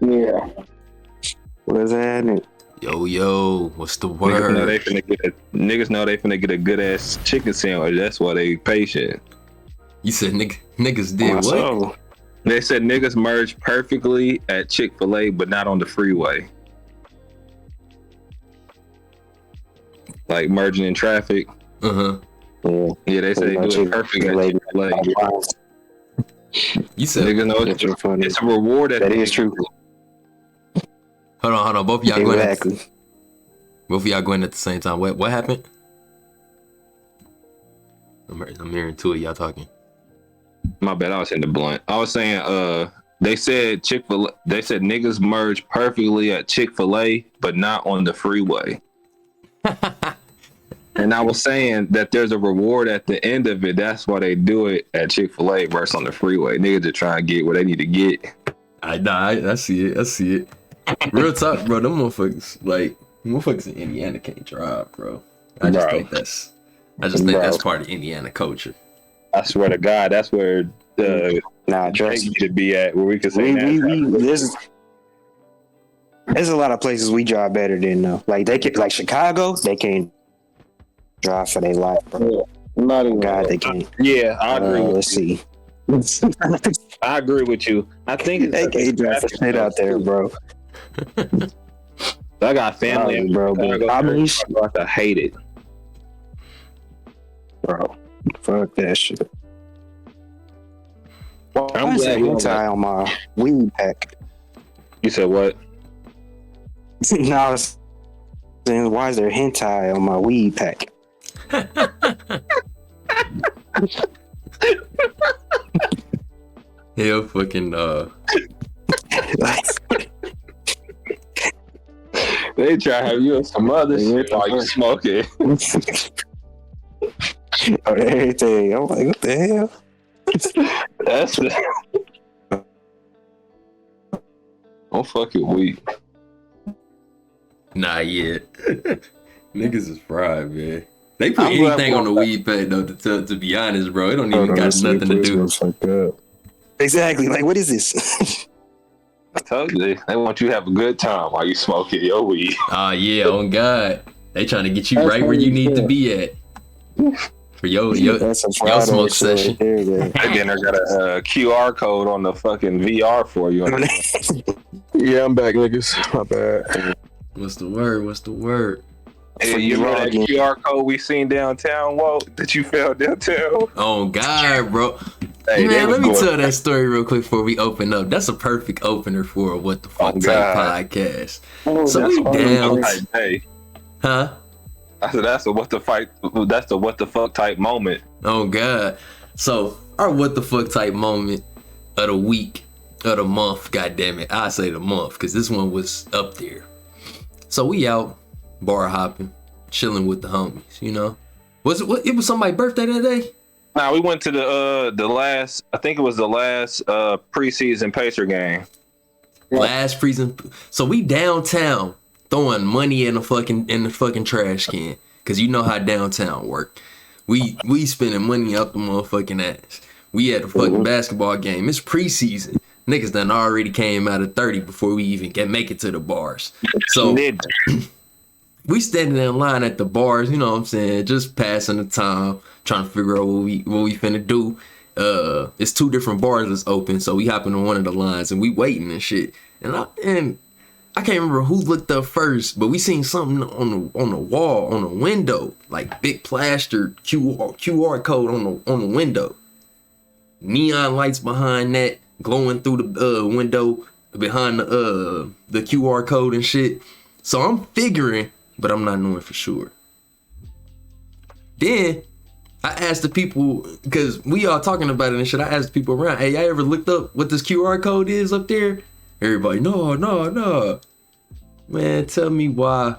Yeah. What's happening? Yo, what's the word? Niggas know they finna get a good ass chicken sandwich. That's why they patient. You said niggas did what? So, They said niggas merge perfectly at Chick-fil-A, but not on the freeway. Like merging in traffic. Uh-huh. Yeah, they said they do it perfect at Chick-fil-A. You said Niggas know it's a reward at that the is true. Hold on. Both of y'all Exactly. going at the same time. What happened? I'm hearing two of y'all talking. My bad, I was in the blunt. I was saying, they said niggas merge perfectly at Chick-fil-A, but not on the freeway. And I was saying that there's a reward at the end of it. That's why they do it at Chick-fil-A versus on the freeway. Niggas are trying to get what they need to get. I see it. Real talk, bro. Them motherfuckers in Indiana can't drive, bro. I just think that's part of Indiana culture. I swear to God, that's where trust me to be at, where we can say there's a lot of places we drive better than though. Like they can, like Chicago, they can't drive for their life, bro. Not even God, they can't. Yeah, I agree. Let's see. I agree with you. I think They can't drive for shit out there, bro. I got family, bro. But I hate it, bro. Fuck that shit. I'm glad you hentai on my weed pack. You said what? No, I was saying, why is there hentai on my weed pack? Hell fucking They try to have you on some other shit while you smoking. Everything. I'm like, what the hell? That's I'm fucking weak. Nah, yeah. Niggas is fried, man. They put anything on the weed pack though. To be honest, bro, it don't even got nothing to do. Exactly. Like, what is this? I told you they want you to have a good time while you smoking your weed. Yeah, on God, they trying to get you right where you need to be at for your smoke session. And then they got a QR code on the fucking VR for you. Yeah, I'm back, niggas. My bad. What's the word? Hey, you remember that QR code we seen downtown, Walt, that you found downtown? Oh God, bro. Hey, man, let me tell that story real quick before we open up. That's a perfect opener for a What the Fuck Type podcast. So we down. Huh? I said that's the what the fuck type moment. Oh God. So our what the fuck type moment of the week, of the month, goddamn it. I say the month, because this one was up there. So we out bar hopping, chilling with the homies, you know. It was somebody's birthday that day? Nah, we went to the last, I think it was the last preseason Pacer game. Last preseason. So we downtown throwing money in the fucking trash can, cause you know how downtown work. We spending money up the motherfucking ass. We had a fucking basketball game. It's preseason. Niggas done already came out of 30 before we even can make it to the bars. So we standing in line at the bars, you know what I'm saying, just passing the time, trying to figure out what we finna do. It's two different bars that's open, so we hop into one of the lines and we waiting and shit. And I can't remember who looked up first, but we seen something on the wall, on the window, like big plastered QR code on the window. Neon lights behind that, glowing through the window behind the QR code and shit. So I'm figuring, but I'm not knowing for sure. Then I asked the people, because we all talking about it and shit, I asked people around, hey, y'all ever looked up what this QR code is up there? Everybody, no. Man, tell me why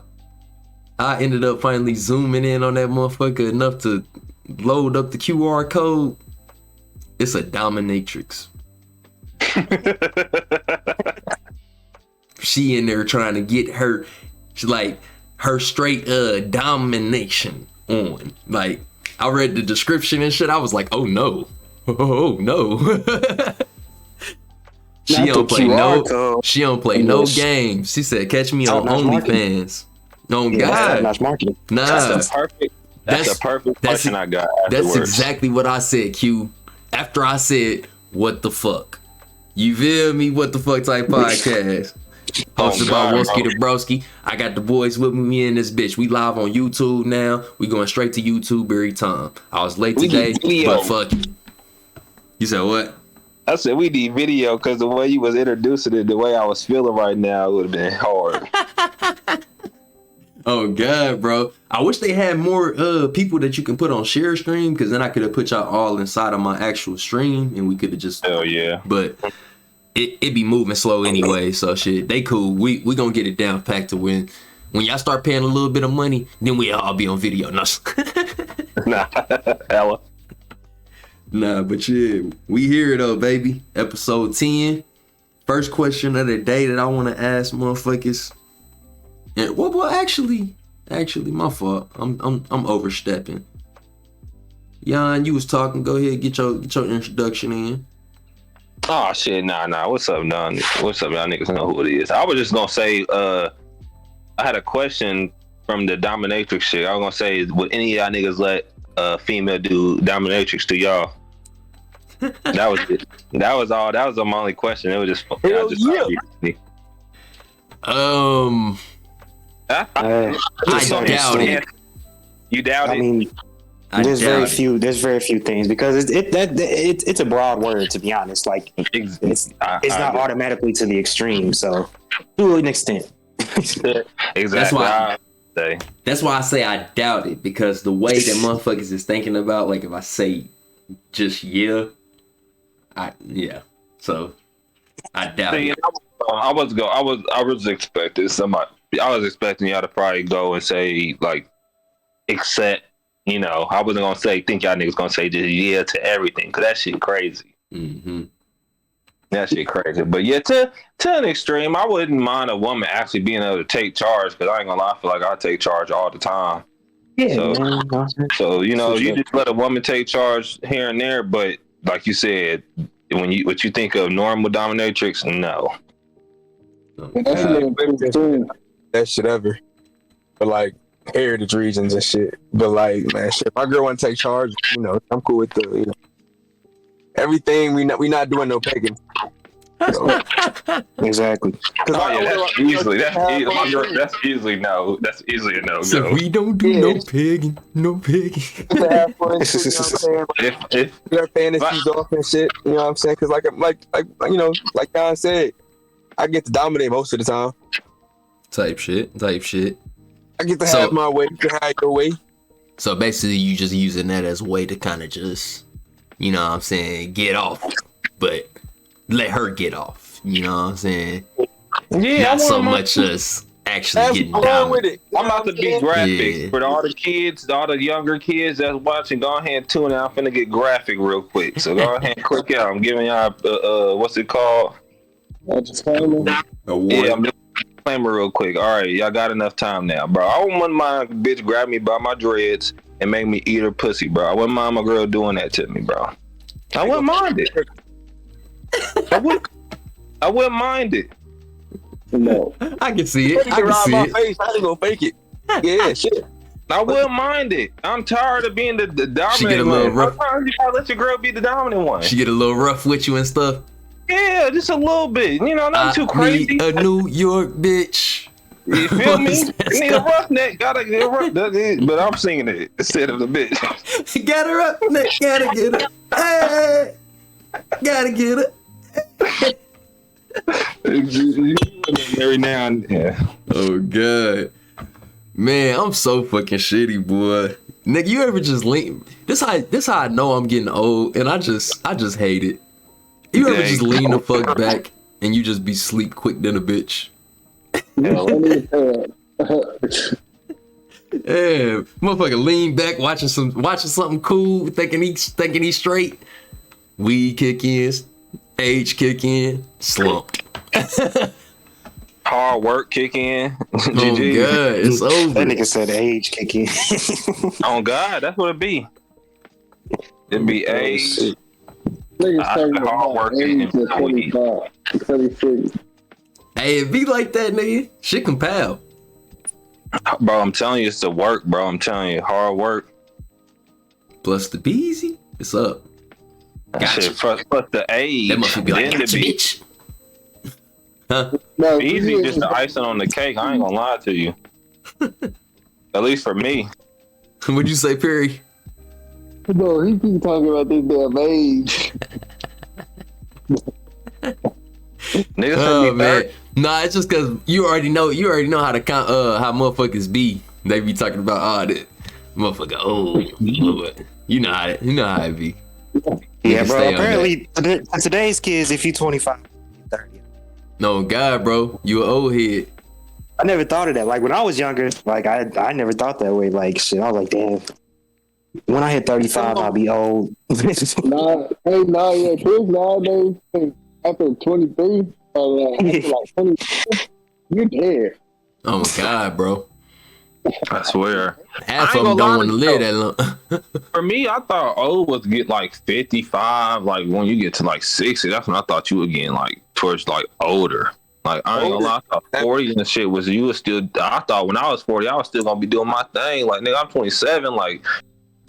I ended up finally zooming in on that motherfucker enough to load up the QR code. It's a dominatrix. She in there trying to get her, her straight domination on. Like, I read the description and shit. I was like, oh no. She Not don't the play QR code. She don't play no Yes. games. She said, "Catch me on Top-notch marketing. OnlyFans." Oh Yeah, that's God, top-notch marketing. nah. That's the perfect question I got That's afterwards. exactly what I said, Q. After I said, "What the fuck?" You feel me? What the fuck type podcast? Hosted by God, Woski bro. the Broski. I got the boys with me in this bitch. We live on YouTube now. We going straight to YouTube every time. I was late We today, need video. but fuck it. You said what? I said we need video because the way you was introducing it, the way I was feeling right now, it would have been hard. Oh God, bro. I wish they had more people that you can put on share stream, because then I could have put y'all all inside of my actual stream and we could have just Hell yeah. but it be moving slow anyway, so shit. They cool. We gonna get it down packed to when y'all start paying a little bit of money, then we all be on video. No. Nah, Ella. Nah, but yeah, we here though, baby. Episode 10. First question of the day that I want to ask motherfuckers. And well, actually, my fault. I'm overstepping. Jan, you was talking. Go ahead, get your introduction in. Oh shit, nah. What's up, Don? What's up, y'all niggas know who it is. I was just gonna say, I had a question from the dominatrix shit. I was gonna say, would any of y'all niggas let a female do dominatrix to y'all? That was it. That was all. That was my only question. It was just fucking. Hell yeah. I doubt it. You doubt I it? mean, there's very few things, because it's a broad word, to be honest. Like it's not automatically to the extreme. So to an extent. Exactly. That's why I say I doubt it, because the way that motherfuckers is thinking about, like, if I say just yeah. So I doubt it. I was expecting somebody. I was expecting y'all to probably go and say, like, accept. You know, I wasn't gonna say think y'all niggas gonna say just yeah to everything, because that shit crazy. Mm-hmm. That shit crazy. But yeah, to an extreme, I wouldn't mind a woman actually being able to take charge, because I ain't gonna lie, I feel like I take charge all the time. Yeah, So, man. So you know, For you sure. just let a woman take charge here and there, but like you said, what you think of normal dominatrix, no. That shit ever. But like heritage reasons and shit. But like, man, shit, if my girl want to take charge, you know, I'm cool with the everything. We not doing no pegging. So, Exactly. That's easily no. That's easily a no. So we don't do no pigging. to have fun, you know what I'm saying? If Get our fantasies off and shit. You know what I'm saying? Because like Don said, I get to dominate most of the time. Type shit. I get to have my way. You can have your way. So basically, you just using that as a way to kind of just, you know what I'm saying, get off, but let her get off. You know what I'm saying? yeah, Not so much as actually getting down with it. I'm about to be graphic Yeah. for all the kids, all the younger kids that's watching. Go ahead and tune out. I'm finna get graphic real quick. So go ahead and click out. I'm giving y'all what's it called? Yeah, I'm doing a disclaimer real quick. All right, y'all got enough time now, bro. I wouldn't want my bitch grab me by my dreads and make me eat her pussy, bro. I wouldn't mind my girl doing that to me, bro. I wouldn't mind it. I wouldn't mind it. No. I can see it. I can ride see my it. face. I ain't gonna fake it. Yeah, shit. I wouldn't mind it. I'm tired of being the dominant She get a little one. rough. Sometimes you gotta let your girl be the dominant one. She get a little rough with you and stuff. Yeah, just a little bit. You know, nothing too crazy. Need a New York bitch. You feel me? What's that You need a stuff? roughneck. Gotta get a rough. That's it. But I'm singing it instead of the bitch. Got her up, neck, gotta get her. Hey, gotta get her. Every now and then. Oh god, man, I'm so fucking shitty, boy. Nigga, you ever just lean? This how I know I'm getting old, and I just hate it. You ever just lean the fuck back and you just be sleep quick than a bitch? Yeah, motherfucker, lean back watching something cool, thinking he's straight. Weed kick in, age kick in, slumped. Hard work kick in. Oh GG. god, it's That over. nigga said age kicking. On God, that's what it be. It be age. Niggas talking hard about working age at 25, 26. Hey, it be like that, nigga. Shit compile. Bro, I'm telling you, it's the work, bro. I'm telling you, hard work. Plus the easy. It's up. Gotcha. Shit, plus the age. That must be like, then gotcha, the bitch. Huh? No, easy, just the icing on the cake. I ain't gonna lie to you. At least for me. What'd you say, Perry? Bro, he keep talking about this damn age. Niggas Oh said man, nah, it's just cause you already know how to how motherfuckers be. They be talking about that motherfucker old. You know how it be. Yeah, bro. Apparently, today's kids, if you 25, you're 30. No, God, bro, you an old head. I never thought of that. Like when I was younger, like I never thought that way. Like shit, I was like, damn. When I hit 35, I'll be old. Yeah, kids nowadays, after 23, or after like 20, you're dead. Oh my God, bro. I swear. Half of them don't want to live that long. For me, I thought old was get like 55. Like when you get to like 60, that's when I thought you were getting like towards like older. Like I ain't gonna lie, I thought 40 and shit was you was still. I thought when I was 40, I was still gonna be doing my thing. Like nigga, I'm 27. Like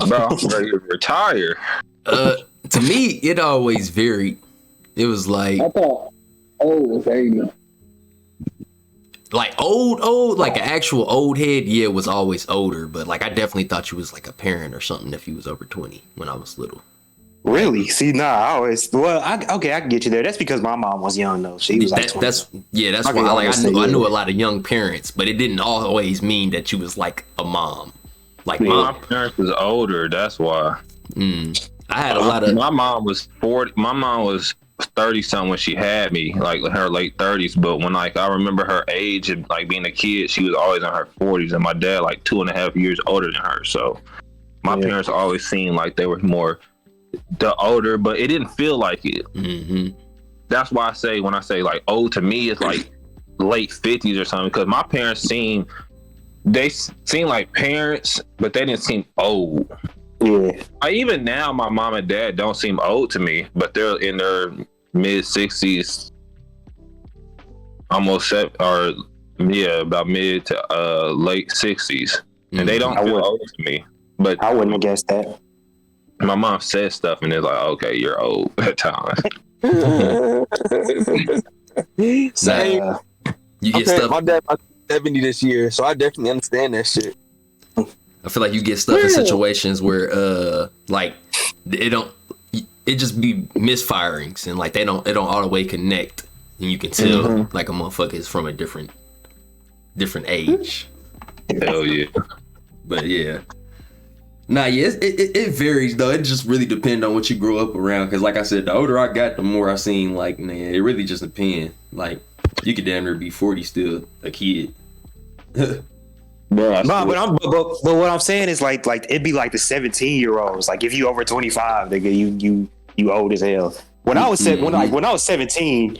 bro, I'm ready to retire. To me, it always varied. It was like I thought old was 80. Like old, like an actual old head, yeah, was always older. But like I definitely thought you was like a parent or something if you was over 20 when I was little. Really? See, nah, I always I can get you there. That's because my mom was young though. She was like 20. That's Okay, why like I knew yeah. a lot of young parents, but it didn't always mean that you was like a mom. Like My parents was older, that's why. I had a lot of my mom was 40. My mom was 30 something when she had me, like her late 30s. But when like I remember her age and like being a kid, she was always in her 40s, and my dad like 2.5 years older than her. So my parents always seemed like they were more the older, but it didn't feel like it. Mm-hmm. That's why I say when I say like old to me, it's like late 50s or something, because my parents seem like parents, but they didn't seem old. Yeah. Even now, my mom and dad don't seem old to me, but they're in their mid 60s, almost about mid to late 60s, and they don't feel old to me. But I wouldn't have guessed that. my mom says stuff, and it's like, okay, you're old at times. Same. You get stuff. My dad 70 this year, so I definitely understand that shit. I feel like you get stuff in situations where like it just be misfirings and like they don't all the way connect, and you can tell like a motherfucker is from a different age. Hell yeah. But yeah. Nah, yeah, it varies though. It just really depends on what you grew up around. Cause like I said, the older I got, the more I seen like, man, it really just depends. Like you could damn near be 40 still a kid. But what I'm saying is like it'd be like the 17-year-olds. Like if you over 25, nigga, you old as hell. When I was when I was 17,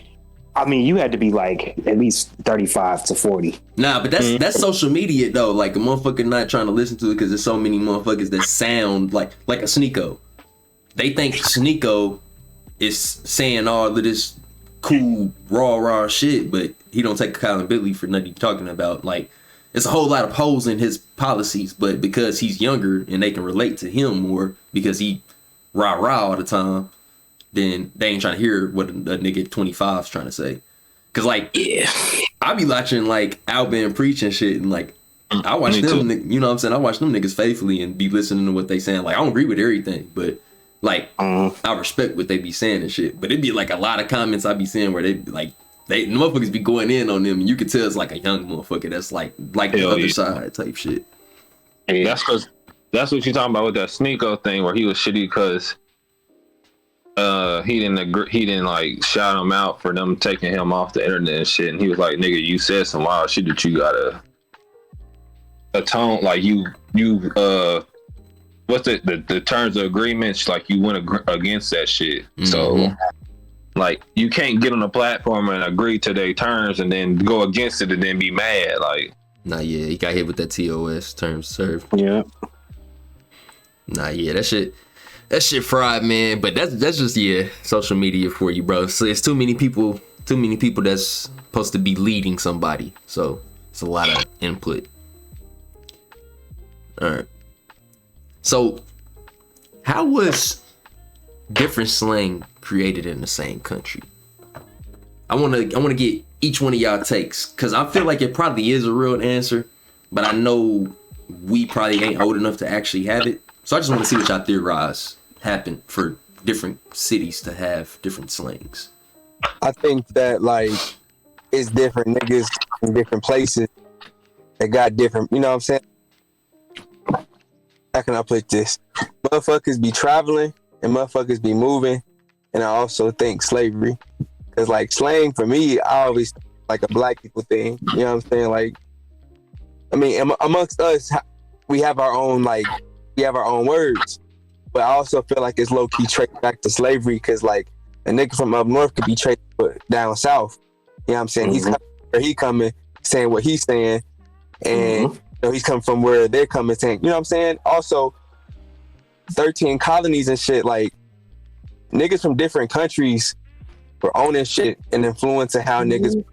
I mean you had to be like at least 35 to 40. Nah, but that's social media though. Like a motherfucker not trying to listen to it because there's so many motherfuckers that sound like a Sneeko. They think Sneeko is saying all of this cool raw shit, but he don't take accountability for nothing he's talking about. Like it's a whole lot of holes in his policies, but because he's younger and they can relate to him more because he rah all the time, then they ain't trying to hear what a nigga 25 is trying to say. Cause like, I be watching like Alvin preach and shit, and like I watch them, you know what I'm saying? I watch them niggas faithfully and be listening to what they saying. Like I don't agree with everything, but like I respect what they be saying and shit. But it'd be like a lot of comments I be seeing where they like the motherfuckers be going in on them, and you can tell it's like a young motherfucker that's like the other side type shit. Yeah. That's what you talking about with that Sneeko thing where he was shitty because he didn't like shout him out for them taking him off the internet and shit, and he was like, nigga, you said some wild shit that you gotta atone, like you what's the terms of agreements, like you went against that shit. So like you can't get on the platform and agree to their terms and then go against it and then be mad. Like nah, yeah, he got hit with that TOS terms served. Yeah. Nah, yeah, that shit. that shit fried, man. But that's just social media for you, bro. So it's too many people that's supposed to be leading somebody. So it's a lot of input. All right. So how was different slang created in the same country? I want to get each one of y'all takes, because I feel like it probably is a real answer, but I know we probably ain't old enough to actually have it. So I just want to see what y'all theorize happened for different cities to have different slangs. I think that like it's different niggas in different places that got different, you know what I'm saying? How can I put this? Motherfuckers be traveling and motherfuckers be moving, and I also think slavery. Cause like slang for me, I always like a black people thing. You know what I'm saying? Like, I mean, amongst us, we have our own words, but I also feel like it's low key traced back to slavery. Cause like a nigga from up north could be traced down south. You know what I'm saying? He's coming where he coming, saying what he's saying, and you know, he's coming from where they're coming, saying, you know what I'm saying? Also, 13 colonies and shit. Like niggas from different countries for owning shit and influencing how niggas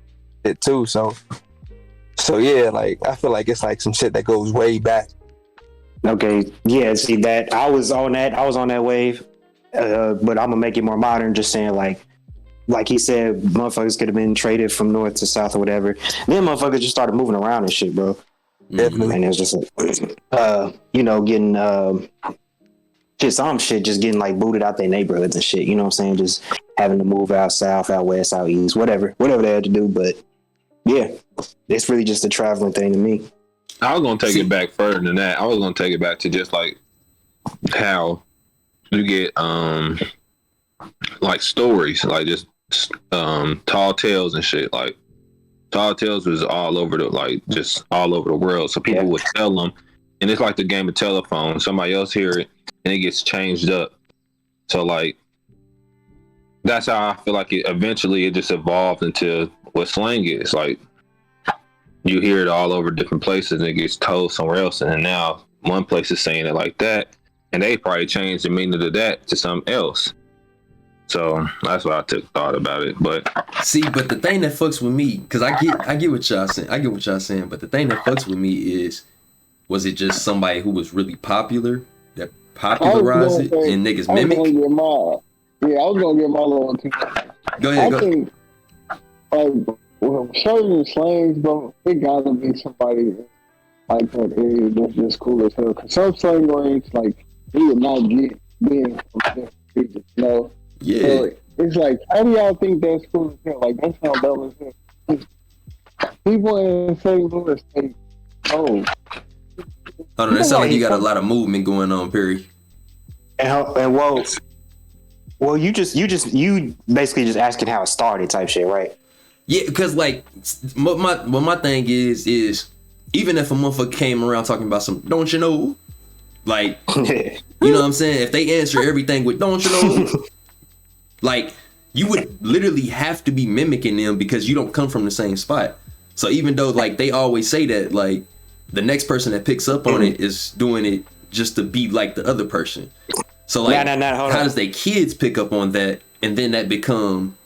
shit too. So yeah, like I feel like it's like some shit that goes way back. Okay, yeah, see that I was on that wave, but I'm gonna make it more modern. Just saying, like he said, motherfuckers could have been traded from north to south or whatever. Then motherfuckers just started moving around and shit, bro. Definitely. And it was just getting some shit just getting like booted out their neighborhoods and shit. You know what I'm saying? Just having to move out south, out west, out east, whatever they had to do. But yeah, it's really just a traveling thing to me. I was gonna take it back further than that. I was gonna take it back to just like how you get like stories, like just tall tales and shit. Like tall tales was all over just all over the world. So people would tell them, and it's like the game of telephone. Somebody else hear it and it gets changed up. So like that's how I feel like it just evolved into what slang is. Like you hear it all over different places and it gets told somewhere else, and then now one place is saying it like that, and they probably changed the meaning of that to something else. So that's what I thought about it. But the thing that fucks with me, because I get what y'all saying, but the thing that fucks with me is, was it just somebody who was really popular that popularized it and niggas mimic? I was gonna get my little two. Go ahead. I think certain slangs, bro, it gotta be somebody like that area that's just cool as hell. Cause some slang words, like, you would not get being from different people, you know? Yeah. So it's like, how do y'all think that's cool as hell? Like, that's how dumb as hell. People in St. Louis say, oh. I don't know, that sounds like you got a lot of movement going on, Perry. And well, you basically just asking how it started type shit, right? Yeah, because like my thing is even if a motherfucker came around talking about some don't you know, like you know what I'm saying, if they answer everything with don't you know, like you would literally have to be mimicking them because you don't come from the same spot. So even though like they always say that, like the next person that picks up on it is doing it just to be like the other person. So like how does they kids pick up on that, and then that become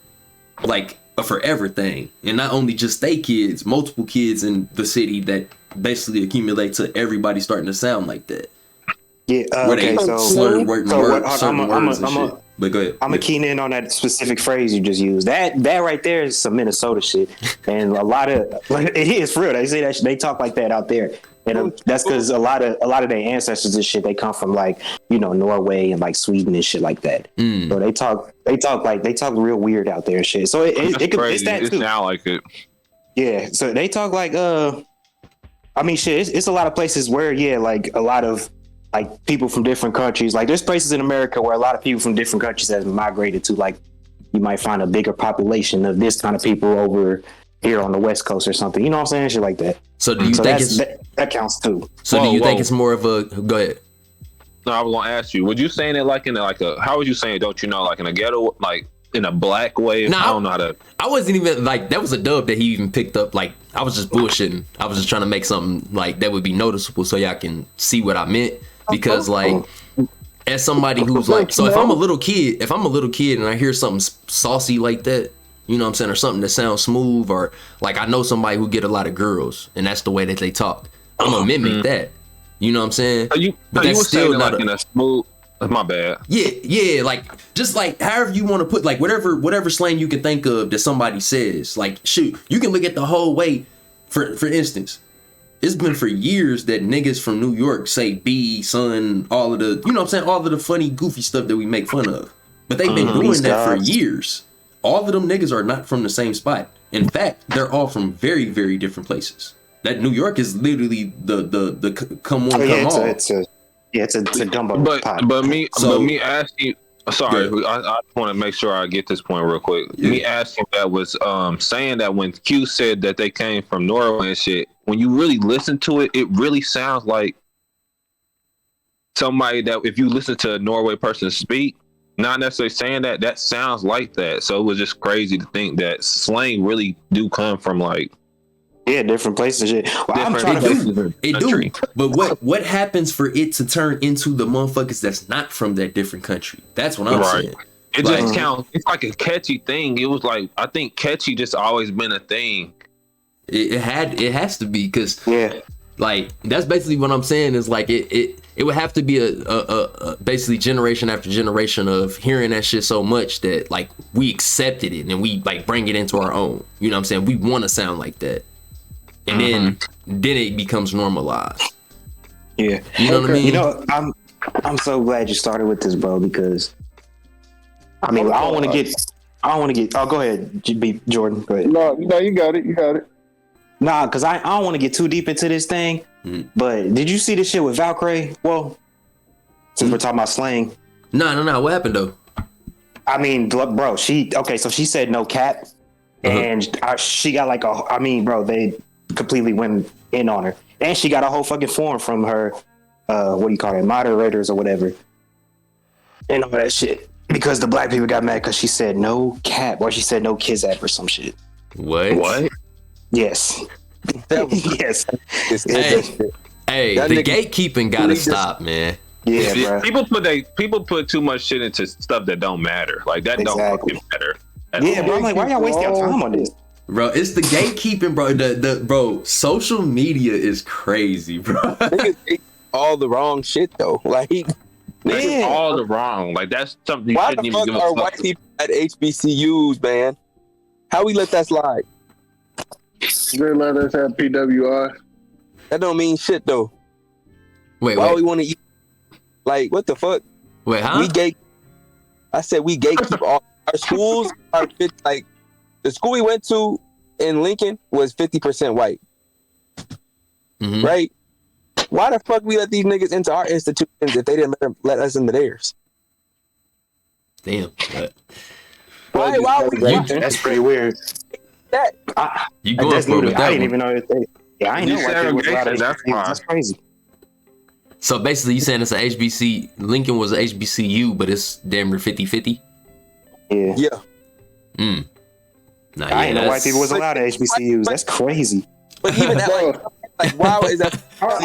like a forever thing, and not only just they kids, multiple kids in the city that basically accumulate to everybody starting to sound like that. Yeah, where they slur certain words and shit. But go ahead. I'm gonna keen in on that specific phrase you just used. That right there is some Minnesota shit, and a lot of it is for real. They say that they talk like that out there, and that's because a lot of their ancestors and shit, they come from like, you know, Norway and like Sweden and shit like that. So they talk real weird out there and shit. So it's that too. It's now like it. Yeah. So they talk like I mean shit. It's a lot of places where like a lot of like people from different countries. Like there's places in America where a lot of people from different countries have migrated to. Like you might find a bigger population of this kind of people over here on the West Coast or something. You know what I'm saying? Shit like that. So do you think that counts too? So do you think it's more of a go ahead? No, I was gonna ask you. Would you saying it like in like a? How would you saying? Don't you know? Like in a ghetto, like in a black way? Nah, I don't know how to. I wasn't even like that was a dub that he even picked up. Like I was just bullshitting. I was just trying to make something like that would be noticeable so y'all can see what I meant. Because like as somebody who's like, so if I'm a little kid and I hear something saucy like that, you know what I'm saying, or something that sounds smooth, or like I know somebody who get a lot of girls and that's the way that they talk, I'm gonna mimic that. You know what I'm saying? But you were saying like in a smooth. My bad. Yeah, like just like however you want to put, like whatever slang you can think of that somebody says. Like shoot, you can look at the whole way. For instance, it's been for years that niggas from New York say B, son, all of the, you know what I'm saying, all of the funny, goofy stuff that we make fun of. But they've been doing that for years. All of them niggas are not from the same spot. In fact, they're all from very, very different places. That New York is literally the come one, come all. It's a gumbo pot. But me asking. Sorry, I want to make sure I get this point real quick. Yeah. Me asking that was saying that when Q said that they came from Norway and shit, when you really listen to it, it really sounds like somebody that if you listen to a Norway person speak, not necessarily saying that sounds like that. So it was just crazy to think that slang really do come from like different places. Shit. Well, I'm trying it do. But what happens for it to turn into the motherfuckers that's not from that different country? That's what I'm saying. It just counts. It's like a catchy thing. It was like, I think catchy just always been a thing. It has to be, because like that's basically what I'm saying is like it would have to be a basically generation after generation of hearing that shit so much that like we accepted it and we like bring it into our own. You know what I'm saying? We want to sound like that. And then it becomes normalized. Yeah. You know what I mean? You know, I'm so glad you started with this, bro, because I mean I don't want to get oh, go ahead, Jordan. Go ahead. No, you got it. Nah, because I don't want to get too deep into this thing. But did you see this shit with Valkyrie? Well, since we're talking about slang. No. What happened though? I mean, bro, so she said no cap. And she got like they completely went in on her, and she got a whole fucking form from her what do you call it, moderators or whatever, and all that shit, because the black people got mad because she said no cap, or she said no kids app or some shit. What? Yes. Yes. Hey, the gatekeeping gotta stop, man. Yeah, bro. People put too much shit into stuff that don't matter. Like that don't fucking matter. Yeah, bro. I'm like, why y'all wasting your time on this? Bro, it's the gatekeeping, bro. Bro, social media is crazy, bro. Niggas all the wrong shit though. Like, all the wrong. Like that's something you why shouldn't the even fuck give a are fuck white people at HBCUs, man? How we let that slide? They let us have PWI. That don't mean shit though. Wait. We want to eat? Like, what the fuck? Wait, huh? I said we gatekeep all our schools. Are like the school we went to in Lincoln was 50% white, right? Why the fuck we let these niggas into our institutions if they didn't let us into theirs? Damn. Why that's pretty weird. You going for it with that I didn't even know that. I ain't know white people was allowed to. That's crazy. So basically, you saying it's an HBC? Lincoln was an HBCU, but it's damn near 50-50. Yeah. Nah, I didn't know white people was allowed at HBCUs. That's crazy. But even that, like, wow, is that? Oh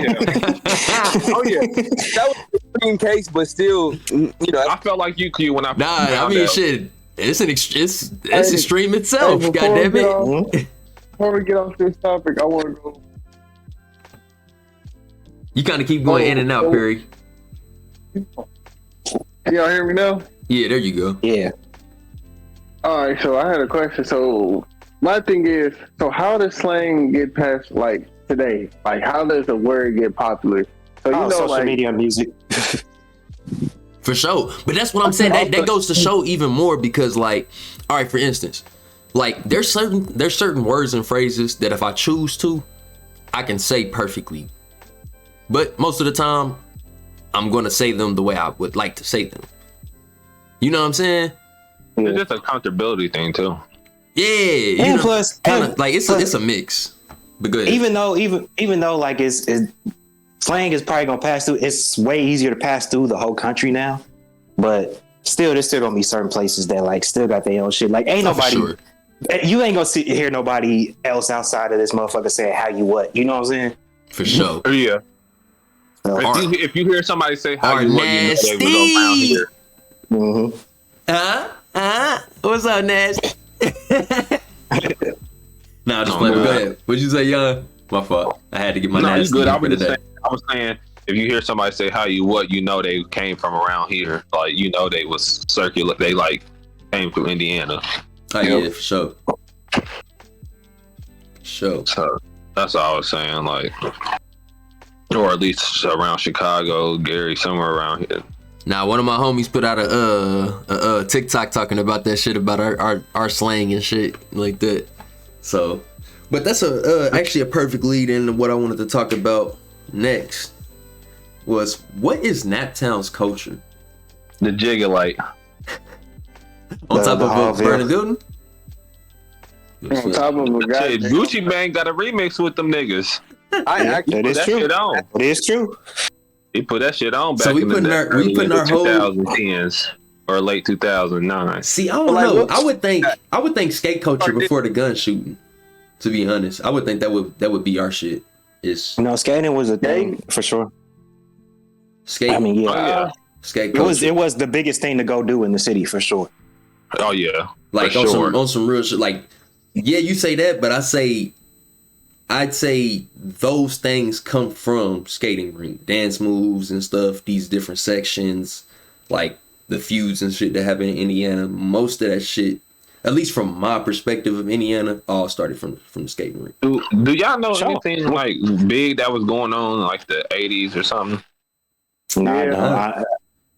yeah. That was an extreme case, but still, you know. I felt like you when I. Nah, I mean, shit. It's extreme itself. Hey, God damn it. Before we get off this topic, I want to go. You kind of keep going in and out, Perry. Can y'all hear me now? Yeah, there you go. Yeah. All right, so I had a question. So my thing is, so how does slang get past like today? Like, how does the word get popular? So social media, music. For sure. But that's what I'm saying. That goes to show even more because, like, all right, for instance, like there's certain words and phrases that if I choose to, I can say perfectly. But most of the time, I'm gonna say them the way I would like to say them. You know what I'm saying? It's just a comfortability thing too. Yeah, and plus, kind of like it's a mix. But good. Even though like it's slang is probably gonna pass through. It's way easier to pass through the whole country now, but still, there's still gonna be certain places that like still got their own shit. Like ain't nobody, you ain't gonna hear nobody else outside of this motherfucker saying how you what. You know what I'm saying? For sure. Yeah. If you hear somebody say how Are you look, you know they was around nasty. here. What's up, Nasty? Nah, just playing. Go ahead. What'd you say, Young? My fault. I had to get my No, you nasty good. in for today. I was saying, if you hear somebody say how you what, you know they came from around here. Like, you know they was circular. They like came from Indiana. Oh yeah, for sure. Sure. So that's all I was saying. Like, or at least around Chicago, Gary, somewhere around here. Now, one of my homies put out a TikTok talking about that shit, about our slang and shit like that. So, but that's actually a perfect lead into what I wanted to talk about next. Was what is Naptown's culture? The Jiggalite. On top of Burning Building? On top of a guy. Shit, Gucci Mane got a remix with them niggas. That is true. It is true. He put that shit on back So we in putting the our 2010s or late 2009. See, I don't know. I would think skate culture before the gun shooting. To be honest, I would think that would be our shit. Skating was a thing for sure. Skate. I mean, yeah. Skate culture. It was the biggest thing to go do in the city for sure. Oh yeah. Like on some real shit. Like, yeah, you say that, but I'd say those things come from skating rink, dance moves and stuff, these different sections, like the feuds and shit that happen in Indiana. Most of that shit, at least from my perspective of Indiana, all started from the skating rink. Do y'all know anything like big that was going on in like the 80s or something? Nah.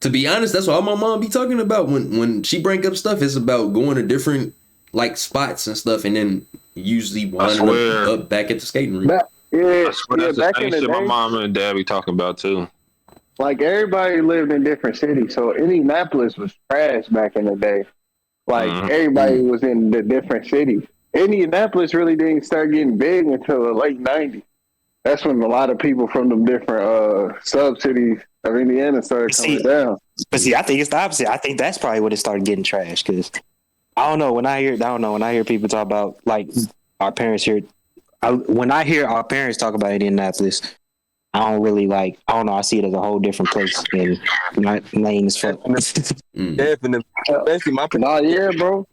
To be honest, that's all my mom be talking about when she bring up stuff. It's about going to different like spots and stuff, and then usually winding up back at the skating rink. That's the same shit my mom and dad be talking about too. Like, everybody lived in different cities, so Indianapolis was trash back in the day. Like, everybody was in the different cities. Indianapolis really didn't start getting big until the late 90s. That's when a lot of people from the different sub-cities of Indiana started coming down. But see, I think it's the opposite. I think that's probably when it started getting trash, because I don't know, when I hear people talk about, like, our parents here, when I hear our parents talk about Indianapolis, I don't really like, I don't know, I see it as a whole different place, and my lame as fuck. Definitely. Especially my yeah, bro.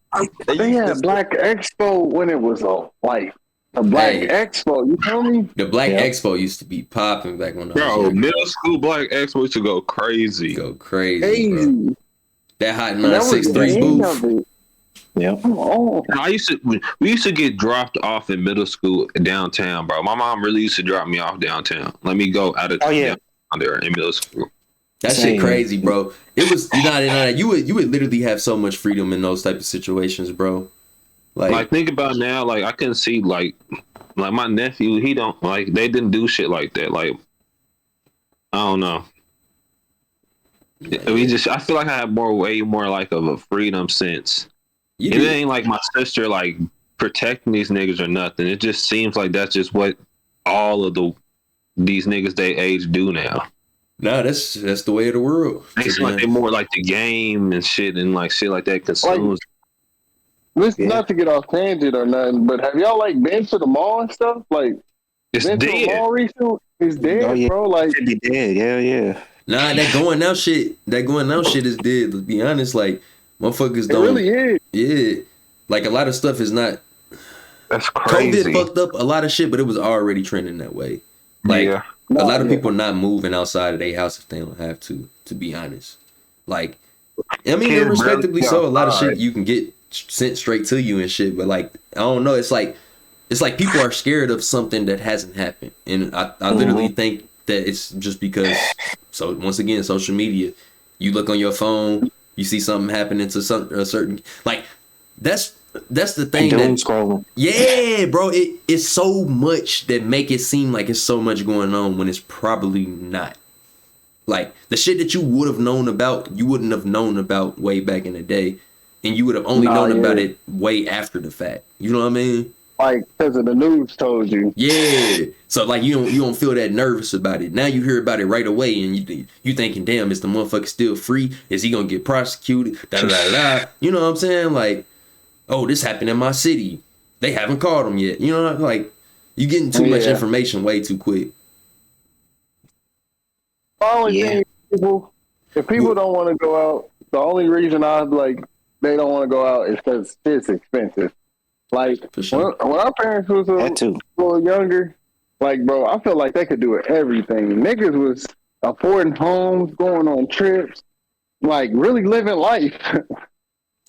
They had Black Expo when it was like a Black Expo, you feel me? The Black Expo used to be popping back when I was young. Middle school Black Expo used to go crazy. Bro. That Hot 963 booth. Yeah. We used to get dropped off in middle school downtown, bro. My mom really used to drop me off downtown. Let me go out of down there in middle school. That shit crazy, bro. It was you would literally have so much freedom in those type of situations, bro. Like think about now, like I can see like my nephew, he don't like they didn't do shit like that. Like I don't know. I feel like I have way more like of a freedom sense. It ain't like my sister like protecting these niggas or nothing. It just seems like that's just what all of these niggas they age do now. No, that's the way of the world. It's like they more like the game and shit and like shit like that consumes. Not to get off tangent or nothing, but have y'all like been to the mall and stuff? Like, it's been dead. to the mall recently? It's dead, bro. Like, it be dead. Yeah. Nah, that going out shit is dead. To be honest, like motherfuckers don't. It really is. Yeah, like a lot of stuff is not. That's crazy. COVID fucked up a lot of shit, but it was already trending that way. Like a lot of people not moving outside of their house if they don't have to. To be honest, like I mean, irrespectively, so a lot of shit you can get sent straight to you and shit. But like I don't know, it's like people are scared of something that hasn't happened, and I literally think that it's just because. So once again, social media. You look on your phone, you see something happening to a certain like that's the thing. Yeah, bro. It's so much that make it seem like it's so much going on when it's probably not. Like the shit that you would have known about, you wouldn't have known about way back in the day, and you would have only known about it way after the fact. You know what I mean? Like because of the news told you. Yeah. So like you don't feel that nervous about it. Now you hear about it right away, and you thinking, damn, is the motherfucker still free? Is he gonna get prosecuted? Da da da da. You know what I'm saying? Like, oh, this happened in my city. They haven't caught him yet. You know, like you getting too much information way too quick. The only Yeah. thing, if people don't want to go out, the only reason I'm like they don't want to go out is because it's expensive. Like For sure. when our parents was a That too. little younger, like bro, I felt like they could do everything. Niggas was affording homes, going on trips, like really living life.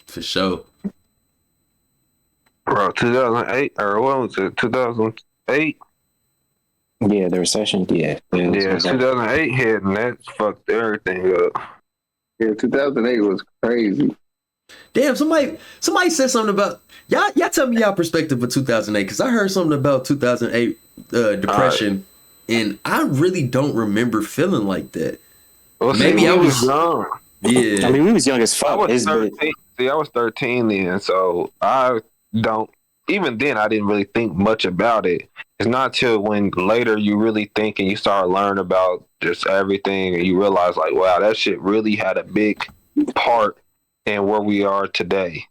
For sure. Bro, 2008 or what was it? 2008. Yeah, the recession. Yeah. Yeah, 2008 hit and that fucked everything up. Yeah, 2008 was crazy. Damn, somebody said something about y'all tell me y'all perspective of 2008 because I heard something about 2008 depression and I really don't remember feeling like that. Well, Maybe I was young. Yeah. I mean, we was young as fuck. I was 13. See, I was 13 then, so I don't. Even then, I didn't really think much about it. It's not till when later you really think and you start learning about just everything, and you realize like, wow, that shit really had a big part in where we are today.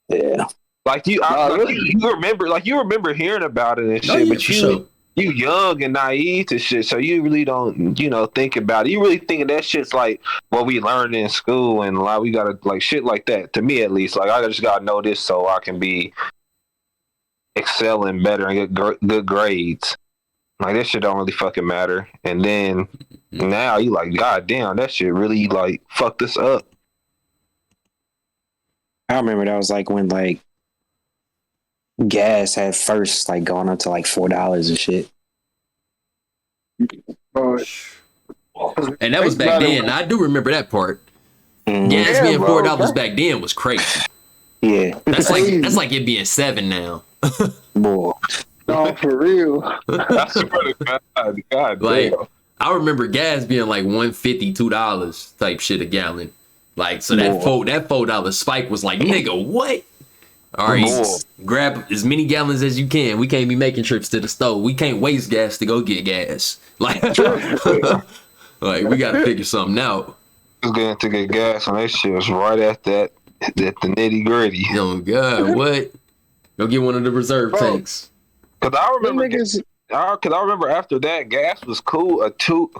Yeah. Like you remember hearing about it and shit, Oh, yeah, but for sure. you young and naive to shit, so you really don't, think about it. You really think that shit's like what we learned in school, and like we gotta like shit like that. To me, at least, like I just gotta know this so I can be excelling better and get good grades. Like this shit don't really fucking matter. And then now you like, god damn, that shit really like fucked us up. I remember that was like when like gas had first like gone up to like $4 and shit. And that was back then. I do remember that part. Gas being $4 back then was crazy. Yeah. That's like it being $7 now. Boy. No, for real. I swear to God Like damn. I remember gas being like $1.50, $2 type shit a gallon. Like so that $4 spike was like, nigga, what? All right, grab as many gallons as you can. We can't be making trips to the store. We can't waste gas to go get gas. Like, like we got to figure something out. Was going to get gas and that shit was right at the nitty gritty. Oh God, what? Go get one of the reserve tanks. Cause I remember after that, gas was cool a two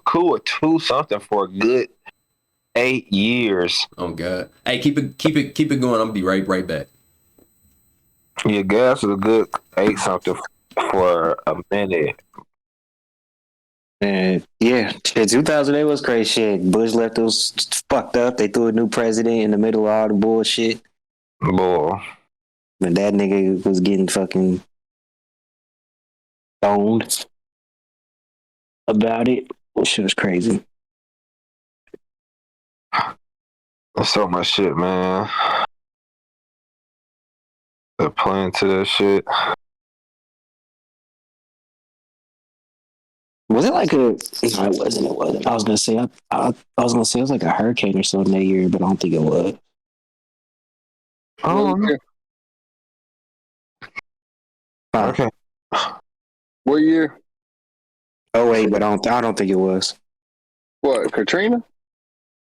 something for a good 8 years. Oh God, hey, keep it going. I'll be right back. Yeah, gas was a good 8 something for a minute. And yeah, shit, 2008 was crazy shit. Bush left us fucked up. They threw a new president in the middle of all the bullshit. Boy. And that nigga was getting fucking stoned about it. That shit was crazy. There's so much shit, man. They're playing to that shit. Was it like a? No, it wasn't. It wasn't. I was gonna say. I was gonna say it was like a hurricane or something that year, but I don't think it was. Oh, okay. What year? Oh wait, but I don't think it was. What, Katrina?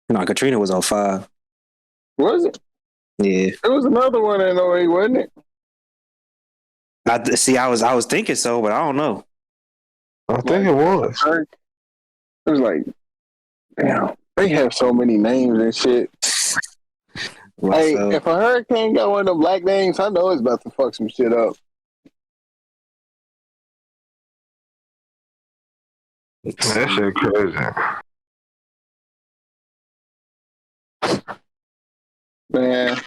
No, Katrina was 05. Was it? Yeah. There was another one in 08, wasn't it? I was thinking so, but I don't know. I think it was. It was like, damn, they have so many names and shit. Hey, if a hurricane got one of them black names, I know it's about to fuck some shit up. That shit crazy. Man.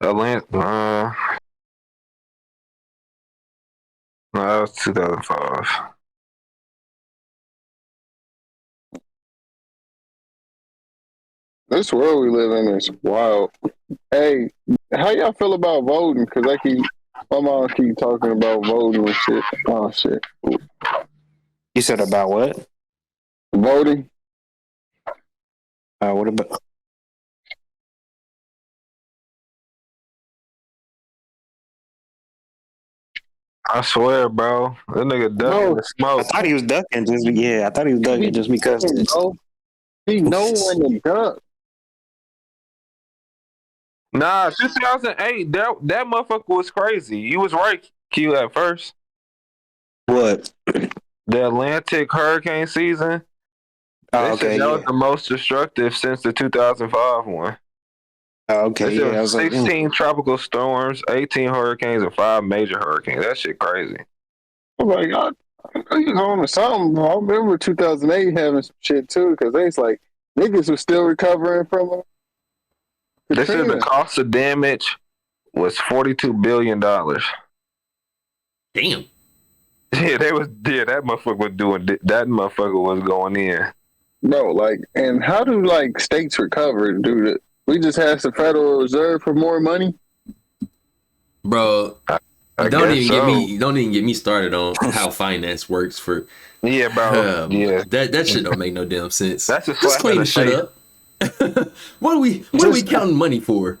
Atlanta. No, that was 2005. This world we live in is wild. Hey, how y'all feel about voting? Because my mom keep talking about voting and shit. Oh, shit. You said about what? Voting? What about? I swear, bro. That nigga ducking the smoke. I thought he was ducking just because. He know when to duck. Nah, 2008, that motherfucker was crazy. You was right, Q, at first. What? The Atlantic hurricane season, Oh, They said okay, that was yeah. the most destructive since the 2005 one. Oh, They okay, said yeah. I was like, 16 tropical storms, 18 hurricanes, and 5 major hurricanes. That shit crazy. I'm like, I was on to something. I remember 2008 having some shit too, because they was like, niggas was still recovering from They said the Katrina. cost of damage was $42 billion. Damn. Yeah, that motherfucker was doing, that motherfucker was going in. Bro, like, and how do like states recover, dude? We just asked the Federal Reserve for more money. Bro, I don't guess even so. get me started on how finance works for Yeah, bro. Yeah. that shit don't make no damn sense. That's a Just slap in clean the the shit face. up. What are we counting money for?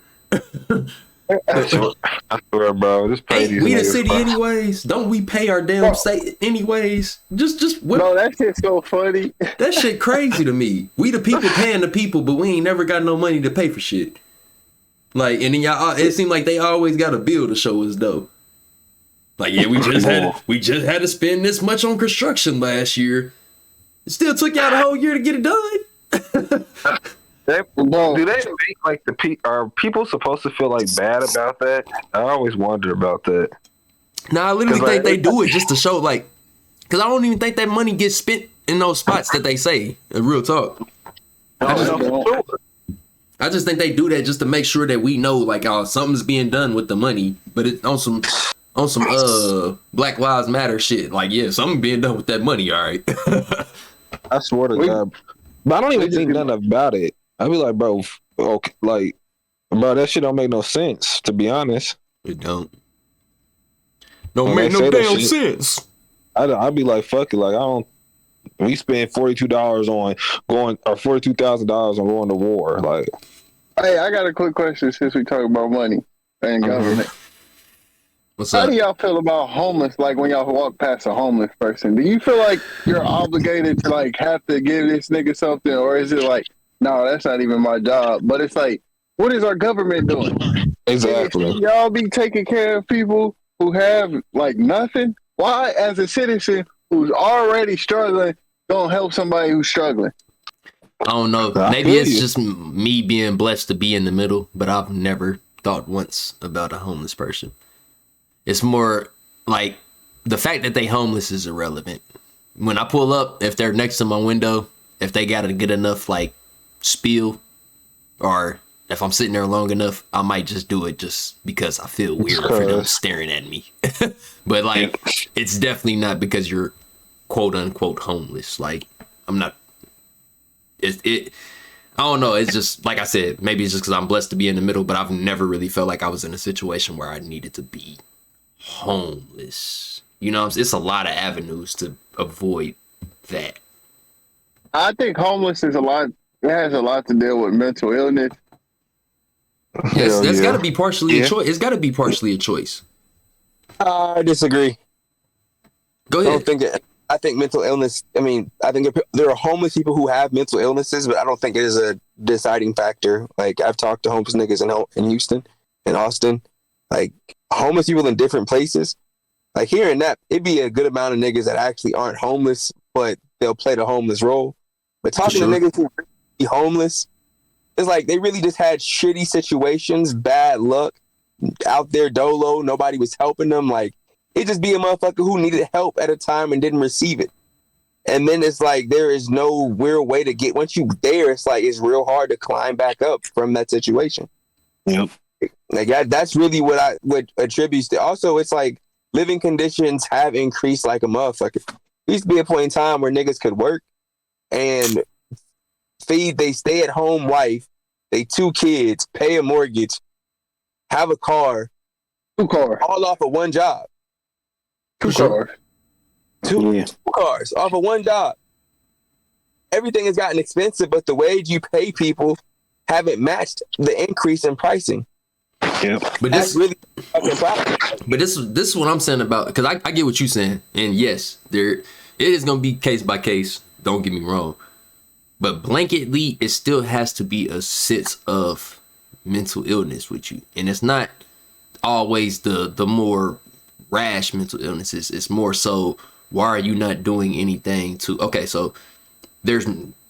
I swear, bro. Just pay Ain't these we the niggas, city bro. anyways? Don't we pay our damn Bro, state anyways? Just what bro, that shit's so funny. that shit crazy to me. We the people paying the people, but we ain't never got no money to pay for shit. Like, and then y'all, it seemed like they always got a bill to show us though. Like, yeah, we just had to spend this much on construction last year. It still took y'all the whole year to get it done. Bro, Do they make like are people supposed to feel like bad about that? I always wonder about that. Nah, I literally 'Cause, think like, they do it just to show, like, because I don't even think that money gets spent in those spots that they say. Real talk. I just think they do that just to make sure that we know, like, oh, something's being done with the money, but it's on some Black Lives Matter shit. Like, yeah, something being done with that money, all right. I swear to God. But I don't even think nothing about it. I be like, bro, okay, like, bro, that shit don't make no sense, to be honest. It don't. Don't When make they no say that damn shit, sense. I'd be like, fuck it. Like, I don't, we spend $42 on going, or $42,000 on going to war. Like, hey, I got a quick question since we talk about money and government. What's How up? do y'all feel about homeless? Like when y'all walk past a homeless person, do you feel like you're obligated to like have to give this nigga something, or is it like, no, that's not even my job? But it's like, what is our government doing? exactly. Should y'all be taking care of people who have like nothing? Why, as a citizen who's already struggling, don't help somebody who's struggling? I don't know. I Maybe feel it's you. just me being blessed to be in the middle, but I've never thought once about a homeless person. It's more like the fact that they homeless is irrelevant. When I pull up, if they're next to my window, if they got a good enough like spiel, or if I'm sitting there long enough, I might just do it just because I feel weird for them staring at me. But like, it's definitely not because you're quote unquote homeless. Like, I'm not. I don't know. It's just like I said. Maybe it's just because I'm blessed to be in the middle. But I've never really felt like I was in a situation where I needed to be homeless. You know, it's a lot of avenues to avoid that. I think homeless is a lot. It has a lot to deal with mental illness. Yes, that's got to yeah. be partially a choice. It's got to be partially a choice. I disagree. Go I ahead. don't think it. I think mental illness. I mean, I think there are homeless people who have mental illnesses, but I don't think it is a deciding factor. Like, I've talked to homeless niggas in Houston, in Austin, like homeless people in different places. Like, hearing that, it'd be a good amount of niggas that actually aren't homeless, but they'll play the homeless role. But talking to niggas who be homeless, it's like they really just had shitty situations, bad luck, out there dolo. Nobody was helping them. Like, it just be a motherfucker who needed help at a time and didn't receive it. And then it's like there is no real way to get, once you there, it's like it's real hard to climb back up from that situation. Yep. Like, that's really what attributes to. Also, it's like living conditions have increased like a motherfucker. There used to be a point in time where niggas could work and feed they stay at home wife, they 2 kids, pay a mortgage, have a car, 2 cars. all off of one job. 2 cars. Two cars off of one job. Everything has gotten expensive, but the wage you pay people haven't matched the increase in pricing. Yep. But That's this, really fucking problem. but this is what I'm saying about, because I get what you're saying, and yes, it is gonna be case by case. Don't get me wrong, but blanketly, it still has to be a sense of mental illness with you, and it's not always the more rash mental illnesses. It's more so, why are you not doing anything to? Okay, so there's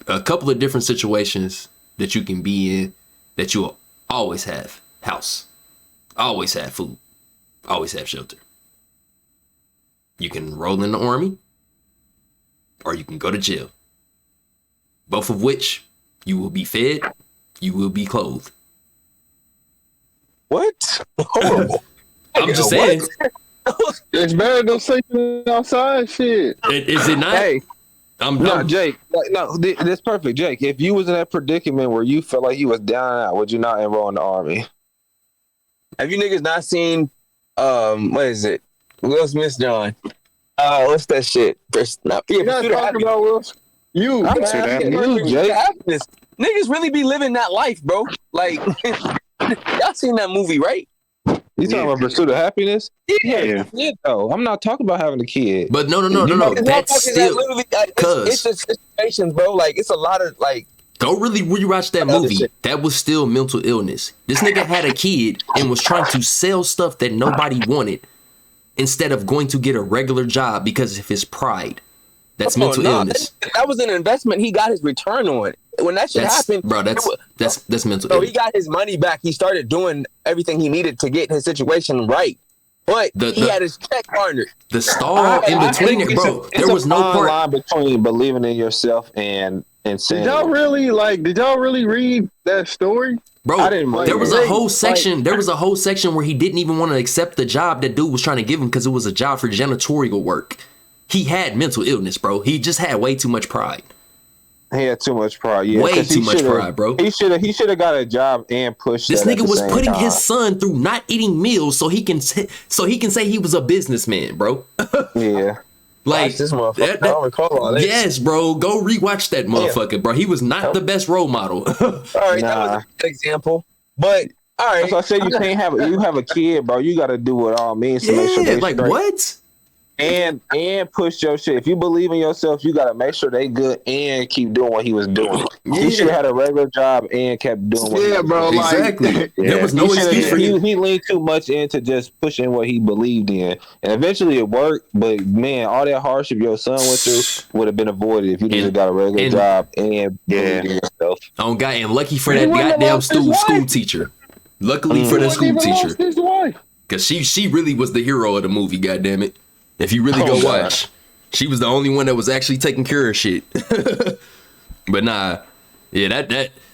a couple of different situations that you can be in that you will always have house, always have food, always have shelter. You can enroll in the army or you can go to jail. Both of which you will be fed, you will be clothed. What? Horrible. I'm just saying. It's better than sleeping outside. Shit. Is it not? Hey, I'm no, Jake. No, that's perfect, Jake. If you was in that predicament where you felt like you was down and out, would you not enroll in the army? Have you niggas not seen what is it? Will Smith John. What's that shit? You're not talking about Will. You, I'm Jake. happiness. Niggas really be living that life, bro. Like y'all seen that movie, right? You talking about Pursuit of Happiness? Yeah. though. I'm not talking about having a kid. But no. It's That's motherfuckers that still literally, it's just situations, bro. Like it's a lot of like. go really rewatch that Other movie. shit. That was still mental illness. This nigga had a kid and was trying to sell stuff that nobody wanted instead of going to get a regular job because of his pride. That's mental illness. That was an investment. He got his return on. When that shit happened, bro, that's mental so illness. he got his money back. He started doing everything he needed to get his situation right. But he had his check partner. The stall in between it, bro. There was no part line between believing in yourself and saying. Did y'all really read that story? Bro, I didn't there was like a whole section. There was a whole section where he didn't even want to accept the job that dude was trying to give him because it was a job for janitorial work. He had mental illness, bro. He just had way too much pride. He had too much pride. Yeah, Way too much pride, bro. He should have got a job and pushed. This that nigga was putting time. his son through not eating meals so he can say he was a businessman, bro. Yeah. Like this motherfucker. I don't recall all this. Yes, bro. Go rewatch that motherfucker, bro. He was not the best role model. All right, that was a good example. But all right, So I said you can't have a kid, bro. You got to do it all means to make sure Yeah, they like straight. what? And push your shit. If you believe in yourself, you gotta make sure they good and keep doing what he was doing. He should have had a regular job and kept doing what he was bro. doing. Exactly. Yeah. There was no excuse for him. He leaned too much into just pushing what he believed in, and eventually it worked. But man, all that hardship your son went through would have been avoided if you just got a regular job and believed in yourself. Oh God, and lucky for that goddamn school teacher. Luckily for the school teacher, because she really was the hero of the movie. Goddamn it. If you really go watch, she was the only one that was actually taking care of shit. But nah, yeah,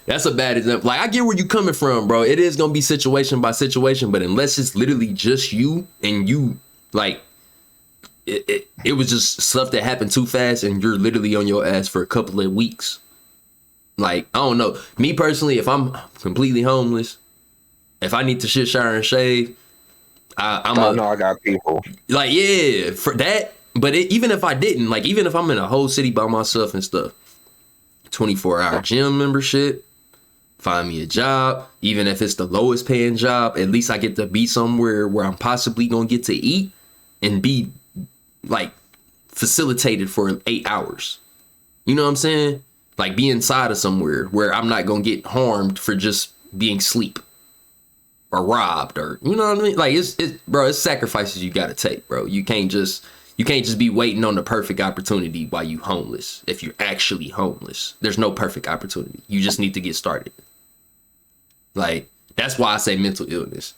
that's a bad example. Like I get where you coming from, bro. It is gonna be situation by situation, but unless it's literally just you and you, like, it was just stuff that happened too fast, and you're literally on your ass for a couple of weeks. Like I don't know, me personally, if I'm completely homeless, if I need to shit, shower, and shave. I got people like, yeah, for that. But even if I didn't, like, even if I'm in a whole city by myself and stuff, 24-hour gym membership, find me a job, even if it's the lowest paying job, at least I get to be somewhere where I'm possibly gonna get to eat and be like facilitated for 8 hours. You know what I'm saying? Like be inside of somewhere where I'm not gonna get harmed for just being asleep. Or robbed, or you know what I mean? Like it's sacrifices you gotta take, bro. You can't just be waiting on the perfect opportunity while you homeless. If you're actually homeless, there's no perfect opportunity. You just need to get started. Like that's why I say mental illness.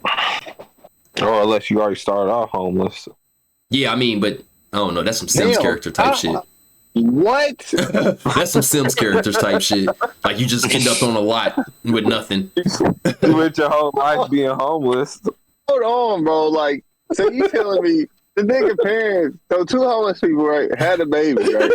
Or unless you already started off homeless. Yeah, I mean, but I don't know. That's some Sims character type shit. What? That's some Sims characters type shit. Like you just end up on a lot with nothing. You went your whole life being homeless. Hold on, bro. Like, so you telling me the nigga parents, so two homeless people, right, had a baby, right?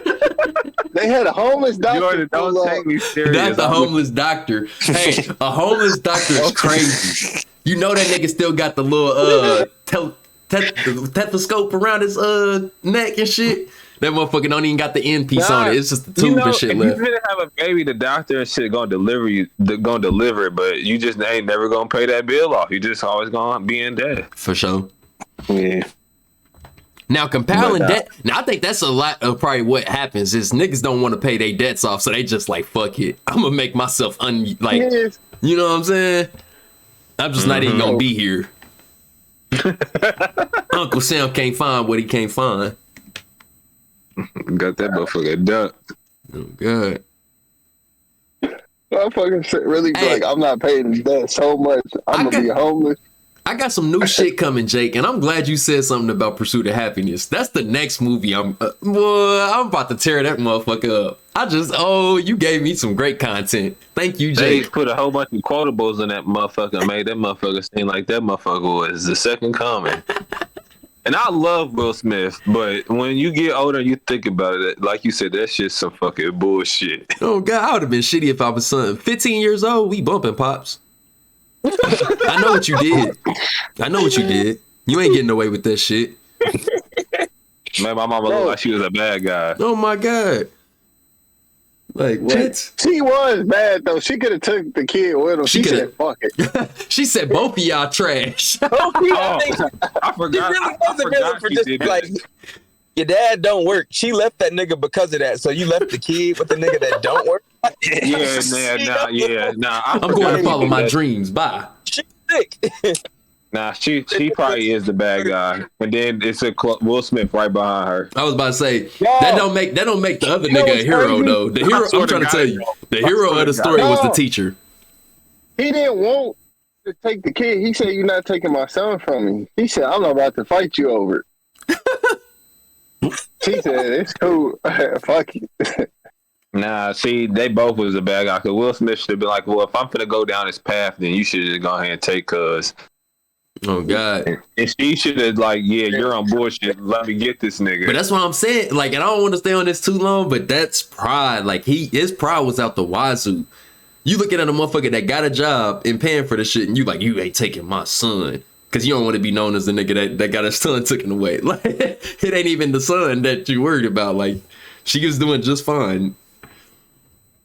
They had a homeless doctor. Jordan, don't take me serious. Not the homeless doctor. Hey, a homeless doctor is crazy. You know that nigga still got the little stethoscope around his neck and shit. That motherfucker don't even got the end piece on it. It's just the tube and shit left. If you have a baby, the doctor and shit gonna deliver it, but you just ain't never gonna pay that bill off. You just always gonna be in debt. For sure. Yeah. Now compiling debt. Now I think that's a lot of probably what happens is niggas don't want to pay their debts off, so they just like fuck it. I'm gonna make myself you know what I'm saying? I'm just not even gonna be here. Uncle Sam can't find what he can't find. Got that motherfucker ducked. Oh God. Motherfuckers really be Hey. like, I'm not paying that so much. I'm gonna be homeless. I got some new shit coming, Jake, and I'm glad you said something about Pursuit of Happiness. That's the next movie I'm about to tear that motherfucker up. You gave me some great content. Thank you, They Jake. put a whole bunch of quotables in that motherfucker and made that motherfucker seem like that motherfucker was the second coming. And I love Will Smith, but when you get older and you think about it, like you said, that's just some fucking bullshit. Oh God, I would have been shitty if I was 15 years old. We bumping pops. I know what you did. You ain't getting away with that shit. Man, my mama looked like she was a bad guy. Oh my God. Like what? She was bad though. She could have took the kid with her. She said, "Fuck it." She said both of y'all trash. I forgot. She really wasn't good for just like your dad don't work. She left that nigga because of that. So you left the kid with the nigga that don't work. I'm going to follow my dreams. Bye. She's sick. Nah, she probably is the bad guy, and then it's Will Smith right behind her. I was about to say that don't make the other nigga a hero though. The hero, I'm trying to tell you, the hero of the story was the teacher. He didn't want to take the kid. He said, "You're not taking my son from me." He said, "I'm not about to fight you over it." She said, "It's cool. Fuck you." Nah, see, they both was a bad guy. Cause Will Smith should have been like, "Well, if I'm gonna go down this path, then you should just go ahead and take cuz." Oh God. And she should have like, "Yeah, you're on bullshit. Let me get this nigga." But that's what I'm saying. Like, and I don't want to stay on this too long, but that's pride. Like his pride was out the wazoo. You looking at a motherfucker that got a job and paying for the shit, and you like, you ain't taking my son. Cause you don't want to be known as the nigga that got his son taken away. Like, it ain't even the son that you worried about. Like, she was doing just fine.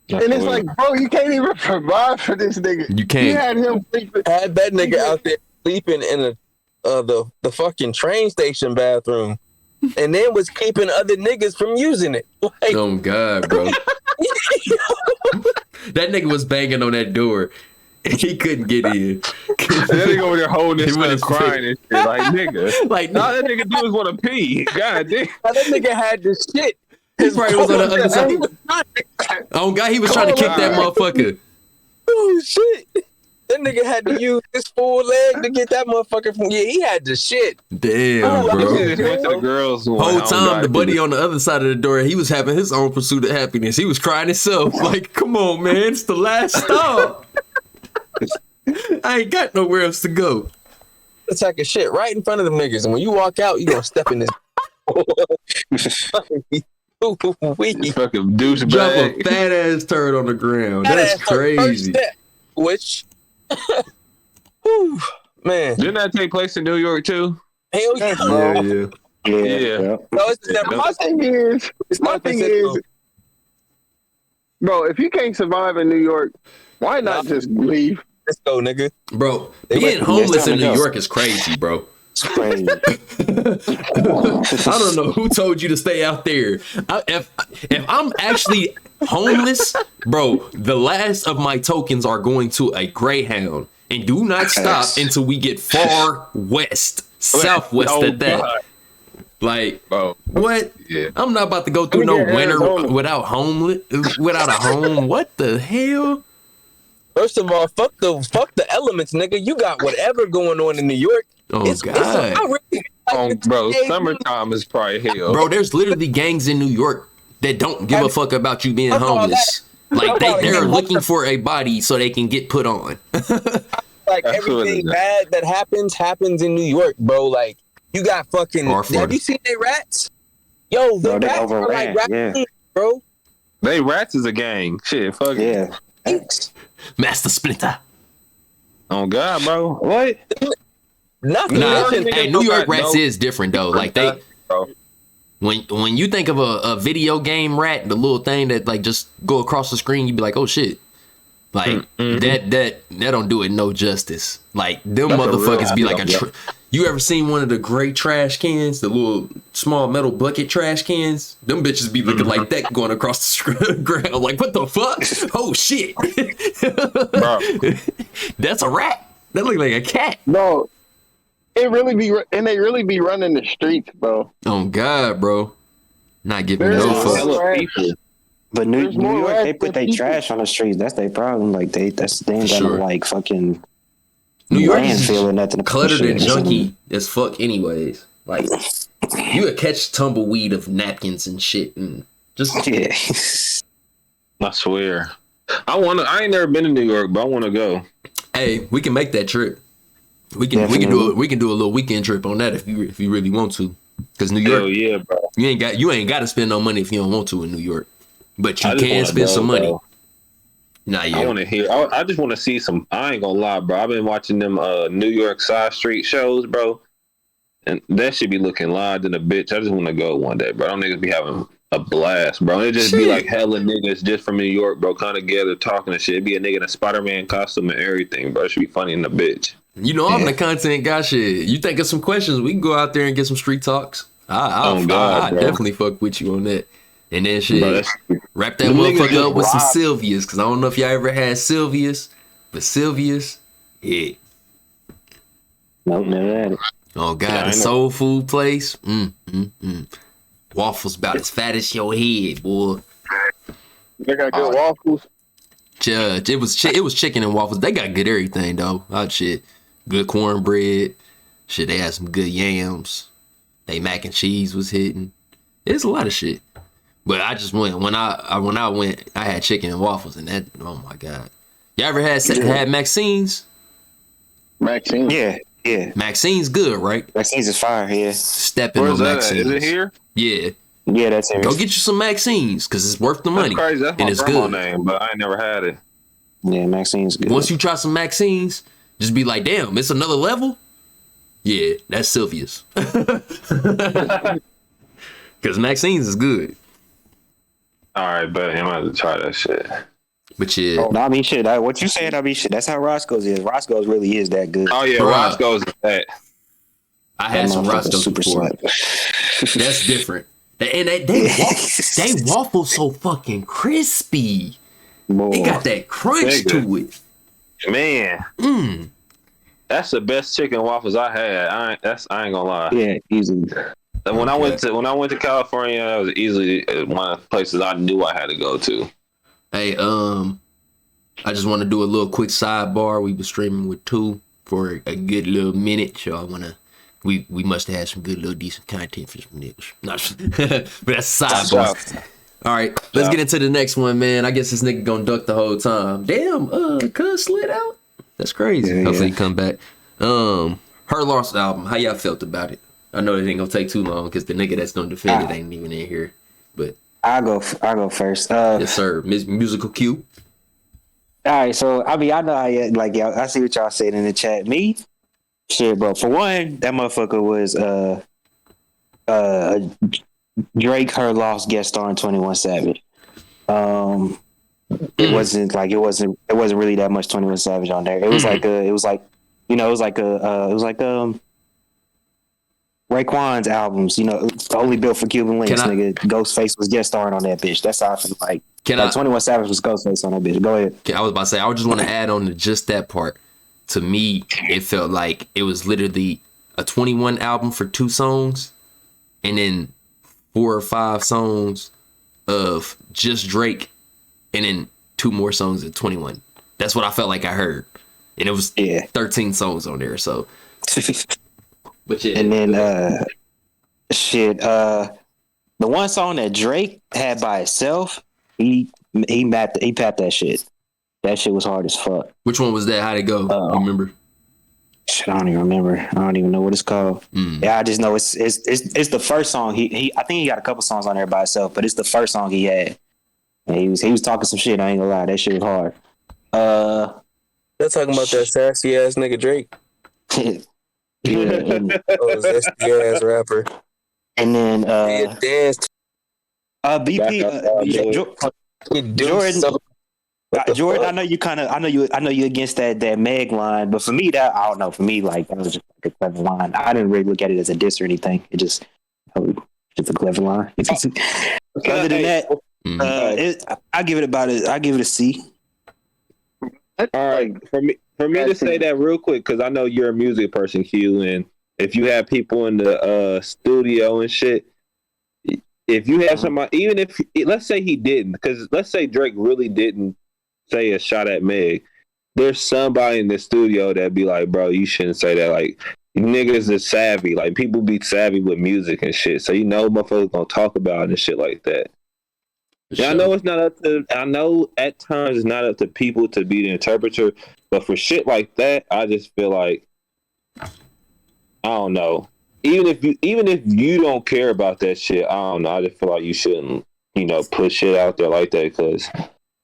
And it's like, bro, you can't even provide for this nigga. You can't. You had him sleeping. Had that nigga out there sleeping in the fucking train station bathroom, and then was keeping other niggas from using it. Like, Oh God, bro. That nigga was banging on that door. He couldn't get in. That nigga over there holding his He son was crying and shit. Like, nigga. Like, All that nigga do is want to pee. God damn. that nigga had this shit. he probably was on the other side. Oh God, he was trying to kick that motherfucker. Oh shit. That nigga had to use his full leg to get that motherfucker from. Yeah, he had the shit. Damn, He bro. just went to the girls' one. Whole time, the buddy on the other side of the door, he was having his own pursuit of happiness. He was crying himself. Like, come on, man, it's the last stop. I ain't got nowhere else to go. Attack a shit right in front of them niggas, and when you walk out, you gonna step in this. This fucking douchebag. Drop a fat ass turd on the ground. That's crazy. Which, whew, man, Didn't that take place in New York too? hell yeah, Yeah, yeah. Yeah. No, it's never. My thing is, bro, if you can't survive in New York, why not just leave? Let's go, nigga. Bro, They being went- homeless in time to New go. York is crazy, bro. It's crazy. I don't know who told you to stay out there. If I'm actually homeless, bro, the last of my tokens are going to a Greyhound. And do not stop until we get far west, southwest Oh, at that. God. Like, Bro. what? Yeah. I'm not about to go through Let no me get winter Arizona. without a home. What the hell? First of all, fuck the elements, nigga. You got whatever going on in New York. Oh, God. I really like Bro, the- summertime is probably hell. Bro, there's literally gangs in New York that don't give a fuck about you being Fuck all homeless. Like Fuck all they're that. looking for a body so they can get put on. Like Absolutely everything not. bad that happens in New York, bro. Like you got fucking. Or Florida. Have you seen they rats? Yo, the Bro, they rats are like overran, raccoons, yeah. bro. They rats is a gang. Shit, fuck it. Yeah. Thanks. Master Splinter. Oh God, bro. What? Nothing. Nah, nothing. hey, New York rats is different though. Like they, Bro. when you think of a video game rat, the little thing that like just go across the screen, you be like, oh shit. Like that don't do it no justice. Like them That's a motherfuckers real be like video. you ever seen one of the gray trash cans, the little small metal bucket trash cans? Them bitches be looking like that going across the ground. Like what the fuck? Oh shit! Bro. That's a rat. That look like a cat. Bro, they really be running the streets, bro. Oh God, bro. Not giving There's no a fuck. hella people. But New There's more York, rats they put than their people. trash on the streets. That's their problem. Like they ain't got no Sure. like fucking New York is landfill or nothing. cluttered and Shit. junky as fuck anyways. Like you would catch tumbleweed of napkins and shit and just Yeah. I swear. I ain't never been to New York, but I want to go. hey, we can make that trip. We can do a little weekend trip on that if you really want to. Because New York, Hell yeah, bro. you ain't got to spend no money if you don't want to in New York, but you I just can wanna spend go, some money. bro. Nah, yeah. I want to hear. I just want to see some. I ain't gonna lie, bro. I've been watching them New York side street shows, bro, and that should be looking live than a bitch. I just want to go one day, bro. Them niggas be having a blast, bro. It just be like hella niggas just from New York, bro, kind of together talking and shit. It'd be a nigga in a Spider-Man costume and everything, bro. It should be funny in the bitch. You know I'm the content guy. Shit, you think of some questions? We can go out there and get some street talks. I bro. definitely fuck with you on that. And then shit, Bro, wrap that them niggas motherfucker just up with some robbed- Sylvias, because I don't know if y'all ever had Sylvias, but Sylvias, yeah. Nope, never had it. Oh God, Yeah, I a know. soul food place. Waffles about as fat as your head, boy. They got good waffles. Judge, it was chicken and waffles. They got good everything though. Oh shit, good cornbread. Shit, they had some good yams. They mac and cheese was hitting. It's a lot of shit. But I just went when I went. I had chicken and waffles, and that. Oh my God, y'all ever had Maxine's? Maxine. Yeah. Maxine's good, right? Maxine's is fire, yeah. Stepping Where's on that at? Maxine's. Is it here? Yeah, Yeah, that's it. go get you some Maxine's because it's worth the money. That's crazy. That's and my it's grandma good. name, but I ain't never had it. Yeah, Maxine's good. Once you try some Maxine's, just be like, damn, it's another level. Yeah, that's Sylvia's. Because Maxine's is good. All right, bet I'm gonna have to try that shit. But yeah, No, I mean shit. What you saying? I mean shit. That's how Roscoe's is. Roscoe's really is that good. Oh yeah, Bruh. Roscoe's is that. I had some Motherfucker's Roscoe's super before. slap. That's different. And they waffle so fucking crispy. Boy. It got that crunch to it. Man, that's the best chicken waffles I had. I ain't gonna lie. Yeah, easily. And when I went to California, that was easily one of the places I knew I had to go to. Hey, I just want to do a little quick sidebar. We been streaming with two for a good little minute. Y'all wanna? We must have had some good little decent content for some niggas. But that's a sidebar. All right, let's get into the next one, man. I guess this nigga gonna duck the whole time. Damn, cuz slid out. That's crazy. Yeah, Hopefully yeah. he come back. Her Lost album. How y'all felt about it? I know it ain't gonna take too long because the nigga that's gonna defend it ain't even in here. But I'll go first. yes, sir. Musical cue. All right, so I mean, I know how like y'all. I see what y'all said in the chat. Me, shit, bro. For one, that motherfucker was Drake, Her Lost guest starring 21 Savage. It wasn't really that much 21 Savage on there. It was Raekwon's albums, only built for Cuban links, nigga. Ghostface was guest starring on that bitch. That's how I feel like. 21 Savage was Ghostface on that bitch. Go ahead. I was about to say, I just want to add on to just that part. To me, it felt like it was literally a 21 album for 2 songs, and then 4 or 5 songs of just Drake, and then 2 more songs of 21. That's what I felt like I heard, and it was 13 songs on there. So, but yeah, and then the one song that Drake had by itself, he papped that shit. That shit was hard as fuck. Which one was that? How'd it go? You remember? Shit, I don't even remember. I don't even know what it's called. Yeah, I just know it's the first song. He I think he got a couple songs on there by itself, but it's the first song he had. And he was talking some shit. I ain't gonna lie, that shit was hard. They're talking about that sassy ass nigga Drake. Zesty ass rapper. And then danced. BP Jordan, I know you against that Meg line, but for me I don't know. For me, like that was just like a clever line. I didn't really look at it as a diss or anything. It just a clever line. Other than that, I give it a C. All right, for me to say that real quick, because I know you're a music person, Q, and if you have people in the studio and shit, if you have somebody, even if let's say he didn't, because let's say Drake really didn't say a shot at Meg, there's somebody in the studio that be like, bro, you shouldn't say that. Like, niggas is savvy. Like, people be savvy with music and shit. So, motherfuckers gonna talk about it and shit like that. Yeah, I know it's not up to, I know at times it's not up to people to be the interpreter, but for shit like that, I just feel like, I don't know. Even if you don't care about that shit, I don't know. I just feel like you shouldn't, put shit out there like that, because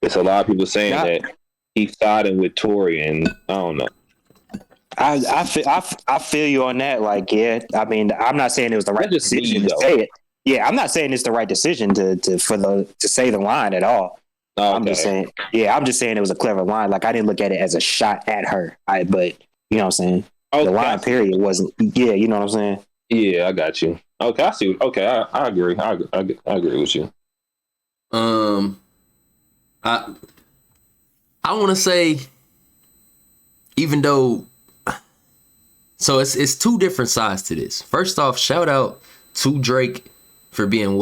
it's a lot of people saying that he's siding with Tory, and I don't know. I feel you on that. Like, yeah, I mean, I'm not saying it was the right decision to say it. Yeah, I'm not saying it's the right decision to say the line at all. Okay. I'm just saying it was a clever line. Like, I didn't look at it as a shot at her. But you know what I'm saying? Okay. The line period wasn't. Yeah, you know what I'm saying? Yeah, I got you. Okay, I see. Okay, I agree. I agree with you. I want to say, even though, so it's two different sides to this. First off, shout out to Drake for being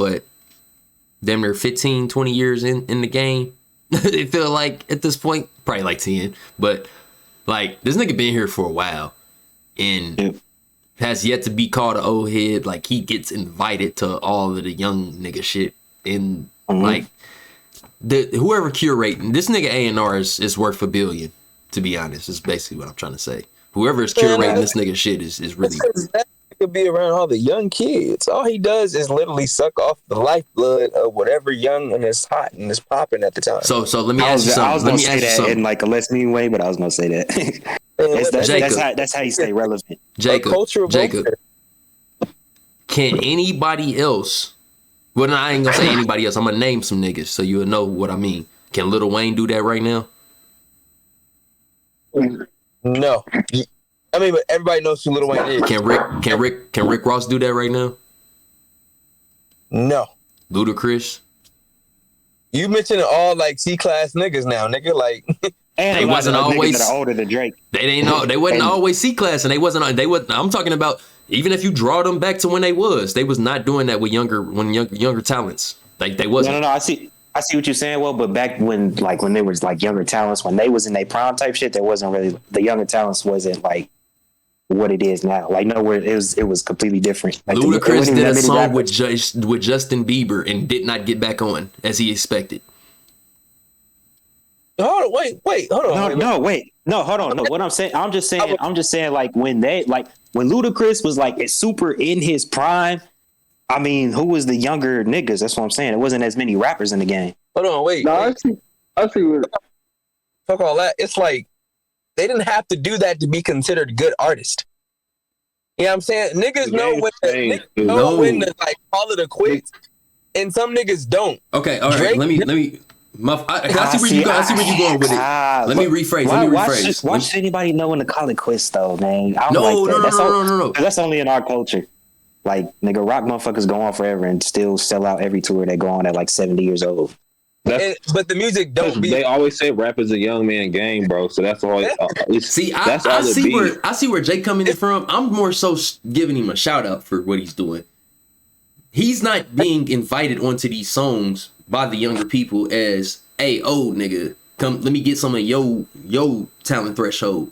damn near 15, 20 years in the game. It feel like at this point, probably like 10, but like this nigga been here for a while and has yet to be called an old head. Like, he gets invited to all of the young nigga shit, and like whoever curating this nigga A&R is worth $1 billion. To be honest, is basically what I'm trying to say. Whoever is curating this nigga shit is really. That could be around all the young kids. All he does is literally suck off the lifeblood of whatever young and is hot and is popping at the time. So let me ask you something. I was gonna say that in like a less mean way, but I was gonna say that. That's how you stay relevant. Jacob, can anybody else? Well, I ain't gonna say anybody else. I'm gonna name some niggas so you'll know what I mean. Can Lil Wayne do that right now? No. I mean, but everybody knows who Lil Wayne is. Can Rick Ross do that right now? No. Ludacris? You mentioned all like C-class niggas now, nigga. Like, and they wasn't always that are older than Drake. They wasn't always C-class, and they wasn't. I'm talking about even if you draw them back to when they was not doing that with younger talents. Like they wasn't. No. I see what you're saying. Well, but back when they was like younger talents, when they was in their prime type shit, there wasn't really the younger talents wasn't like what it is now. Like nowhere, it was completely different. Like, Ludacris did a song with Justin Bieber and did not get back on as he expected. Hold on, wait, hold on. No, hold on. No, what I'm saying, I'm just saying, like when Ludacris was like it's super in his prime. I mean, who was the younger niggas? That's what I'm saying. It wasn't as many rappers in the game. Hold on, wait. No, I see what. Fuck all that. It's like they didn't have to do that to be considered a good artist. You know what I'm saying? Niggas know when to like call it a quit, and some niggas don't. Okay, all right. Drake, let me. I see where you're going with it. Let me rephrase. Why should anybody know when to call it quits though, man? No. That's only in our culture. Like, nigga, rock motherfuckers go on forever and still sell out every tour they go on at like 70 years old. But the music don't be. They always say rap is a young man game, bro. So that's all. I see where Jake coming in from. I'm more so giving him a shout out for what he's doing. He's not being invited onto these songs by the younger people as, hey, old nigga, come, let me get some of yo talent threshold.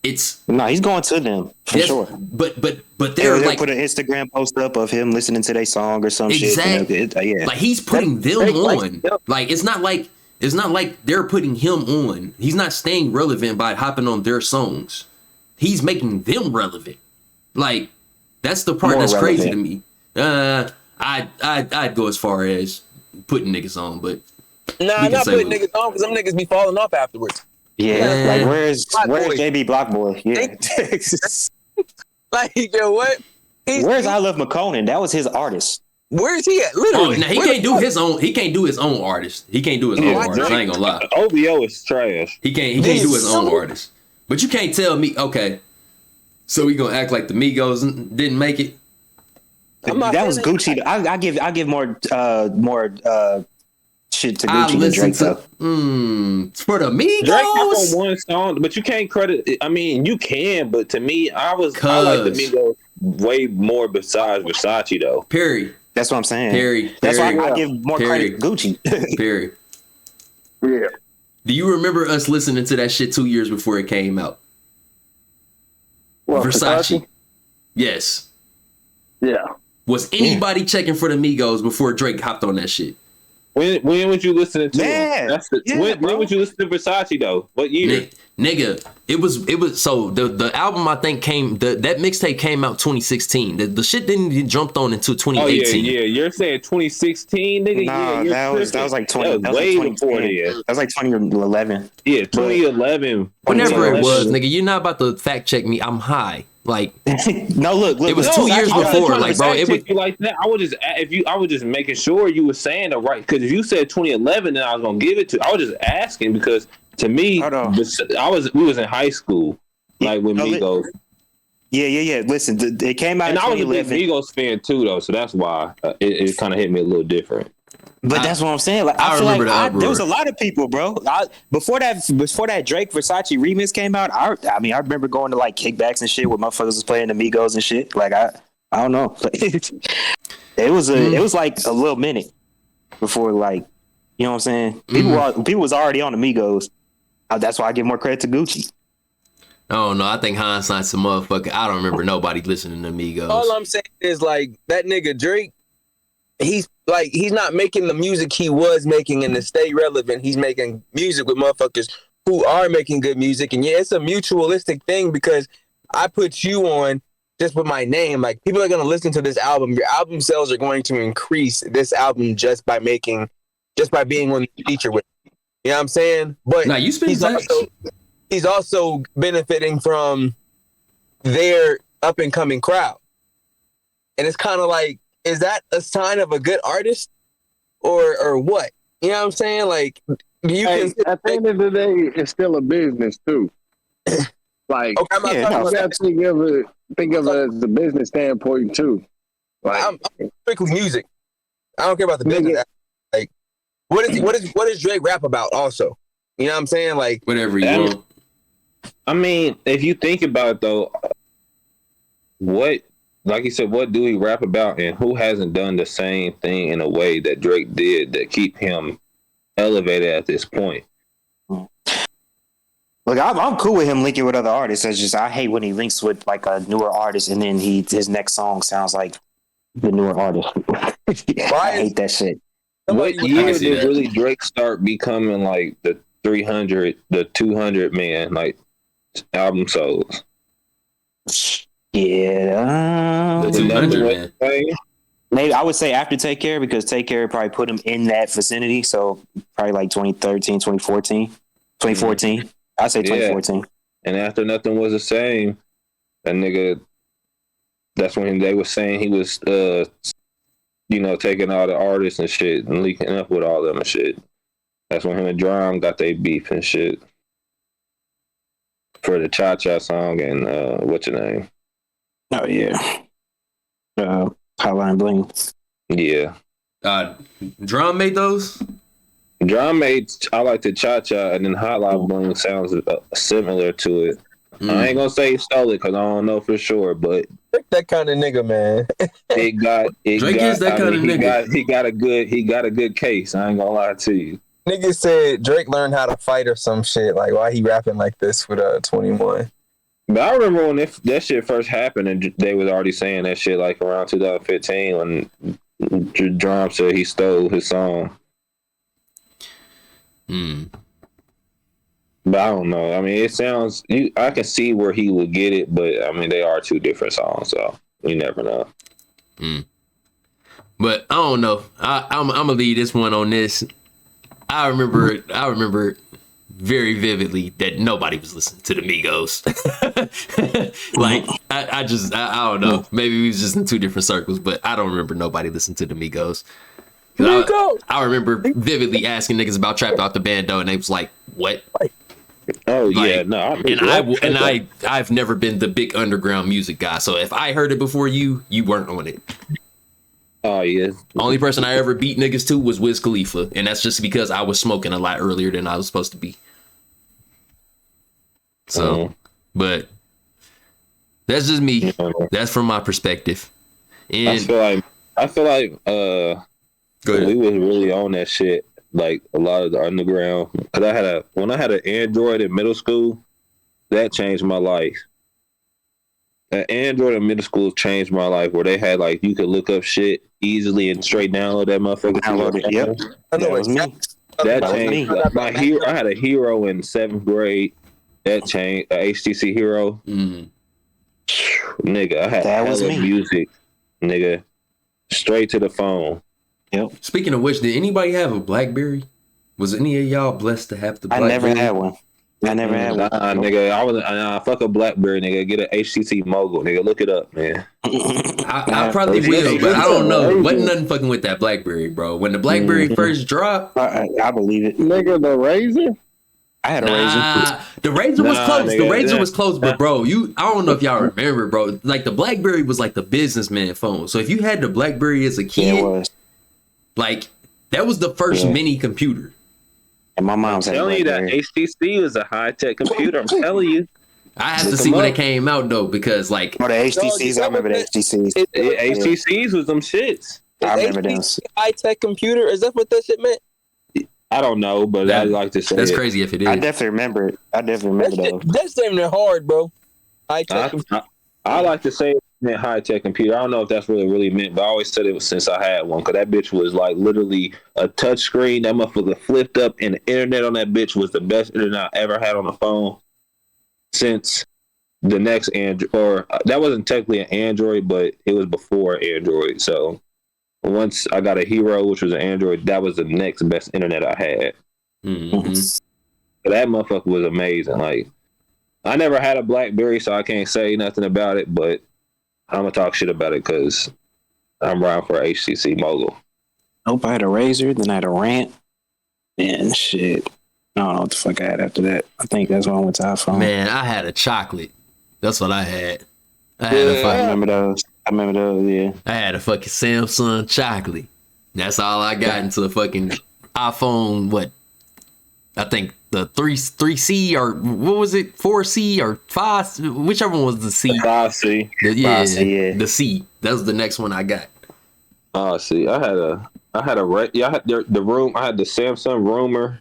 He's going to them for sure. But they're like put an Instagram post up of him listening to their song or some shit. Yeah. Like he's putting them on. Like it's not like they're putting him on. He's not staying relevant by hopping on their songs. He's making them relevant. Like that's the part that's crazy to me. I'd go as far as putting niggas on, but I'm not putting niggas on because them niggas be falling off afterwards. Yeah, like where's JB Block Boy? Yeah, like yo, what? Where's I Love McConan? That was his artist. Where's he at? Literally, he can't do his own. He can't do his own artist. He can't do his own artist. I ain't gonna lie. OVO is trash. He can't do his own artist. But you can't tell me. Okay, so we gonna act like the Migos didn't make it. That was Gucci. I give more shit to Gucci than Drake though. For the Migos, Drake has on one song, but you can't credit. I mean, you can, but to me, I like the Migos way more besides Versace though. Perry, That's what I'm saying. Perry. That's why Perry, I give more credit to Gucci. Perry. Yeah. Do you remember us listening to that shit 2 years before it came out? What, Versace. Yes. Yeah. Was anybody checking for the Migos before Drake hopped on that shit? When was you listening to Man, him? When would you listen to Versace though? What year? Nigga, it was so the album I think that mixtape came out 2016. The shit didn't get jumped on until 2018. Oh yeah. You're saying 2016, nigga? Nah, yeah, that was like 20. That was way like before then. That was like 2011. Yeah, 2011. Whenever it was, nigga, you're not about to fact check me. I'm high. Like, no, look, it was 2 years before. Like, bro, it was like that. I was just making sure you were saying the right. Because if you said 2011, then I was gonna give it to. I was just asking because to me, we was in high school, like when Migos. Yeah. Listen, it came out. And in I was a big Migos fan too, though, so that's why it kind of hit me a little different. But that's what I'm saying. Like I feel like there was a lot of people, bro. Before that Drake Versace remix came out, I remember going to like kickbacks and shit where motherfuckers was playing the Migos and shit. Like I don't know. it was like a little minute before, like, you know what I'm saying? People was already on the Migos. That's why I give more credit to Gucci. Oh no, I think hindsight's a motherfucker. I don't remember nobody listening to Migos. All I'm saying is like that nigga Drake. He's not making the music he was making and to stay relevant. He's making music with motherfuckers who are making good music. And yeah, it's a mutualistic thing because I put you on just with my name. Like, people are going to listen to this album. Your album sales are going to increase this album just by being on the feature with. You know what I'm saying? But now, he's also benefiting from their up and coming crowd. And it's kind of like, is that a sign of a good artist or what? You know what I'm saying? Like, at the end of the day, it's still a business too. Like, okay, you got to think of it as a business standpoint too. Like, I'm strictly music. I don't care about the business. Like, what does Drake rap about also? You know what I'm saying? Like, whatever you want. I mean, if you think about it though, like you said, what do he rap about, and who hasn't done the same thing in a way that Drake did that keep him elevated at this point? Look, I'm cool with him linking with other artists. It's just I hate when he links with like a newer artist and then his next song sounds like the newer artist. I hate that shit. What year did really Drake start becoming like the 300, the 200 man, like album sales? Yeah, the 200 man. Maybe I would say after Take Care, because Take Care probably put him in that vicinity. So probably like 2013, 2014. I'd say 2014. And after Nothing Was the Same, that nigga, that's when they were saying he was, taking all the artists and shit and leaking up with all them and shit. That's when him and Drum got their beef and shit for the Cha Cha song and what's your name? Oh yeah, Hotline Bling. Yeah. Drum made those. Drum made I like the Cha Cha, and then Hotline Bling sounds similar to it. I ain't gonna say he stole it because I don't know for sure, but that kind of nigga, man. Drake is that kind of nigga. He got a good case. I ain't gonna lie to you. Nigga said Drake learned how to fight or some shit. Like, why he rapping like this with 21? But I remember when that shit first happened, and they was already saying that shit like around 2015 when Drum said he stole his song. But I don't know. I mean, it sounds. I can see where he would get it, but I mean, they are two different songs, so you never know. But I don't know. I'm gonna leave this one on this. I remember very vividly that nobody was listening to the Migos. Like, I don't know. Maybe we was just in two different circles, but I don't remember nobody listening to the Migos. I remember vividly asking niggas about Trap Out the Bando, and they was like, "What?" Oh yeah, no. I've never been the big underground music guy, so if I heard it before you weren't on it. Oh yeah. Only person I ever beat niggas to was Wiz Khalifa, and that's just because I was smoking a lot earlier than I was supposed to be. So, but that's just me. That's from my perspective. And I feel like I feel like we was really on that shit. Like a lot of the underground. Cause when I had an Android in middle school, that changed my life. An Android in middle school changed my life. Where they had like you could look up shit easily and straight download that motherfucker. Download it. Yep. That was me. That was changed. me. My hero. I had a hero in 7th grade. That changed. A HTC Hero. Nigga, I had That was hella me. music. Nigga, straight to the phone. Yep. Speaking of which, did anybody have a BlackBerry? Was any of y'all blessed to have the I BlackBerry? never had one. Nigga, I was fuck a BlackBerry, nigga. Get an HTC Mogul, nigga. Look it up, man. I probably will, but I don't know. Wasn't nothing fucking with that BlackBerry, bro. When the BlackBerry first dropped, I believe it. Nigga, the Razor. I had a Razor. The Razor was close. Nigga, the Razor was close, but bro, I don't know if y'all remember, bro. Like the BlackBerry was like the businessman phone. So if you had the BlackBerry as a kid, Yeah, it was. like that was the first mini computer. And my mom's had a telling you that BlackBerry. HTC was a high tech computer. I'm telling you. I have to see when it came out though, because like Oh, the HTCs, I remember the HTCs. HTCs was them shits. I remember them. High tech computer. Is that what that shit meant? I don't know, but I like to say that's it. crazy if it is. I definitely remember it. Those. That's damn near hard, bro. High tech. I like to say it meant high tech computer. I don't know if that's what it really meant, but I always said it was since I had one, because that bitch was like literally a touch screen. That motherfucker flipped up, and the internet on that bitch was the best internet I ever had on the phone since the next Android. Or that wasn't technically an Android, but it was before Android. So once I got a Hero, which was an Android, that was the next best internet I had. So that motherfucker was amazing. Like, I never had a BlackBerry, so I can't say nothing about it, but I'm gonna talk shit about it because I'm riding for HTC Mogul. Nope, I had a Razor, then I had a Rant, and shit. I don't know what the fuck I had after that. I think that's when I went to iPhone. Man, I had a chocolate. That's what I had. I remember those. Yeah. I had a fucking Samsung chocolate. That's all I got until the fucking iPhone. What? I think the 3C or what was it? 4C or 5? Whichever one was the C. 5C. The C. That was the next one I got. Oh, see, I had the room. I had the Samsung Roomer.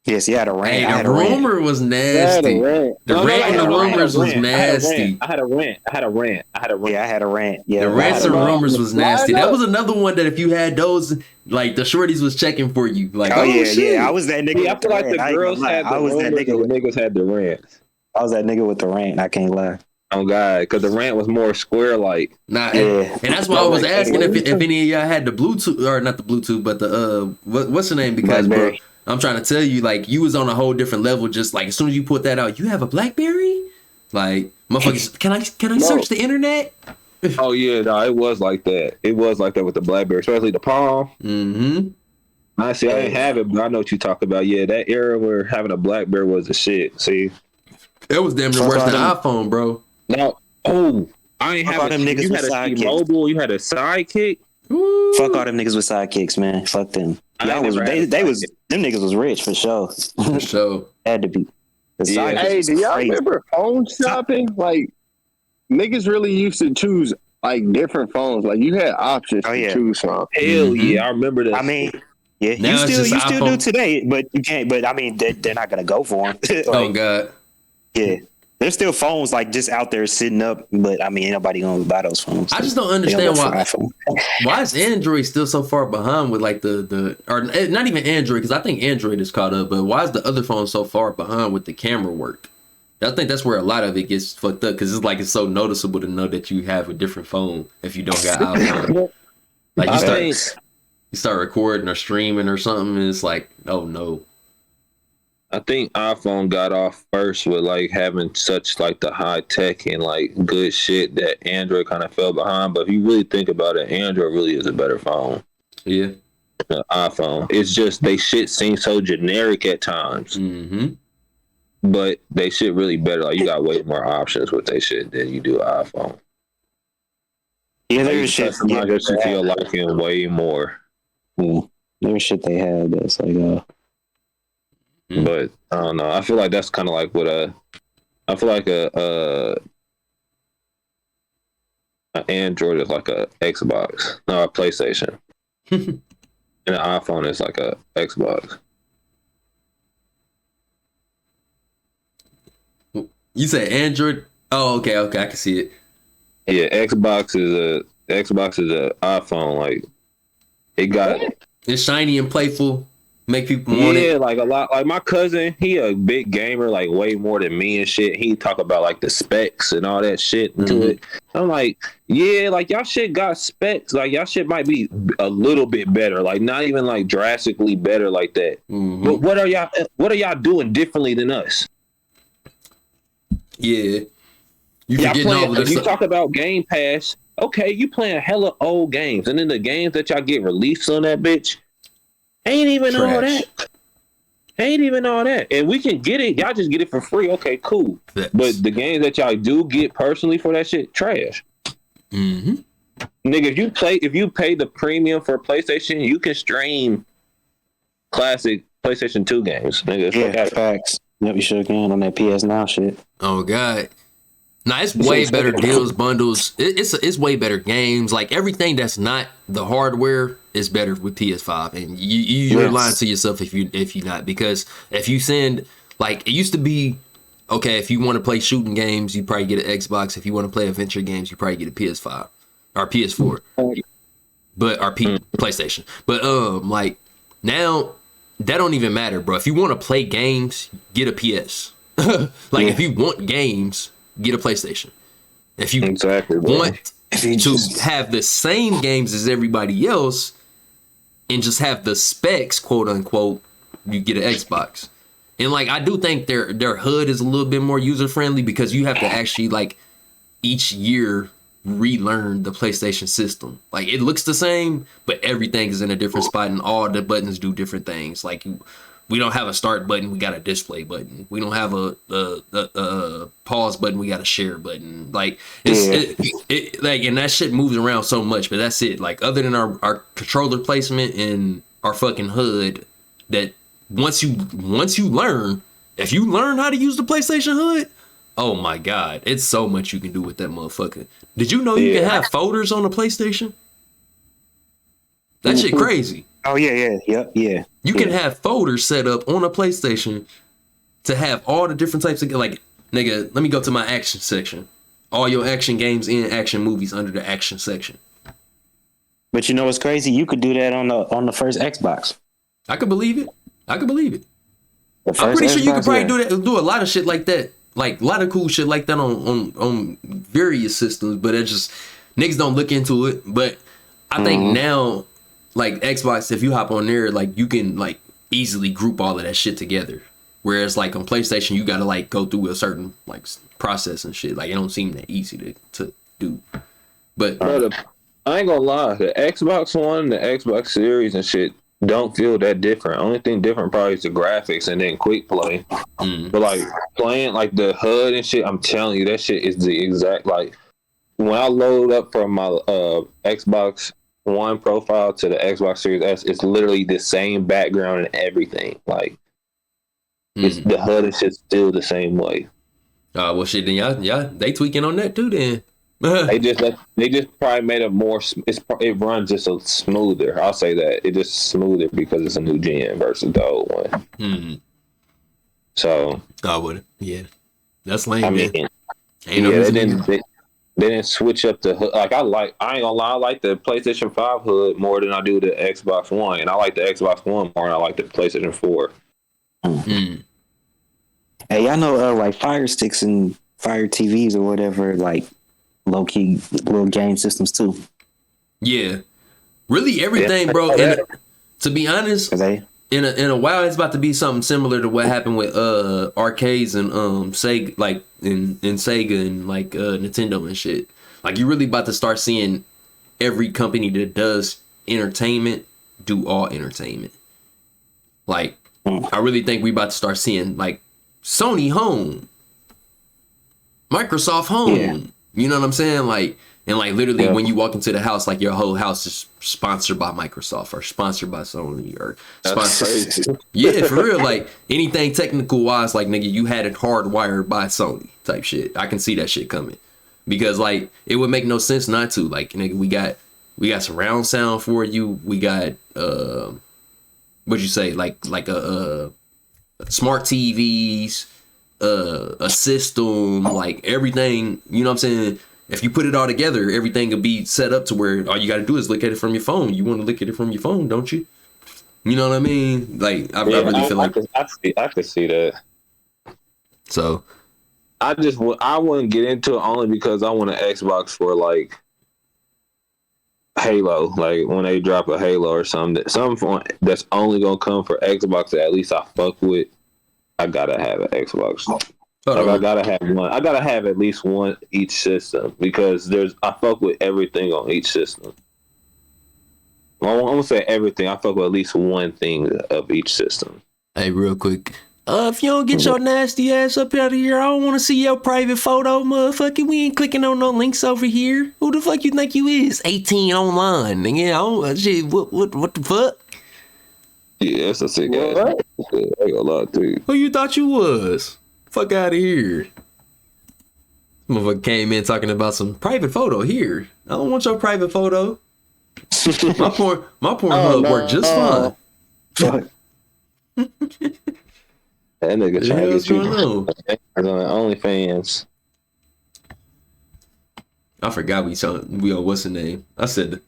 Yes, you had a Rant. Hey, the Roomer was nasty. The Rant and the Roomers was nasty. I had a Rant. Yeah, I had a Rant. Yeah, the Rants and Roomers was nasty. That was another one that if you had those, like the shorties was checking for you. Like, shit. I was that nigga. I feel like the girls had the Roomers and the niggas had the Rants. I was that nigga with the Rant. I can't lie. Oh God, because the Rant was more square like. Nah, and that's why I was asking if any of y'all had the Bluetooth, or not the Bluetooth, but the what's the name? Because bro, I'm trying to tell you, like, you was on a whole different level. Just like as soon as you put that out, you have a BlackBerry. Like, motherfuckers, can I search the internet? Oh yeah, no, it was like that. It was like that with the BlackBerry, especially the Palm. I didn't have it, but I know what you talk about. Yeah, that era where having a BlackBerry was the shit. See, it was damn near worse than iPhone, bro. Now, I ain't have them niggas. You had a T-Mobile, you had a Sidekick. Ooh. Fuck all them niggas with sidekicks, man. Fuck them. Them niggas was rich for sure. For sure. Had to be. Hey, do y'all remember phone shopping? Like, niggas really used to choose like different phones. Like, you had options to choose from. Hell yeah, I remember that. I mean, yeah, now you still do today, but you can't. But I mean, they're not gonna go for them. Like, oh God. Yeah. There's still phones like just out there sitting up, but I mean, ain't nobody gonna buy those phones. I just don't understand why is Android still so far behind with like the or not even Android, because I think Android is caught up, but why is the other phone so far behind with the camera work? I think that's where a lot of it gets fucked up, because it's so noticeable to know that you have a different phone if you don't got iPhone. Like you start recording or streaming or something, and it's like, oh no. I think iPhone got off first with like having such like the high tech and like good shit that Android kind of fell behind. But if you really think about it, Android really is a better phone. Yeah. Than iPhone. It's just they shit seems so generic at times. But they shit really better. Like you got way more options with they shit than you do iPhone. Yeah, there's shit. Just you feel like it way more. There's shit they had that's like But I don't know. I feel like that's kind of like what I feel like an Android is like a Xbox, no, a PlayStation, and an iPhone is like a Xbox. You say Android? Oh, okay, I can see it. Yeah, Xbox is a iPhone. Like it got It's shiny and playful, make people want it. Yeah, like a lot. Like my cousin, he a big gamer, like way more than me and shit. He talk about like the specs and all that shit into it. I'm like, yeah, like y'all shit got specs. Like y'all shit might be a little bit better, like not even like drastically better like that. But what are y'all doing differently than us? Yeah, you talk about Game Pass. Okay, you playing hella old games, and then the games that y'all get released on that bitch ain't even all that. Ain't even all that. And we can get it. Y'all just get it for free. Okay, cool. Yes. But the games that y'all do get personally for that shit, trash. Nigga, if you pay the premium for PlayStation, you can stream classic PlayStation 2 games. Nigga, yeah, facts. Yep, you sure can on that PS Now shit. Oh God. Nah, it's way better deals, bundles. It's way better games. Like everything that's not the hardware is better with PS5, and you're lying to yourself if you're not, because if you send, like, it used to be, okay, if you want to play shooting games, you probably get an Xbox. If you want to play adventure games, you probably get a PS5 or PS4, but or PlayStation. But like now that don't even matter, bro. If you want to play games, get a PS. Like if you want games, get a PlayStation. If you want to have the same games as everybody else and just have the specs, quote unquote, you get an Xbox. And like I do think their HUD is a little bit more user friendly, because you have to actually like each year relearn the PlayStation system. Like it looks the same, but everything is in a different spot and all the buttons do different things. Like we don't have a start button, we got a display button. We don't have a pause button, we got a share button. Like it like, and that shit moves around so much, but that's it. Like other than our controller placement and our fucking HUD, that once you learn, if you learn how to use the PlayStation HUD, oh my God, it's so much you can do with that motherfucker. Did you know you can have folders on the PlayStation? That shit crazy. Oh yeah. You can have folders set up on a PlayStation to have all the different types of, like, nigga, let me go to my action section. All your action games and action movies under the action section. But you know what's crazy? You could do that on the first Xbox. I could believe it. I'm pretty sure you could probably do a lot of shit like that. Like a lot of cool shit like that on various systems, but it just niggas don't look into it. But I think now, like Xbox, if you hop on there, like you can like easily group all of that shit together. Whereas like on PlayStation, you gotta like go through a certain like process and shit. Like it don't seem that easy to do. But I ain't gonna lie, the Xbox One, the Xbox Series and shit don't feel that different. Only thing different probably is the graphics and then quick play. But like playing like the HUD and shit, I'm telling you, that shit is the exact, like when I load up from my Xbox One profile to the Xbox Series S, it's literally the same background and everything. Like it's the HUD is just still the same way. Well shit, then y'all they tweaking on that too then. they just probably made it more. It runs just a smoother. I'll say that it just smoother because it's a new gen versus the old one. So I would, that's lame. I mean, they didn't switch up the HUD. Like I ain't gonna lie, I like the PlayStation 5 HUD more than I do the Xbox One, and I like the Xbox One more than I like the PlayStation 4. Hey, y'all know like Fire Sticks and Fire TVs or whatever, like low key little game systems too. Yeah, really everything, bro. And to be honest, in a while, it's about to be something similar to what happened with arcades and Sega, like in Sega and like Nintendo and shit. Like you really about to start seeing every company that does entertainment do all entertainment. Like I really think we about to start seeing like Sony Home, Microsoft Home. Yeah. You know what I'm saying? Like, and like literally when you walk into the house, like your whole house is sponsored by Microsoft or sponsored by Sony or sponsored. Yeah, for real. Like anything technical wise, like nigga, you had it hardwired by Sony type shit. I can see that shit coming. because like it would make no sense not to. Like, nigga, we got surround sound for you. We got what'd you say? Like a smart TVs, a system, like everything. You know what I'm saying? If you put it all together, everything will be set up to where all you got to do is look at it from your phone. You want to look at it from your phone, don't you? You know what I mean? Like, I really feel like I could see that. So, I wouldn't get into it only because I want an Xbox for like Halo. Like when they drop a Halo or something that's only gonna come for Xbox that at least I fuck with. I gotta have an Xbox. I gotta have one. I gotta have at least one each system because I fuck with everything on each system. I won't say everything. I fuck with at least one thing of each system. hey, real quick. If you don't get your nasty ass up out of here, I don't want to see your private photo, motherfucker. We ain't clicking on no links over here. Who the fuck you think you is? 18 online, nigga. I don't shit. What the fuck? Yeah, that's a sick ass. I ain't gonna lie to you. Who you thought you was? Fuck out of here. Motherfucker came in talking about some private photo here. I don't want your private photo. My Pornhub worked just fine. That nigga trying to get you on OnlyFans. I forgot we on what's the name? I said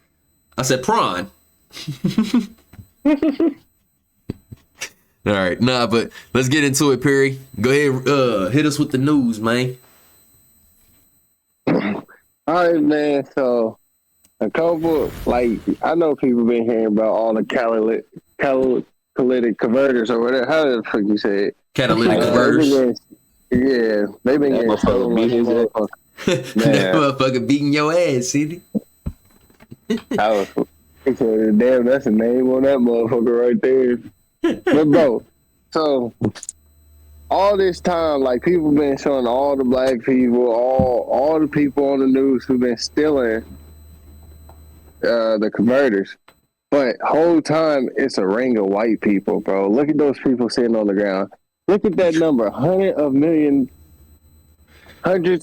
prawn. All right, but let's get into it, Perry. Go ahead, hit us with the news, man. All right, man. So a couple, like, I know people been hearing about all the catalytic converters or whatever. How the fuck you say it? Catalytic converters. They've been getting stolen like a motherfucker. That motherfucker beating your ass, city. Damn, that's a name on that motherfucker right there. But bro, so all this time, like, people been showing all the black people, all the people on the news who've been stealing the converters. But whole time it's a ring of white people, bro. Look at those people sitting on the ground. Look at that number, hundreds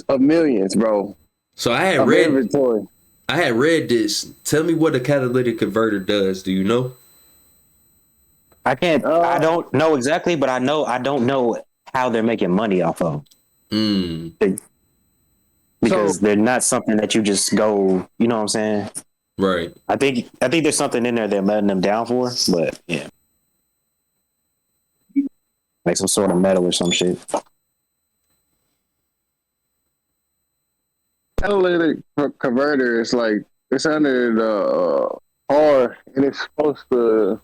of millions, bro. So I had read this. Tell me what a catalytic converter does. Do you know? I can't. I don't know exactly, but I don't know how they're making money off of. Because they're not something that you just go. You know what I'm saying? Right. I think there's something in there they're letting them down for, but yeah, like some sort of metal or some shit. Catalytic converter is like, it's under the car, and it's supposed to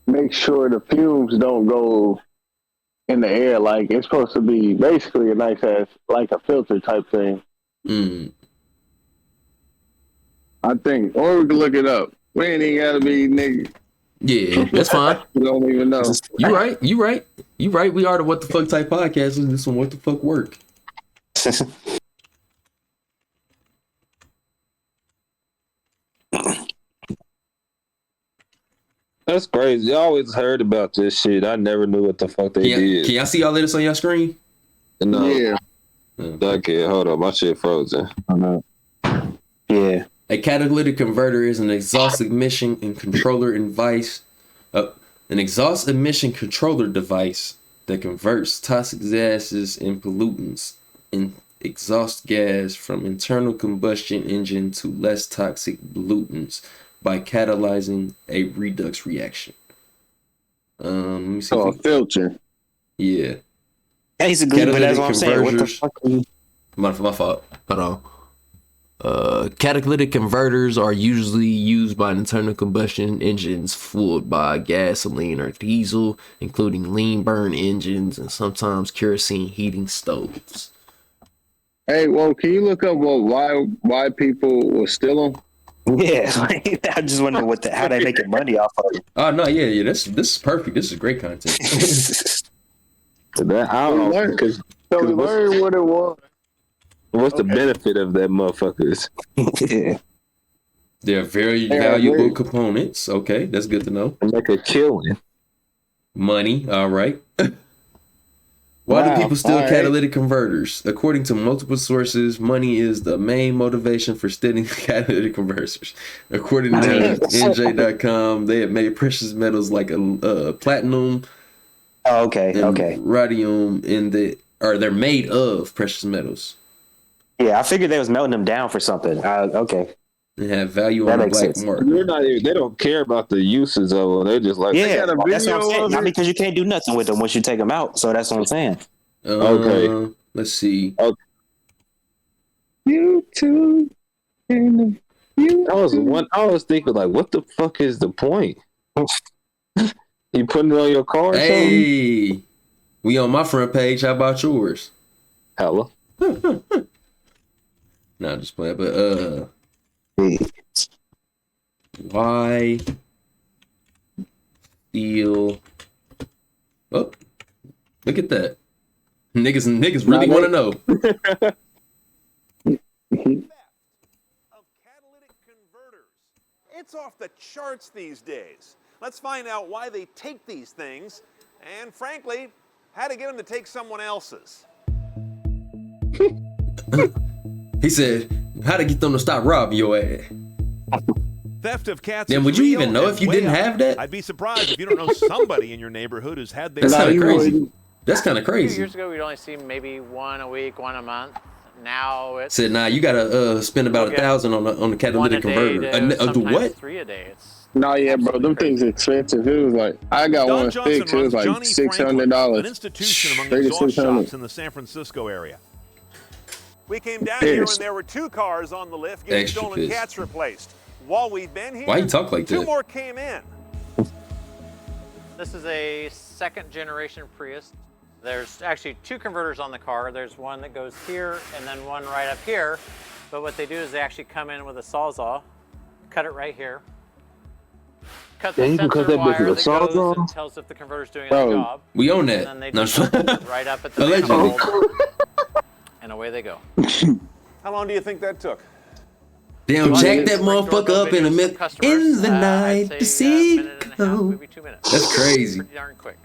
make sure the fumes don't go in the air. Like, it's supposed to be basically a nice ass, like a filter type thing. I think, or we can look it up. We ain't even gotta be nigga. Yeah, that's fine. You don't even know. You right. We are the What the Fuck Type Podcast, and this one What the Fuck Work. That's crazy. I always heard about this shit. I never knew what the fuck they did. Can y'all see all of this on your screen? No. Yeah. Okay, hold on. My shit frozen. Yeah. A catalytic converter is an exhaust emission and controller device. An exhaust emission controller device that converts toxic gases and pollutants in exhaust gas from internal combustion engine to less toxic pollutants by catalyzing a redox reaction. Let me see. A filter. Yeah. Basically, but that's what I'm saying. What the fuck? My fault. Hold on. Catalytic converters are usually used by internal combustion engines fueled by gasoline or diesel, including lean burn engines and sometimes kerosene heating stoves. Hey, well, can you look up why people will steal them? Yeah, I just wonder how they making money off of it. Oh no, yeah. This is perfect. This is great content. I don't know, because learn what it was. What's the benefit of that, motherfuckers? They're very valuable components. Okay, that's good to know. Make a killing. Money, all right. Why do people steal All right. catalytic converters? According to multiple sources, money is the main motivation for stealing catalytic converters. According to NJ.com, they have made precious metals like platinum Oh, okay, and okay. rhodium they're made of precious metals. Yeah, I figured they was melting them down for something. Okay. They have value That on the makes black sense. market. They don't care about the uses of them. They're just like, Yeah, got a that's what I'm video saying. of Not it? because you can't do nothing with them once you take them out. So that's what I'm saying. Okay. Let's see. YouTube. I was thinking like, what the fuck is the point? You putting it on your car or something? Hey, we on my front page. How about yours? Hella. Nah, just playing. But why steal? Oh, look at that. Niggas really want to know. Of catalytic converters. It's off the charts these days. Let's find out why they take these things and, frankly, how to get them to take someone else's. He said, how to get them to stop robbing your ass. Theft of cats. Then is would you real even know and if you way didn't up. have that? I'd be surprised if you don't know somebody in your neighborhood who's had their. That's kind you of crazy. wouldn't. That's kind of A few crazy. years ago, we'd only see maybe one a week, one a month. Now it's Said, nah, you gotta spend about Okay. $1,000 on the one a catalytic day converter. to Do sometimes what? 3 a day. It's No, yeah, bro. Them absolutely things expensive. It was like I got Don one Johnson fixed. It was runs like Johnny Franklin, an $600. institution among $300 to exhaust $600. shops in the San Francisco area. We came down here Yes. and there were 2 cars on the lift getting Extra stolen pissed. cats replaced. While we've been here, Why you talk like 2 that? more came in. This is a second generation Prius. There's actually 2 converters on the car. There's one that goes here and then one right up here. But what they do is they actually come in with a Sawzall, cut it right here, cut the Yeah, you can sensor cut that bitch wire with a that goes Sawzall? and tells if the converter's doing Bro, a job. We own And that. then they No, just put it right up at the Allegedly. manifold, and away they go. How long do you think that took? Damn, Well, jack you that can bring motherfucker doorbell up in the videos mid from customers, in the I'd night say, to see. minute and a half, maybe 2 minutes. That's crazy. Pretty darn quick.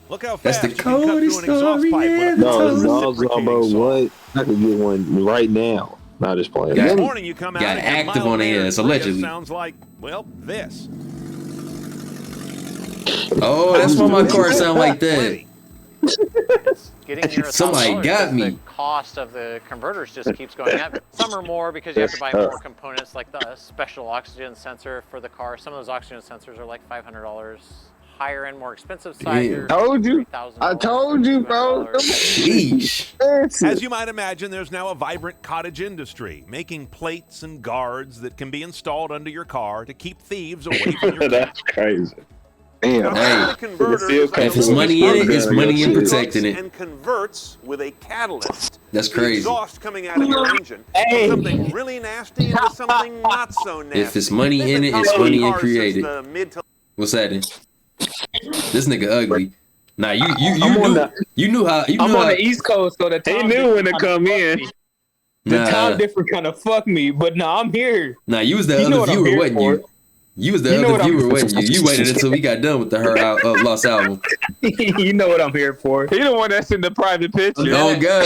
Look how That's fast the you can cut through an coldest exhaust story pipe with a ever No, told. no, reciprocating bro. saw. What? I could get one right now. Not just playing. Yeah. This morning you come out Got and your active on their mild-mannered ass, Prius allegedly. sounds like, well, this. Oh, that's why my car sound like that. Plenty. Getting near Somebody $1,000 got because me. The cost of the converters just keeps going up. Some are more because you have to buy more components, like the special oxygen sensor for the car. Some of those oxygen sensors are like $500. Higher end, more expensive side. Damn. you're Told you. $3,000, I told you, bro. Sheesh. As you might imagine, there's now a vibrant cottage industry making plates and guards that can be installed under your car to keep thieves away from your car. That's crazy. Now, Hey, the converter still is like if a it's little money in it, converter it's money in that protecting hooks it. and converts with a catalyst. That's The crazy. exhaust coming out of your engine from something really nasty into something not so nasty. If it's money They've in been it, it's coming money on in cars created. since the mid to What's that? This nigga ugly. Nah, you I'm on knew the- you knew how you I'm knew on how, the East Coast, so the He time knew when to difference come kinda in. fucked me. The Nah. time difference kind of fucked me, but no, I'm here. Nah, you was the You know other what I'm viewer, here wasn't for. you? You was the You know other what I'm viewer, here wasn't you? You waited until we got done with the Lost album. You know what I'm here for. He the one that's in the private picture. Oh God,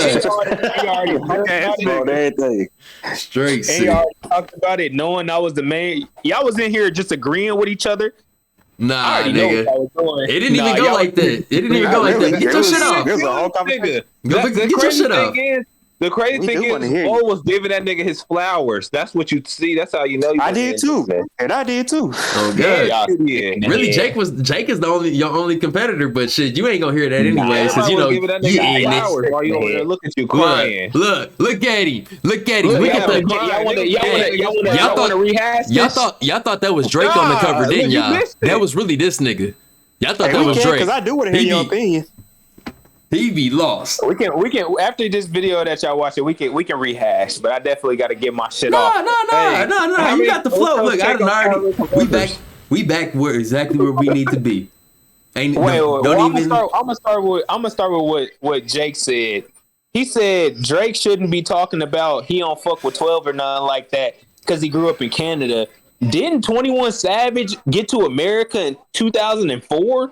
He already heard about it. On everything. straight And sick. y'all talked about it, knowing I was the main. Y'all was in here just agreeing with each other. I Nah, already know nigga. what I was doing. It didn't Nah, even go y'all like that. It didn't even go like that. Get your shit off. There's a whole Nigga, conversation. Get your crazy shit off. thing is, the crazy We thing do wanna is, hear you. Bo was giving that nigga his flowers. That's what you see. That's how you know. You I did too, and I did too. Oh Yeah, God. y'all did. Really, Yeah. Jake is your only competitor, but shit, you ain't gonna hear that anyway, since you know giving that you nigga ignorant. flowers while you over there looking at you crying. Look at him. Look at him. Look, Look at y'all the. want to rehash this? Y'all thought that was Drake on the Nah, cover, didn't look, you y'all? missed it. That was really this nigga. Y'all thought Hey, that we was can, Drake. because I do want to hear He your be- opinion. He be lost. We can after this video that y'all watching, we can rehash. But I definitely got to get my shit No. off. Hey, You how many got the flow. photos Look, I take done on already. Tyler We back where exactly where we need to be. Ain't Wait, don't I'm even. gonna start with what Jake said. He said Drake shouldn't be talking about he don't fuck with 12 or nothing like that because he grew up in Canada. Didn't 21 Savage get to America in 2004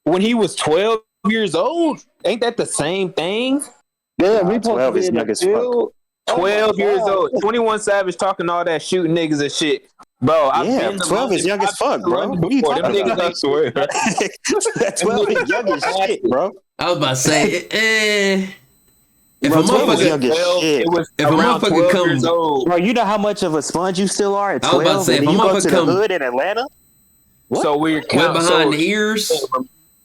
when he was 12 years old? Ain't that the same thing? Yeah, we supposed 12 to be is in young the as fuck. field. 12 years old. 21 Savage talking all that shooting niggas and shit. Bro, I've Yeah, been to 12 is London. young as I've been fuck, to bro. London What are you before. Them talking niggas about? ain't swear. 12 is young as shit, bro. I was about to say, if Bro, a 12 is motherfucker, young as shit. It was If a around motherfucker 12 come- years old. Bro, you know how much of a sponge you still are at I was 12? about to say, and if then a you go motherfucker to the come- hood in Atlanta? So we're wet count, behind so the ears,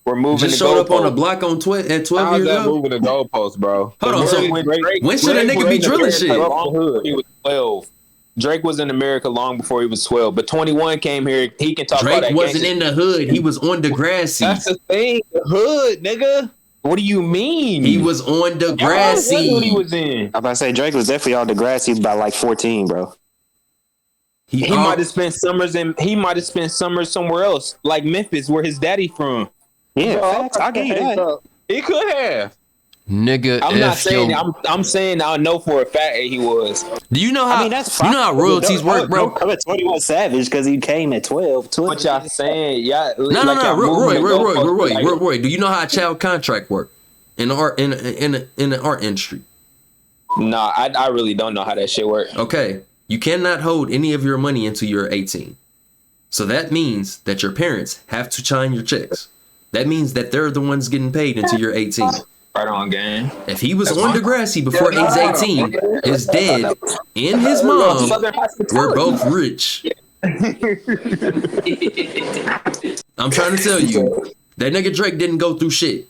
we're moving just the showed up on a goalpost. block on at 12 How's years that old. moving the goalposts, bro? Hold on, so when should a nigga be drilling shit? He was 12. Drake was in America long before he was 12, but 21 came here. He can talk about Drake that. wasn't gangsta- in the hood. He was on Degrassi. That's the thing. The hood, nigga. What do you mean? He was on What hood he Degrassi. was in? I'm about to say Drake was definitely on Degrassi by like 14, bro. He might have spent summers somewhere else, like Memphis, where his daddy from. Yeah, facts. I'll give you that. He could have. Nigga, I'm not saying yo, I'm saying I know for a fact that he was. do you know how? I mean, that's fine. You know how royalties work, bro? Don't come at 21 Savage because he came at 12. What y'all saying? Yeah, No, Roy. Do you know how a child contract work in the art in the art industry? Nah, I really don't know how that shit works. Okay, you cannot hold any of your money until you're 18. So that means that your parents have to sign your checks. That means that they're the ones getting paid until you're 18. Right on, gang. If he was on Degrassi before age 18, his dad and his mom were both rich. I'm trying to tell you, that nigga Drake didn't go through shit.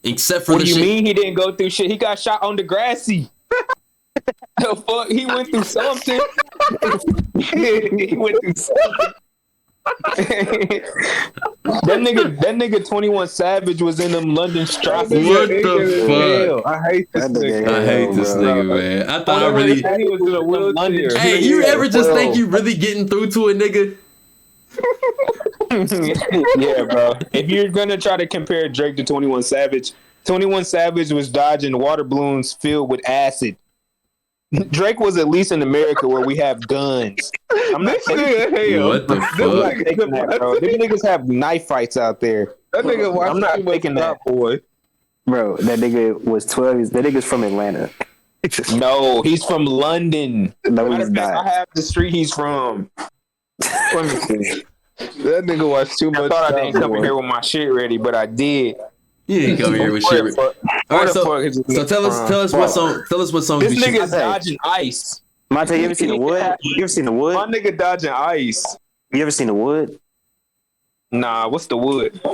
Except for What the do you shit. mean he didn't go through shit? He got shot on Degrassi. The fuck? He went through something. He went through something. that nigga 21 Savage was in them London straps. What the fuck? I hate this nigga. I hate this nigga, man. I thought I really. He was in a wheelchair. Hey, you ever just think you really getting through to a nigga? Yeah, bro. If you're gonna try to compare Drake to 21 Savage was dodging water balloons filled with acid. Drake was at least in America where we have guns. I'm not taking What the fuck? that, bro. These niggas have knife fights out there. That nigga watched I'm not too much taking that. Top Boy. Bro, that nigga was 12. That nigga's from Atlanta. No, he's from London. No, Matter he's of fact, not. I have the street he's from. Let me see. That nigga watched too I much thought I Top didn't come Boy. in here with my shit ready, but I did. You ain't come here with shit. All right, so tell us what song. Tell us what song This you should. nigga's dodging ice. Monte, you ever seen The Wood? You ever seen The Wood? My nigga dodging ice. You ever seen The Wood? Nah, what's the wood? You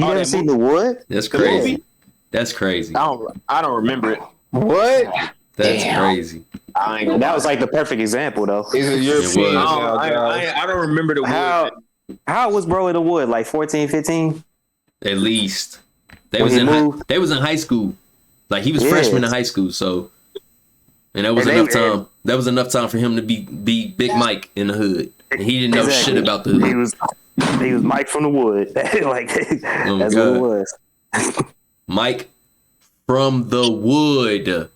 Oh, ever that seen movie? The Wood? That's The crazy. movie? That's crazy. I don't remember it. What? That's crazy. I ain't gonna That was like the perfect example, though. Is it It was. European? I don't remember the wood. How was bro in The Wood? Like 14, 15? At least they When was he in moved? they was in high school. Like he was Yeah. freshman in high school, so and that was And enough they- time. That was enough time for him to be Big Mike in the hood, and he didn't know Exactly. shit about the He hood. was Mike from The Wood. Like Oh my that's God. what it was. Mike from the wood.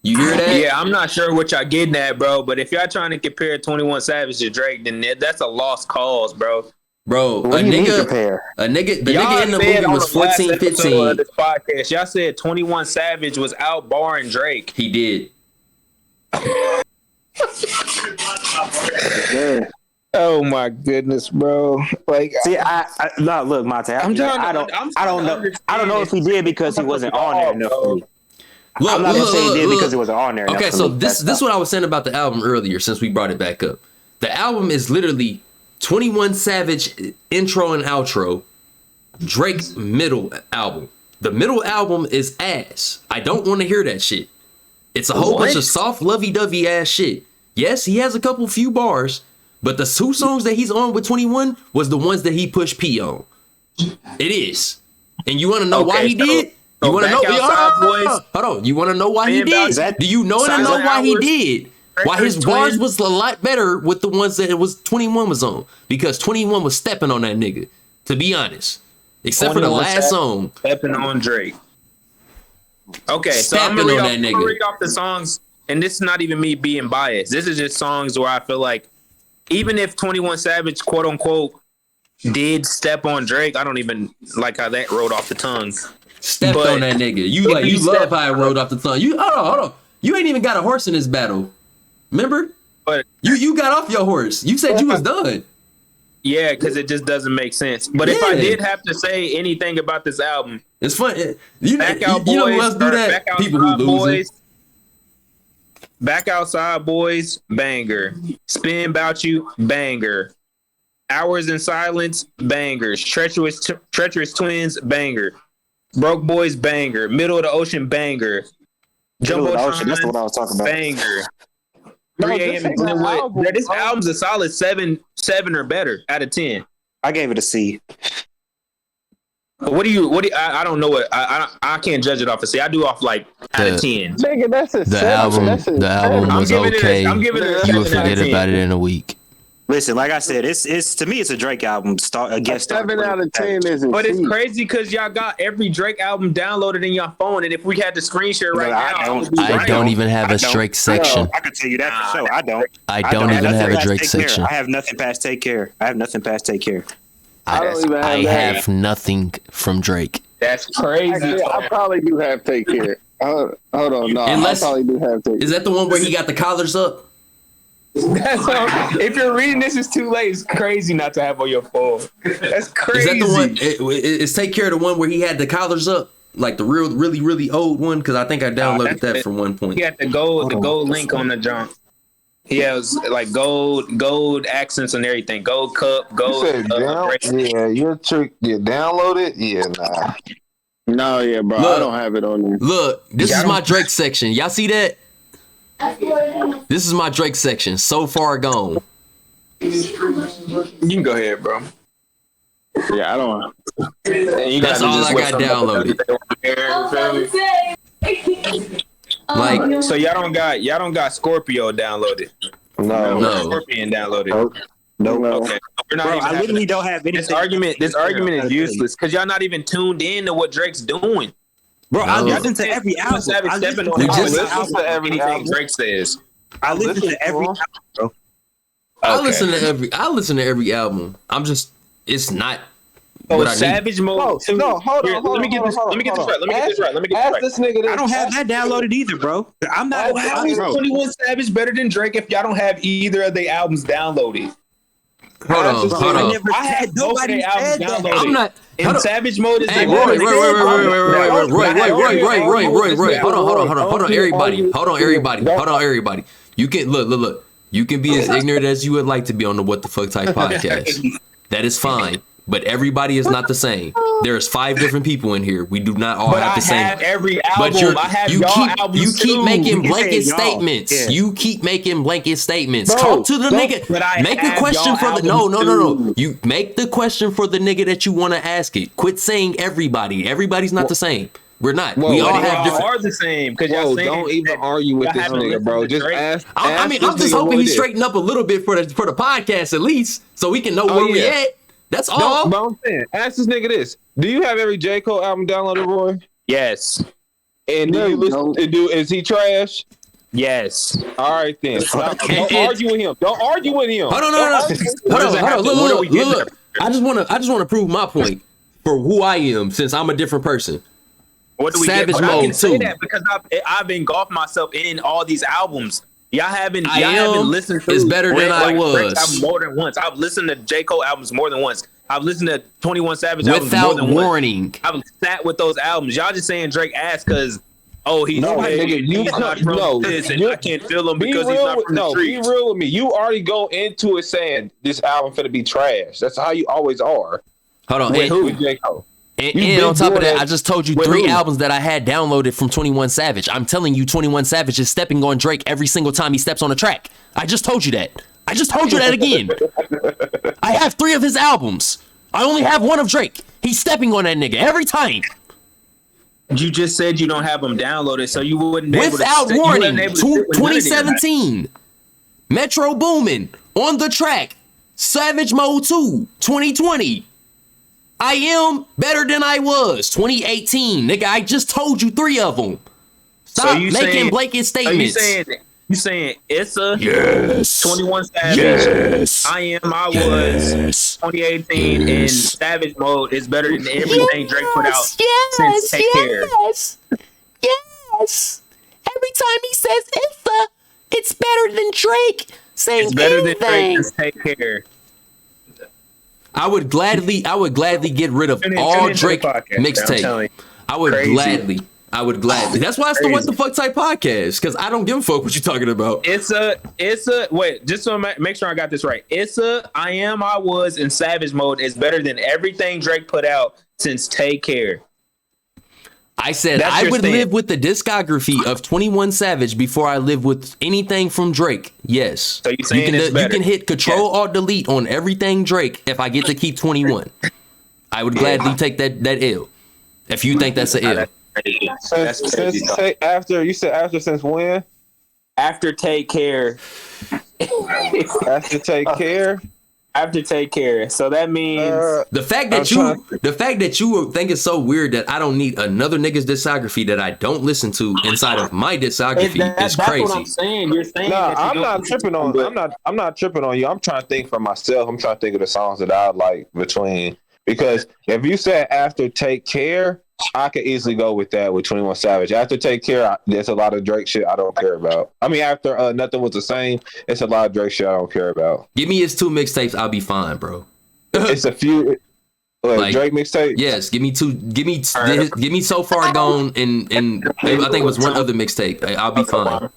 You hear that? Yeah, I'm not sure what y'all getting at, bro. But if y'all trying to compare 21 Savage to Drake, then that's a lost cause, bro. Bro, What do you mean compare? the Y'all nigga in the said movie on was the last 14, episode 15. of this podcast, y'all said 21 Savage was out barring Drake. He did. Yeah. Oh my goodness, bro! Like, See, no, look, Monte. I don't know. I don't know if he did because he wasn't on there enough for me. Look, I'm not gonna say he did look. because it wasn't on there. Okay, enough for so me. this is what I was saying about the album earlier since we brought it back up. The album is literally 21 Savage intro and outro, Drake's middle album. The middle album is ass. I don't want to hear that shit. It's a whole bunch of soft, lovey-dovey ass shit. Yes, he has a few bars, but the two songs that he's on with 21 was the ones that he pushed P on. It is. And you want to know why he did? You want to know? Hold on. You want to know why he did? Do you know why he did? Why his bars was a lot better with the ones that it was 21 was on? Because 21 was stepping on that nigga, to be honest. Except for the last song. Stepping on Drake. Okay, so I'm Stepping gonna on that nigga. read off the songs, and this is not even me being biased. This is just songs where I feel like even if 21 Savage, quote unquote, did step on Drake. I don't even like how that rolled off the tongue. Stepped on that nigga. You love how it rolled off the tongue. You hold on. You ain't even got a horse in this battle. Remember? But you got off your horse. You said you was done. Yeah, because it just doesn't make sense. But if I did have to say anything about this album, it's fun. You know who else do that? People who lose. Back Outside Boys, banger. Spin About You, banger. Hours in Silence, bangers. Treacherous Twins, banger. Broke Boys, banger. Middle of the Ocean, banger. Jumbo Ocean, that's what I was talking about. Banger. 3 a.m. in Glenwood. This album's a solid 7 or better out of 10. I gave it a C. What do you? I don't know what I can't judge it off a C. I do off like out of 10. Nigga, that's a The album was okay. I'm giving it a You would forget about it in a week. Listen, like I said, it's to me, it's a Drake album. A guest 7 out of 10 isn't. But it's crazy because y'all got every Drake album downloaded in your phone, and if we had the screen share right now, I don't even have a Drake section. I can tell you that for sure. I don't. I don't even have a Drake section. I have nothing past Take Care. I have nothing from Drake. That's crazy. Actually, I probably do have Take Care. Hold on, no, I probably do have Take Care. Is that the one where he got the collars up? If you're reading this, it's too late. It's crazy not to have on your phone. That's crazy. Is that the one? Is Take Care the one where he had the collars up, like the really old one? Because I think I downloaded that from one point. He had the gold link on the jump. He has like gold accents and everything. Gold cup, gold. You download it? Yeah, nah. No, yeah, bro. I don't have it on there. Look, this is my Drake section. Y'all see that? This is my Drake section. So Far Gone. You can go ahead, bro. Yeah, I don't. That's all I got downloaded. Like, so y'all don't got Scorpio downloaded. No. Scorpion downloaded. No. Okay. We're not I literally don't have anything. This argument is useless because y'all not even tuned in to what Drake's doing. Bro, I listen to every album. I listen to everything Drake says. I listen to every album, bro. I listen to every album. It's not. Savage Mode. No, hold on. Let me get this right. This nigga this. I don't have that downloaded either, bro. I'm not. How is 21 Savage better than Drake if y'all don't have either of the albums downloaded? Hold on. I had both of the albums downloaded. I'm not. In Savage Mode is Hey, Roy. Hold on, everybody. You can look. You can be as ignorant as you would like to be on the What the Fuck Type podcast. That is fine. But everybody is not the same. There's 5 different people in here. We do not all have the same. Have every album. But you keep making blanket statements. Yeah. You keep making blanket statements. Bro, talk to the nigga. Make the question for the no. You make the question for the nigga that you want to ask it. Quit saying everybody. Everybody's not the same. We're not. We all have different. Are the same because y'all don't even argue with this nigga, bro. Just ask. I'm just hoping he straighten up a little bit for the podcast at least, so we can know where we at. That's all. But I'm saying, ask this nigga this: do you have every J. Cole album downloaded, Roy? Yes. And do you listen? Is he trash? Yes. All right then. Don't argue with him. Hold on. Look. I just want to prove my point for who I am, since I'm a different person. What do we Savage get? Mode I can say 2. that because I've engulfed myself in all these albums. Y'all haven't listened to. It's better than I was. More than once. I've listened to J. Cole albums more than once. I've listened to 21 Savage albums more than warning. Once. I've sat with those albums. Y'all just saying Drake ass because he's not from this and I can't feel him because he's not from the streets. Be real with me. You already go into it saying this album finna be trash. That's how you always are. Hold on. With J. Cole. And on top of that, I just told you 3 albums that I had downloaded from 21 Savage. I'm telling you, 21 Savage is stepping on Drake every single time he steps on a track. I just told you that. I just told you that again. I have 3 of his albums. I only have 1 of Drake. He's stepping on that nigga every time. You just said you don't have them downloaded, so you wouldn't be without warning. 2017, Metro Boomin on the track. Savage Mode 2, 2020. I am better than I was. 2018, nigga. I just told you 3 of them. Stop making blanket statements. You saying Issa? Yes. 21 Savage. Yes. I was 2018 in Savage mode is better than everything Drake put out since Take Care. Yes. Every time he says Issa, it's better than Drake saying It's better anything. than Drake since Take Care. I would gladly get rid of all Drake mixtape. I would gladly. That's why it's the What the Fuck Type podcast, because I don't give a fuck what you're talking about. It's a wait, just to make sure I got this right. I was in Savage mode is better than everything Drake put out since Take Care. I said I would live with the discography of 21 Savage before I live with anything from Drake. Yes. So you saying it's better? You can hit Control Alt Delete on everything Drake if I get to keep 21. I would gladly take that L. If you think that's an L. Since when? After Take Care. After Take Care. After Take Care. So that means the fact that you think it's so weird that I don't need another nigga's discography that I don't listen to inside of my discography is crazy. That's what I'm saying. You're saying I'm not tripping on you. I'm trying to think for myself. I'm trying to think of the songs that I like between, because if you said after Take Care, I could easily go with that with 21 Savage. After Take Care, there's a lot of Drake shit I don't care about. I mean, after Nothing Was the Same, it's a lot of Drake shit I don't care about. Give me his 2 mixtapes, I'll be fine, bro. It's a few Drake mixtapes. Yes, give me 2. Give me So Far Gone and maybe, I think it was one other mixtape. I'll be fine.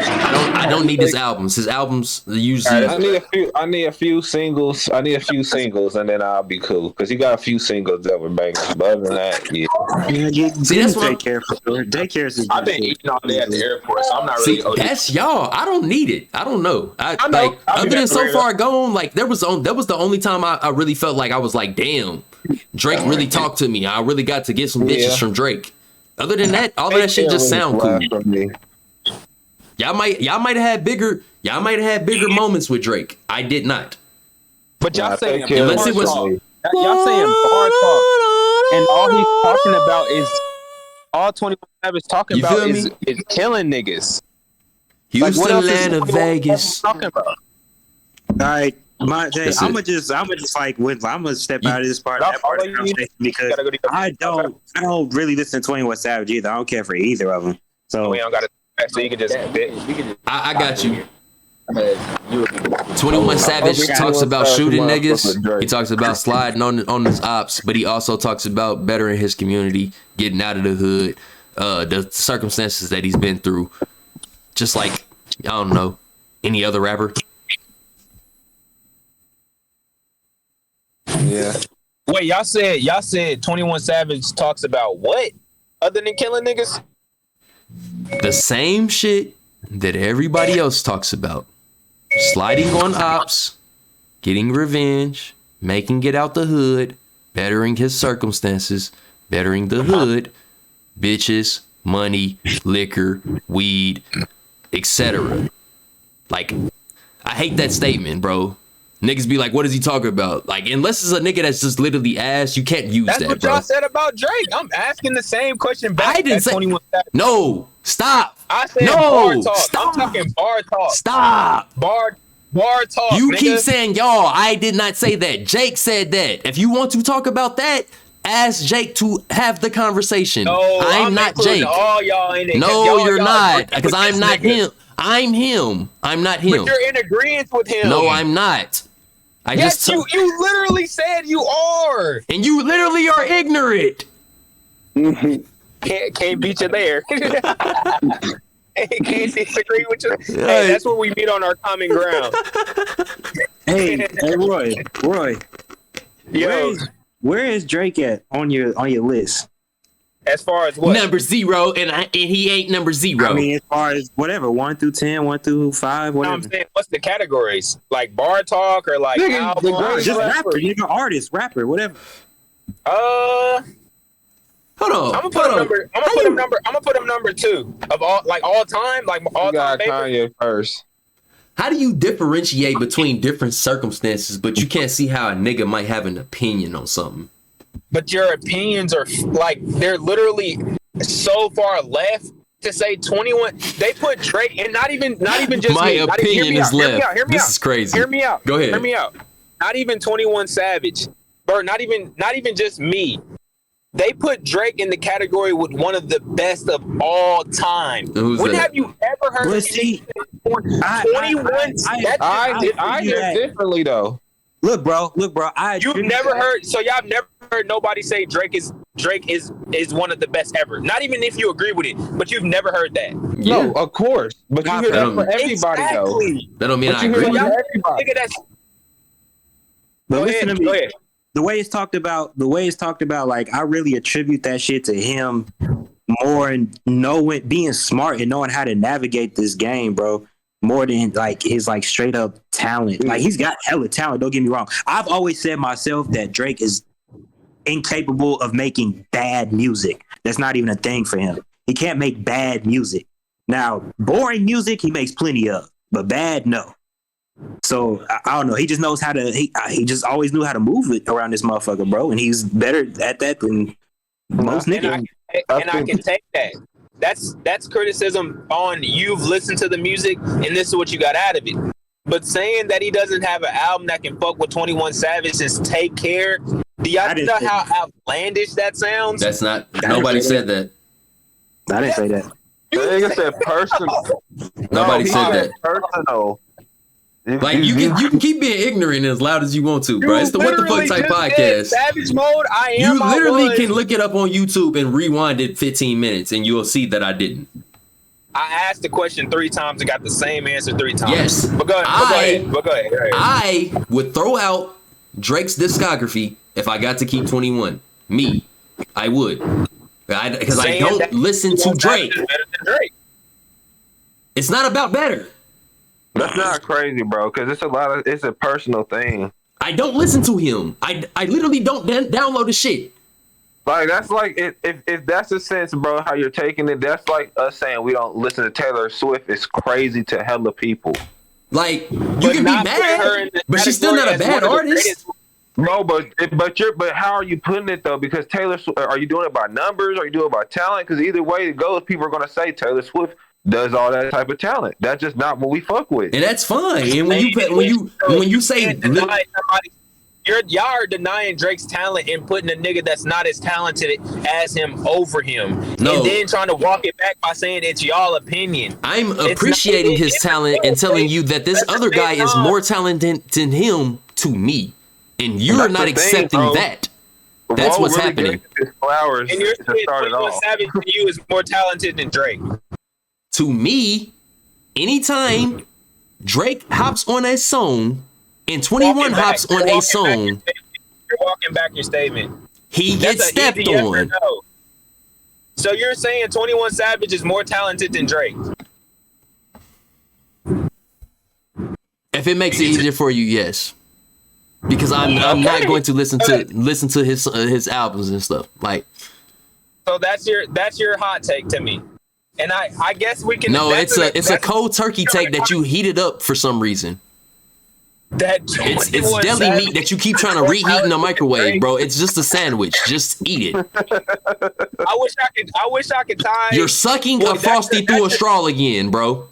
I don't need his albums. His albums usually. I need a few singles. And then I'll be cool. Because he got a few singles that were bangers. But other than that, yeah. See, that's what Take Care for sure. Take Care is. I've been eating all day at the airport, so I'm not really. That's y'all. I don't need it. I don't know. Other than So Far Gone, like that was the only time I really felt like I was like, damn, Drake really talked to me. I really got to get some bitches from Drake. Other than that, all of that shit just sound cool. Y'all might have had bigger moments with Drake. I did not. But y'all saying unless it was y'all saying bar talk, and all he's talking about is all 21 Savage talking about is killing niggas. Houston, Atlanta, Vegas. Talking about. All right, I'm gonna step out of this part of the conversation because I don't really listen to 21 Savage either. I don't care for either of them. So we don't got to. So you can just. I got you. 21 Savage talks about shooting niggas. He talks about sliding on his ops, but he also talks about bettering his community, getting out of the hood, the circumstances that he's been through. Just like, I don't know, any other rapper. Yeah. Wait, y'all said 21 Savage talks about what other than killing niggas? The same shit that everybody else talks about. Sliding on ops, getting revenge, making it out the hood, bettering his circumstances, bettering the hood, bitches, money, liquor, weed, etc. Like, I hate that statement, bro. Niggas be like, what is he talking about? Like, unless it's a nigga that's just literally ass, you can't use that, bro. That's what y'all said about Drake. I'm asking the same question back. I didn't say 21 Savage. No, stop. I said no, bar talk. stop. I'm talking bar talk. Stop. Bar talk. You nigga. keep saying y'all. I did not say that. Jake said that. If you want to talk about that, ask Jake to have the conversation. No, I'm not Jake. All y'all in it. No, you're not. Because I'm not him. I'm him. I'm not him. But you're in agreement with him. No, I'm not. You literally said you are. And you literally are ignorant. Can't beat you there. Can't disagree with you. Hey, that's where we meet on our common ground. hey, Roy. Yo, where is Drake at on your list? As far as what? Number 0, and he ain't number 0. I mean, as far as whatever, 1 through 10, 1 through 5, whatever. I'm saying, what's the categories? Like bar talk or like album? Just rapper, you know, artist, rapper, whatever. Hold on. I'm gonna put him number 2 of all time, like all time. Kanye first. How do you differentiate between different circumstances, but you can't see how a nigga might have an opinion on something? But your opinions are like they're literally so far left to say 21. They put Drake, and not even just My me. opinion is left. This is crazy. Hear me out. Go ahead. Hear me out. Not even 21 Savage, or not even just me. They put Drake in the category with one of the best of all time. Who's when that? have you ever heard Let's see. 21? I hear differently though. Look, bro. You've never heard. So y'all have never heard nobody say Drake is one of the best ever. Not even if you agree with it, but you've never heard that. Yeah. No, of course. But you hear that for everybody though. That don't mean But I you agree. hear with that you. for everybody. Nigga, that's But Go listen ahead, to me. go ahead. The way it's talked about, like I really attribute that shit to him more and being smart and knowing how to navigate this game, bro. More than like his like straight up talent. Like he's got hella talent. Don't get me wrong. I've always said myself that Drake is incapable of making bad music. That's not even a thing for him. He can't make bad music. Now, boring music he makes plenty of, but bad, no. So I don't know. He just knows how to. He just always knew how to move it around this motherfucker, bro. And he's better at that than most niggas. And I can take that. That's criticism on you've listened to the music and this is what you got out of it. But saying that he doesn't have an album that can fuck with 21 Savage is Take Care. Do y'all know how outlandish that sounds? That's not. Nobody said that. I didn't say that. The nigga said personal. Nobody said that. Personal. Like you can keep being ignorant as loud as you want to, bro. It's the What the Fuck Type podcast. Savage mode. You literally can look it up on YouTube and rewind it 15 minutes, and you'll see that I didn't. I asked the question 3 times and got the same answer 3 times. Yes, but go ahead. I would throw out Drake's discography if I got to keep 21. Me, I would, because I don't listen to Drake. It's not about better. That's not crazy, bro, because it's a personal thing. I don't listen to him. I literally don't download the shit. Like, that's like, if that's the sense, bro, how you're taking it, that's like us saying we don't listen to Taylor Swift. It's crazy to hella people. Like, you can be mad, but she's still not a bad artist. No, but how are you putting it though? Because Taylor Swift, are you doing it by numbers? Are you doing it by talent? Because either way it goes, people are gonna say Taylor Swift does all that type of talent. That's just not what we fuck with, and that's fine. And when you say y'all are denying Drake's talent and putting a nigga that's not as talented as him over him, and then trying to walk it back by saying it's y'all opinion. I'm appreciating his talent and telling you that this other guy is more talented than him to me, and you're not accepting that. That's what's happening. Flowers and you're saying 21 Savage to you is more talented than Drake. To me, anytime Drake hops on a song and 21 hops on a song, you're walking back your statement. He gets stepped on. No. So you're saying 21 Savage is more talented than Drake? If it makes it easier for you, yes. Because I'm not going to listen to his albums and stuff. Like, so that's your hot take to me. And I guess we can. No, it's a cold turkey take that you heated up for some reason. It's deli meat that you keep trying to reheat in the microwave, bro. It's just a sandwich. Just eat it. I wish I could tie. You're sucking a Frosty through a straw again, bro.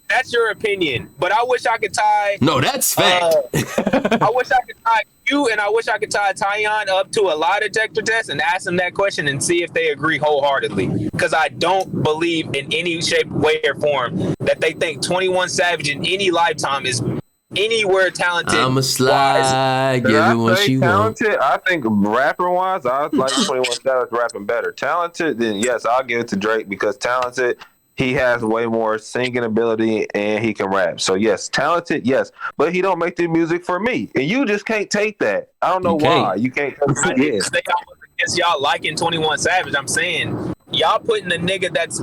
That's your opinion, but I wish I could tie. No, that's fact. I wish I could tie you, and I wish I could tie Tyon up to a lie detector test and ask them that question and see if they agree wholeheartedly. Because I don't believe in any shape, way, or form that they think 21 Savage in any lifetime is anywhere talented. I'm a slide, give you what you talented, want. I think rapper wise, I like 21 Savage rapping better. Talented, then yes, I'll give it to Drake because talented. He has way more singing ability and he can rap. So yes, talented, yes, but he don't make the music for me, and you just can't take that. I don't know why you can't. Against y'all liking 21 Savage, I'm saying y'all putting a nigga that's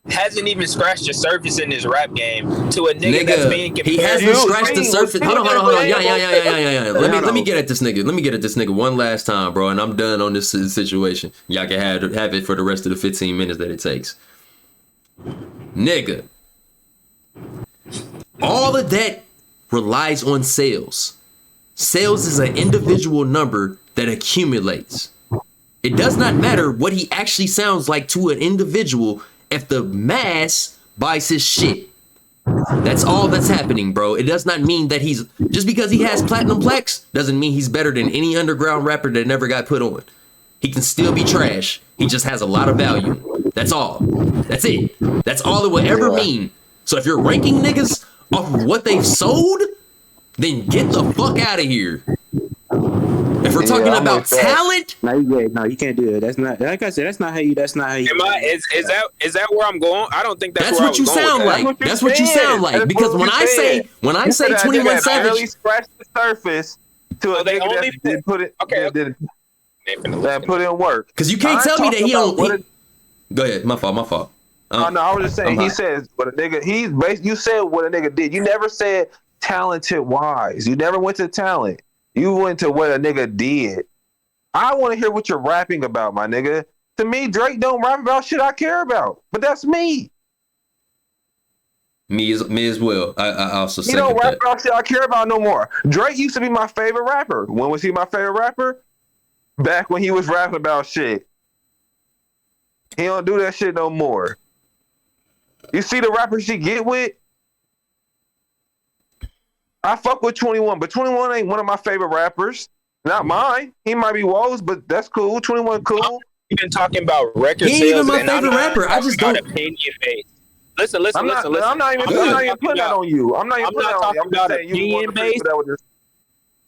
hasn't even scratched the surface in his rap game to a nigga that's being compared. He hasn't scratched the surface. Hold on. Yeah. Let me get at this nigga. Let me get at this nigga one last time, bro, and I'm done on this situation. Y'all can have it for the rest of the 15 minutes that it takes. Nigga, all of that relies on sales. Sales is an individual number that accumulates. It does not matter what he actually sounds like to an individual if the mass buys his shit. That's all that's happening, bro. It does not mean that he's just because he has platinum plaques doesn't mean he's better than any underground rapper that never got put on. He can still be trash. He just has a lot of value. That's all. That's it. That's all it will ever mean. So if you're ranking niggas off of what they've sold, then get the fuck out of here. If we're talking about talent, no, you can't do it. That's not, like I said, that's not how you. Is that where I'm going? I don't think that's what you sound like. That's what you sound like. Because when I say 21 Savage, scratch the surface to a nigga that did put it. Okay. That put in work. Because you can't tell me that he don't. Go ahead. My fault. No, I was just saying. He says what a nigga. You said what a nigga did. You never said talented wise. You never went to talent. You went to what a nigga did. I want to hear what you're rapping about, my nigga. To me, Drake don't rap about shit I care about. But that's me. Me as well. I also say he don't rap about shit I care about no more. Drake used to be my favorite rapper. When was he my favorite rapper? Back when he was rapping about shit. He don't do that shit no more. You see the rappers he get with? I fuck with 21, but 21 ain't one of my favorite rappers. Not mine. He might be Woes, but that's cool. 21 cool. You've been talking about record sales. He ain't even my favorite rapper. I just don't. Opinion based. Listen. I'm not even putting that on you. I'm not talking about opinion based.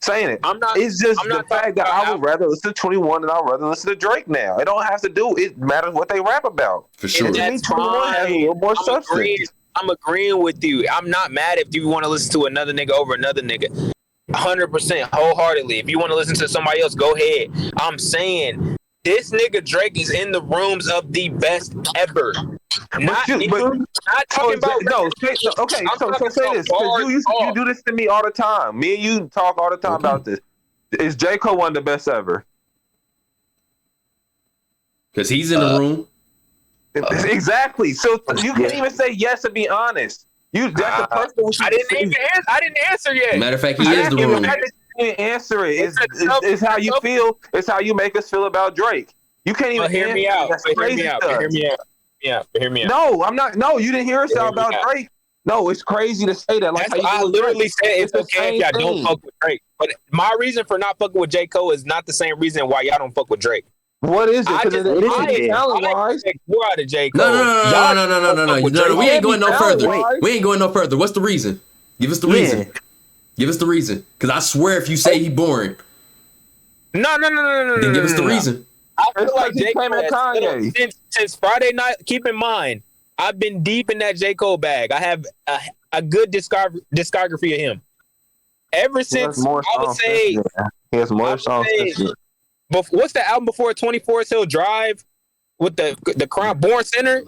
Saying it. It's just the fact that I would rather listen to 21 than I'd rather listen to Drake now. It don't have to do. It matters what they rap about. For sure. And 21 has a little more substance. I'm agreeing with you. I'm not mad if you want to listen to another nigga over another nigga. 100% wholeheartedly. If you want to listen to somebody else, go ahead. I'm saying this nigga Drake is in the rooms of the best ever. Not talking about okay. So say this because you do this to me all the time. Me and you talk all the time about this. Is J. Cole one of the best ever? Because he's in the room. Exactly. So you can't even say yes to be honest. That's the person. I didn't answer yet. Matter of fact, he is the room. Answer it. It's how you feel. It's how you make us feel about Drake. You can't even hear me out. Hear me out. No, I'm not. No, you didn't hear us out about Drake. No, it's crazy to say that. Like I literally said it's okay if y'all don't fuck with Drake. But my reason for not fucking with J. Cole is not the same reason why y'all don't fuck with Drake. What is it? I expect more out of J. Cole. No. We ain't going no further. We ain't going no further. What's the reason? Give us the reason. Give us the reason. Because I swear if you say he boring. No. Then give us the reason. I feel like J. Cole since Friday night, keep in mind, I've been deep in that J. Cole bag. I have a good discography of him. Ever since, I would say... He has more songs this year. What's the album before 24 Hill Drive with the Crown Born Center?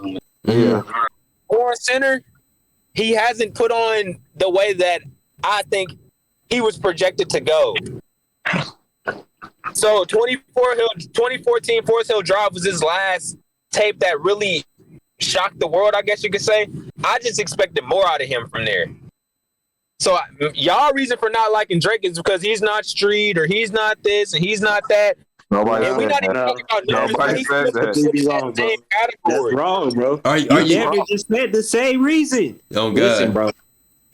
Yeah. Born Center, he hasn't put on the way that I think he was projected to go. So 2014 Forest Hill Drive was his last tape that really shocked the world, I guess you could say. I just expected more out of him from there. So y'all reason for not liking Drake is because he's not street or he's not this and he's not that. Nobody and we're not even talking about nobody says that. That's wrong, bro. Are you just said the same reason? Oh God, listen, bro.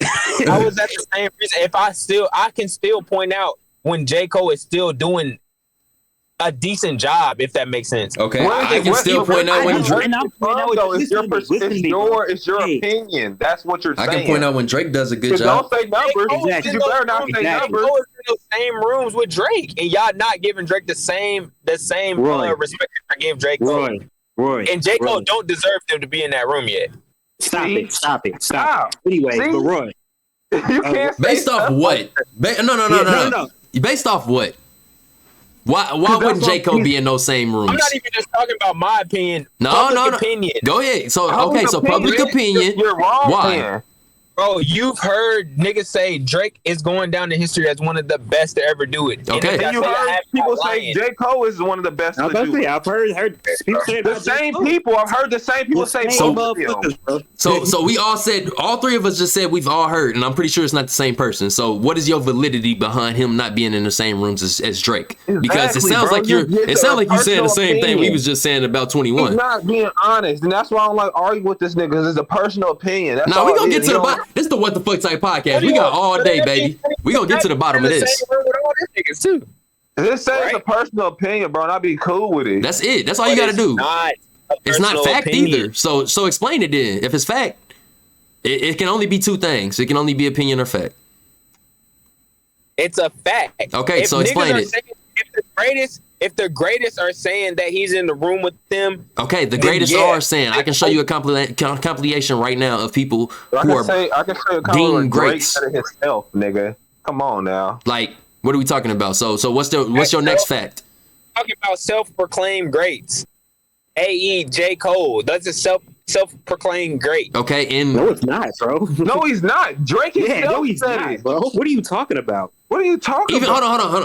I was at the same reason. I can still point out when J. Cole is still doing a decent job, if that makes sense. Okay, I can still point out when it's your opinion. That's what you're saying. I can point out when Drake does a good job. Don't say numbers. Exactly. You better not say numbers. Cole is in those same rooms with Drake, and y'all not giving Drake the same respect I give Drake. Roy, and J. Cole don't deserve them to be in that room yet. Stop it. Anyway, but Roy, you can't based off what? No. Based off what? Why wouldn't J. Cole be in those same rooms? I'm not even just talking about my opinion. No. Opinion. Go ahead. So public opinion. You're wrong. Why? Man. Bro, you've heard niggas say Drake is going down in history as one of the best to ever do it. Okay. And you heard people say J. Cole is one of the best to do it. I've heard people say The same people. I've heard the same people say both of them. So we all said, all three of us just said we've all heard, and I'm pretty sure it's not the same person. So what is your validity behind him not being in the same rooms as Drake? Because it sounds like you're saying the same thing we was just saying about 21. He's not being honest, and that's why I don't like arguing with this nigga, because it's a personal opinion. That's Now all we gonna it get is. to the bottom. This is the What the Fuck Type podcast. We got all day, baby. We gonna get to the bottom of this. This says a personal opinion, bro, and I'd be cool with it. That's it. That's all you gotta do. It's not fact either. So explain it then. If it's fact, it can only be two things. It can only be opinion or fact. It's a fact. Okay, so explain it. If the greatest are saying that he's in the room with them, okay, the greatest are saying. I can show you a compilation right now of people who are deemed greats. Himself, nigga. Come on now. Like, what are we talking about? So what's your next fact? Talking about self-proclaimed greats. A.E. J. Cole. That's a self-proclaimed great. Okay, and no, it's not, bro. No, he's not. Drake himself no, he's said not, it. bro. What are you talking about? What are you talking about?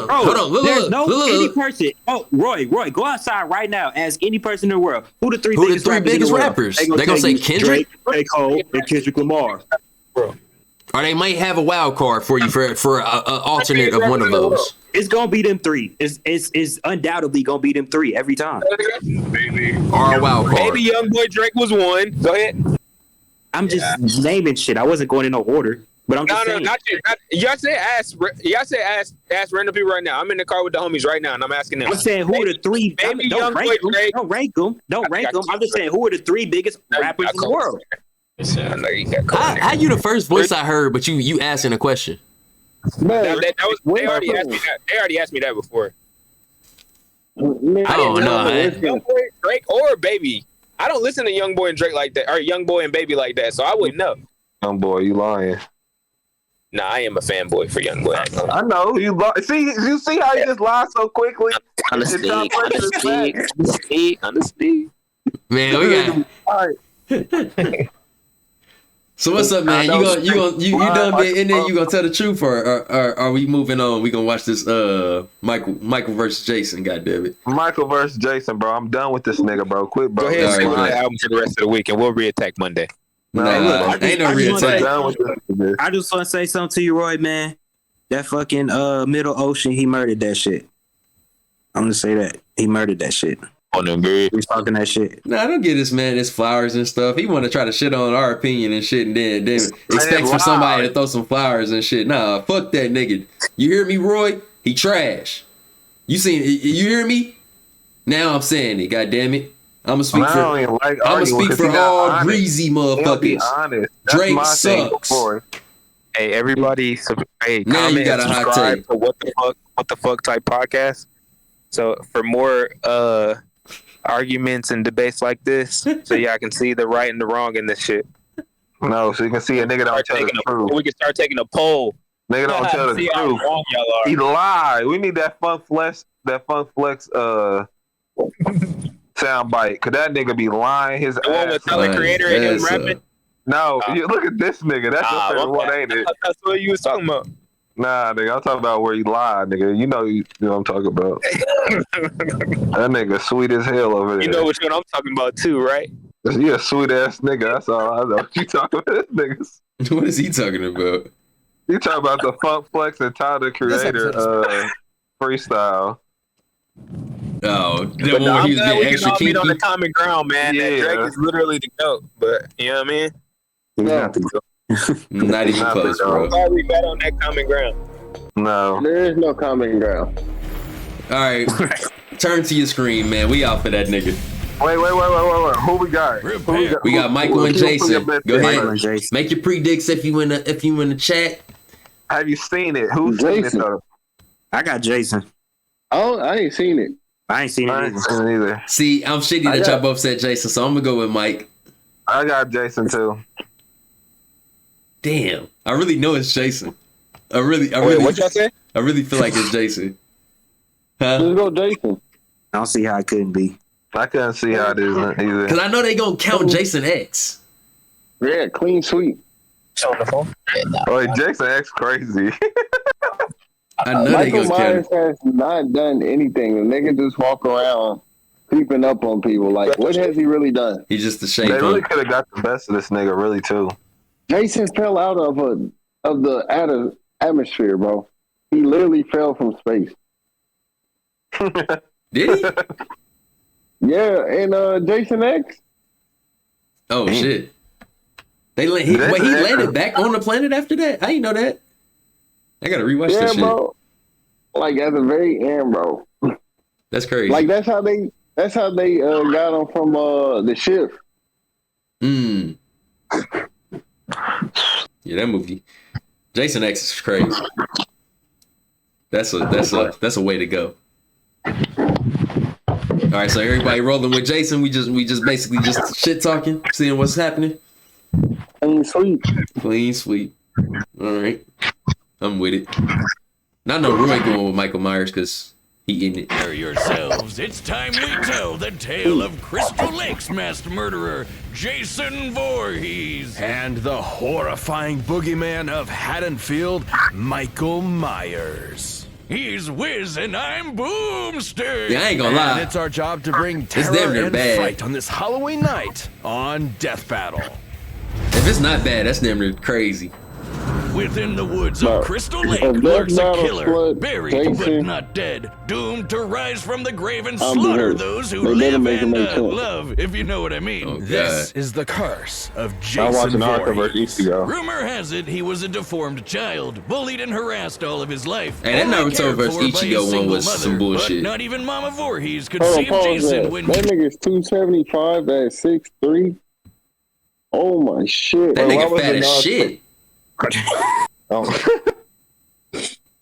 Hold on. There's no any person. Oh, Roy, go outside right now. Ask any person in the world who the three biggest rappers. They're gonna say Kendrick, J. Cole, and Kendrick Lamar. Or they might have a wild card for you for an alternate of one of those. It's gonna be them three. It's undoubtedly gonna be them three every time. Or a wild card. Maybe Young Boy Drake was one. Go ahead. I'm just naming shit. I wasn't going in no order. But I'm just saying. Not you. Y'all say ask random people right now. I'm in the car with the homies right now, and I'm asking them. I'm saying who are the three? Maybe Don't Young rank Boy them. Drake. Don't rank them. Don't rank them. I'm just saying who are the three biggest rappers in the world? How you the first voice I heard, but you asking a question? They already asked me that. They already asked me that before. I don't know. Young Boy, Drake, or Baby. I don't listen to Young Boy and Drake like that, or Young Boy and Baby like that, so I wouldn't know. Young Boy, you lying. Nah, I am a fanboy for Young Boy. I know you. See, you see how you just lie so quickly. Honestly. Man, we got. All right. So what's up, man? You done being in there? You gonna tell the truth, or are we moving on? We gonna watch this Michael versus Jason? God damn it, Michael versus Jason, bro. I'm done with this nigga, bro. Quit, bro. Go ahead and schedule the album for the rest of the week, and we'll reattack Monday. Ain't no reattack. I just want to say something to you, Roy, man. That fucking Middle Ocean, he murdered that shit. I'm gonna say that he murdered that shit. He's talking that shit. Nah, I don't give this man his flowers and stuff. He want to try to shit on our opinion and shit, and then expect for somebody to throw some flowers and shit. Nah, fuck that nigga. You hear me, Roy? He trash. You hear me? Now I'm saying it. God damn it. I'm gonna speak for all greasy motherfuckers. Drake sucks. Hey, everybody! Now you got a hot take. For what the fuck type podcast. So for more arguments and debates like this, so y'all can see the right and the wrong in this shit. No, so you can see a nigga don't tell the truth. We can start taking a poll. Nigga don't tell the truth. He lied. We need that Funk Flex sound bite. Could that nigga be lying his the one with Tyler Creator and him rapping? No, you look at this nigga. That's your favorite one, ain't it? That's what you was talking about. Nah, nigga, I'm talking about where he lied, nigga. You know what I'm talking about. That nigga sweet as hell over there. You know which one I'm talking about too, right? You a sweet ass nigga. That's all I know. You talking about this niggas? What is he talking about? You talking about the Funk Flex and Tyler Creator freestyle. Oh, the one where he was being extra kinky. We can all meet on the common ground, man. Yeah. That Drake is literally the GOAT, but you know what I mean? Not even close, bro. Why we bet on that common ground? No. There is no common ground. All right, turn to your screen, man. We out for that nigga. Wait. Who we got? We got Michael and Jason. Go ahead. Make your predicts if you in the chat. Have you seen it? Who's seen it though? I got Jason. Oh, I ain't seen it. I ain't seen it either. See, I'm shitty that y'all both said Jason, so I'm gonna go with Mike. I got Jason too. Damn, I really know it's Jason. I really. What y'all say? I really feel like it's Jason. Huh? Let's go, Jason. I don't see how it couldn't be. I couldn't see how it isn't either. Because I know they gonna count Jason X. Yeah, clean sweep. Wait, Jason X crazy. I know they Michael gonna Myers kill has not done anything. The nigga just walk around creeping up on people. Like, what has he really done? He's just the shape They really up. could have got the best of this nigga, really too. Jason fell out of the atmosphere, bro. He literally fell from space. Did he? Yeah, and Jason X. Oh shit! He landed back on the planet after that. I didn't know that. I gotta rewatch Yeah, this shit. bro. Like at the very end, bro. That's crazy. Like that's how they got him from the ship. Yeah, that movie. Jason X is crazy. That's a way to go. All right, so everybody rolling with Jason. We just basically just shit talking, seeing what's happening. Clean sweep. All right, I'm with it. Not no Roy going with Michael Myers because he in it. Prepare yourselves. It's time we tell the tale of Crystal Lake's masked murderer, Jason Voorhees, and the horrifying boogeyman of Haddonfield, Michael Myers. He's Wiz and I'm Boomster. Yeah, I ain't gonna lie. And it's our job to bring damn terror near and bad. fright on this Halloween night on Death Battle. If it's not bad, that's damn near crazy. Within the woods of Crystal Lake lurks a killer, buried but not dead, doomed to rise from the grave and slaughter those who live and love, if you know what I mean. Oh, This is the curse of I'm Jason watching Naruto versus Voorhees. Ichigo. Rumor has it he was a deformed child, bullied and harassed all of his life. Hey, that only Naruto cared versus for by a Ichigo one single was some mother, bullshit. But not even Mama Voorhees could Hold on, save pause Jason that. when That nigga's 275 at 6'3". Oh my shit. That why nigga was fat it as not- shit.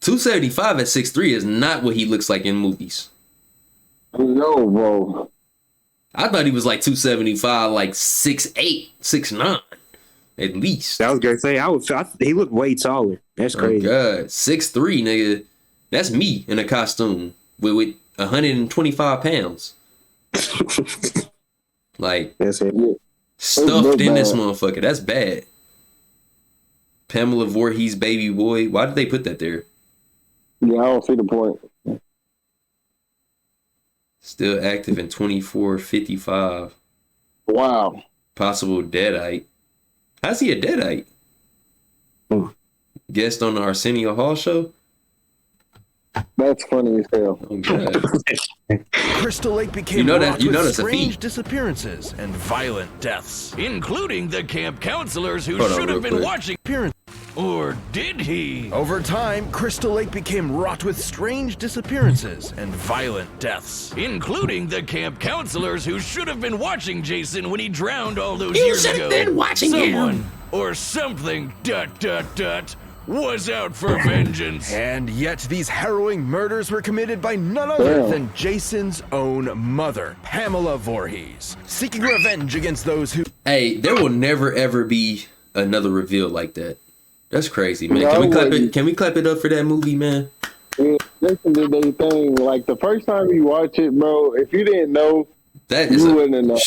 275 at 6'3" is not what he looks like in movies. No, bro. I thought he was like 275, like 6'8", 6'9", at least. I was gonna say he looked way taller. That's crazy. Oh God, 6'3", nigga. That's me in a costume with 125 pounds. Like That's it. stuffed in this motherfucker. That's bad. Pamela Voorhees, baby boy. Why did they put that there? Yeah, I don't see the point. Still active in 24-55. Wow. Possible deadite. How's he a deadite? Guest on the Arsenio Hall show? That's funny as hell. Oh God. Crystal Lake became You know that- wrought you with know that's a strange feat. disappearances and violent deaths, including the camp counselors who Hold on should real have been quick. watching appearance. Or did he? Over time, Crystal Lake became wrought with strange disappearances and violent deaths, including the camp counselors who should have been watching Jason when he drowned all those You years should ago. have been watching Someone him. or something ... was out for vengeance. And yet these harrowing murders were committed by none other than Jason's own mother, Pamela Voorhees, seeking revenge against those who... Hey, there will never ever be another reveal like that. That's crazy, man. No, Can we clap wouldn't. it? Can we clap it up for that movie, man? Yeah, listen to their thing. Like the first time you watch it, bro, if you didn't know, That is you wouldn't know.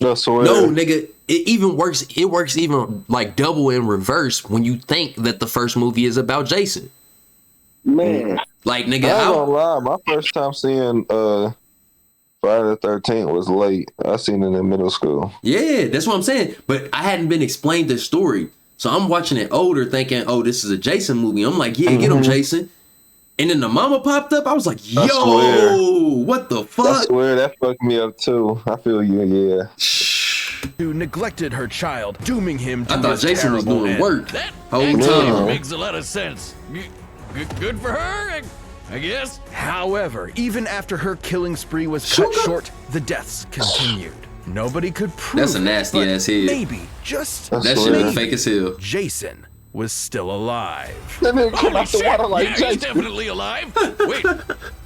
No, swear. No, nigga. It even works. It works even like double in reverse when you think that the first movie is about Jason. Man, Like, I nigga, ain't how? gonna lie. My first time seeing Friday the 13th was late. I seen it in middle school. Yeah, that's what I'm saying. But I hadn't been explained the story, so I'm watching it older, thinking, "Oh, this is a Jason movie." I'm like, "Yeah, get him, Jason." And then the mama popped up. I was like, "Yo, swear. what the I fuck?" swear that fucked me up too. I feel you, yeah. who neglected her child, dooming him to I thought his Jason was terrible doing end. work That whole actually time. makes a lot of sense. Good for her, I guess. However, even after her killing spree was cut short, the deaths continued. Nobody could prove That's a nasty it, but ass head. maybe, just I That swear. shit is fake as hell. Jason was still alive. That nigga come Holy out the shit, water like yeah, he's Jason. definitely alive. Wait,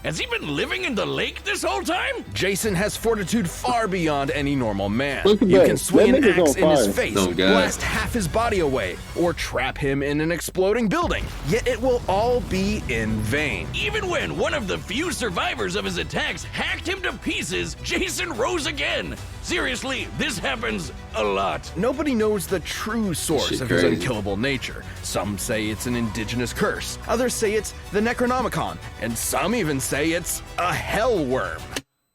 has he been living in the lake this whole time? Jason has fortitude far beyond any normal man. Look at You that. can swing That an nigga's axe on in his fire. face, Oh, God. blast half his body away, or trap him in an exploding building. Yet it will all be in vain. Even when one of the few survivors of his attacks hacked him to pieces, Jason rose again. Seriously, this happens a lot. Nobody knows the true source Shit of his crazy. unkillable nature. Some say it's an indigenous curse. Others say it's the Necronomicon. And some even say it's a hell worm.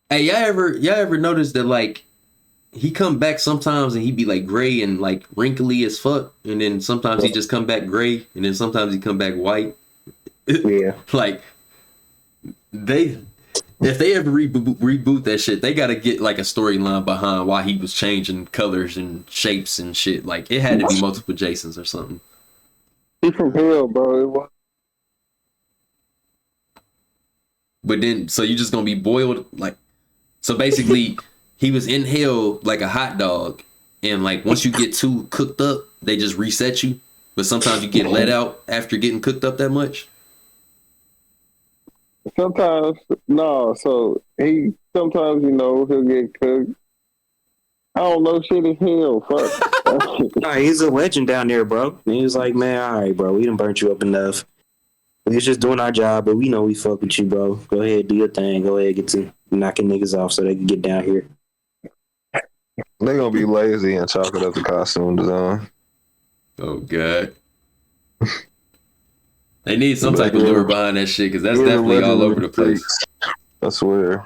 Hey, y'all ever notice that like he come back sometimes and he be like gray and like wrinkly as fuck, and then sometimes he just come back gray, and then sometimes he come back white. Yeah. Like if they ever reboot that shit, they gotta get like a storyline behind why he was changing colors and shapes and shit. Like it had to be multiple Jasons or something. He from hell, bro. It was. But then, so you just gonna be boiled like. So basically, he was in hell like a hot dog, and like once you get too cooked up, they just reset you. But sometimes you get let out after getting cooked up that much. Sometimes, no. So sometimes, he'll get cooked. I don't know shit is hell. Fuck. Nah, he's a legend down there, bro. And he was like, man, all right, bro, we done burnt you up enough. We was just doing our job, but we know we fuck with you, bro. Go ahead, do your thing. Go ahead, get to knocking niggas off so they can get down here. They're gonna be lazy and chalk it up the costume design. Oh god. They need some type of lure behind that shit, because that's definitely all over the place. I swear.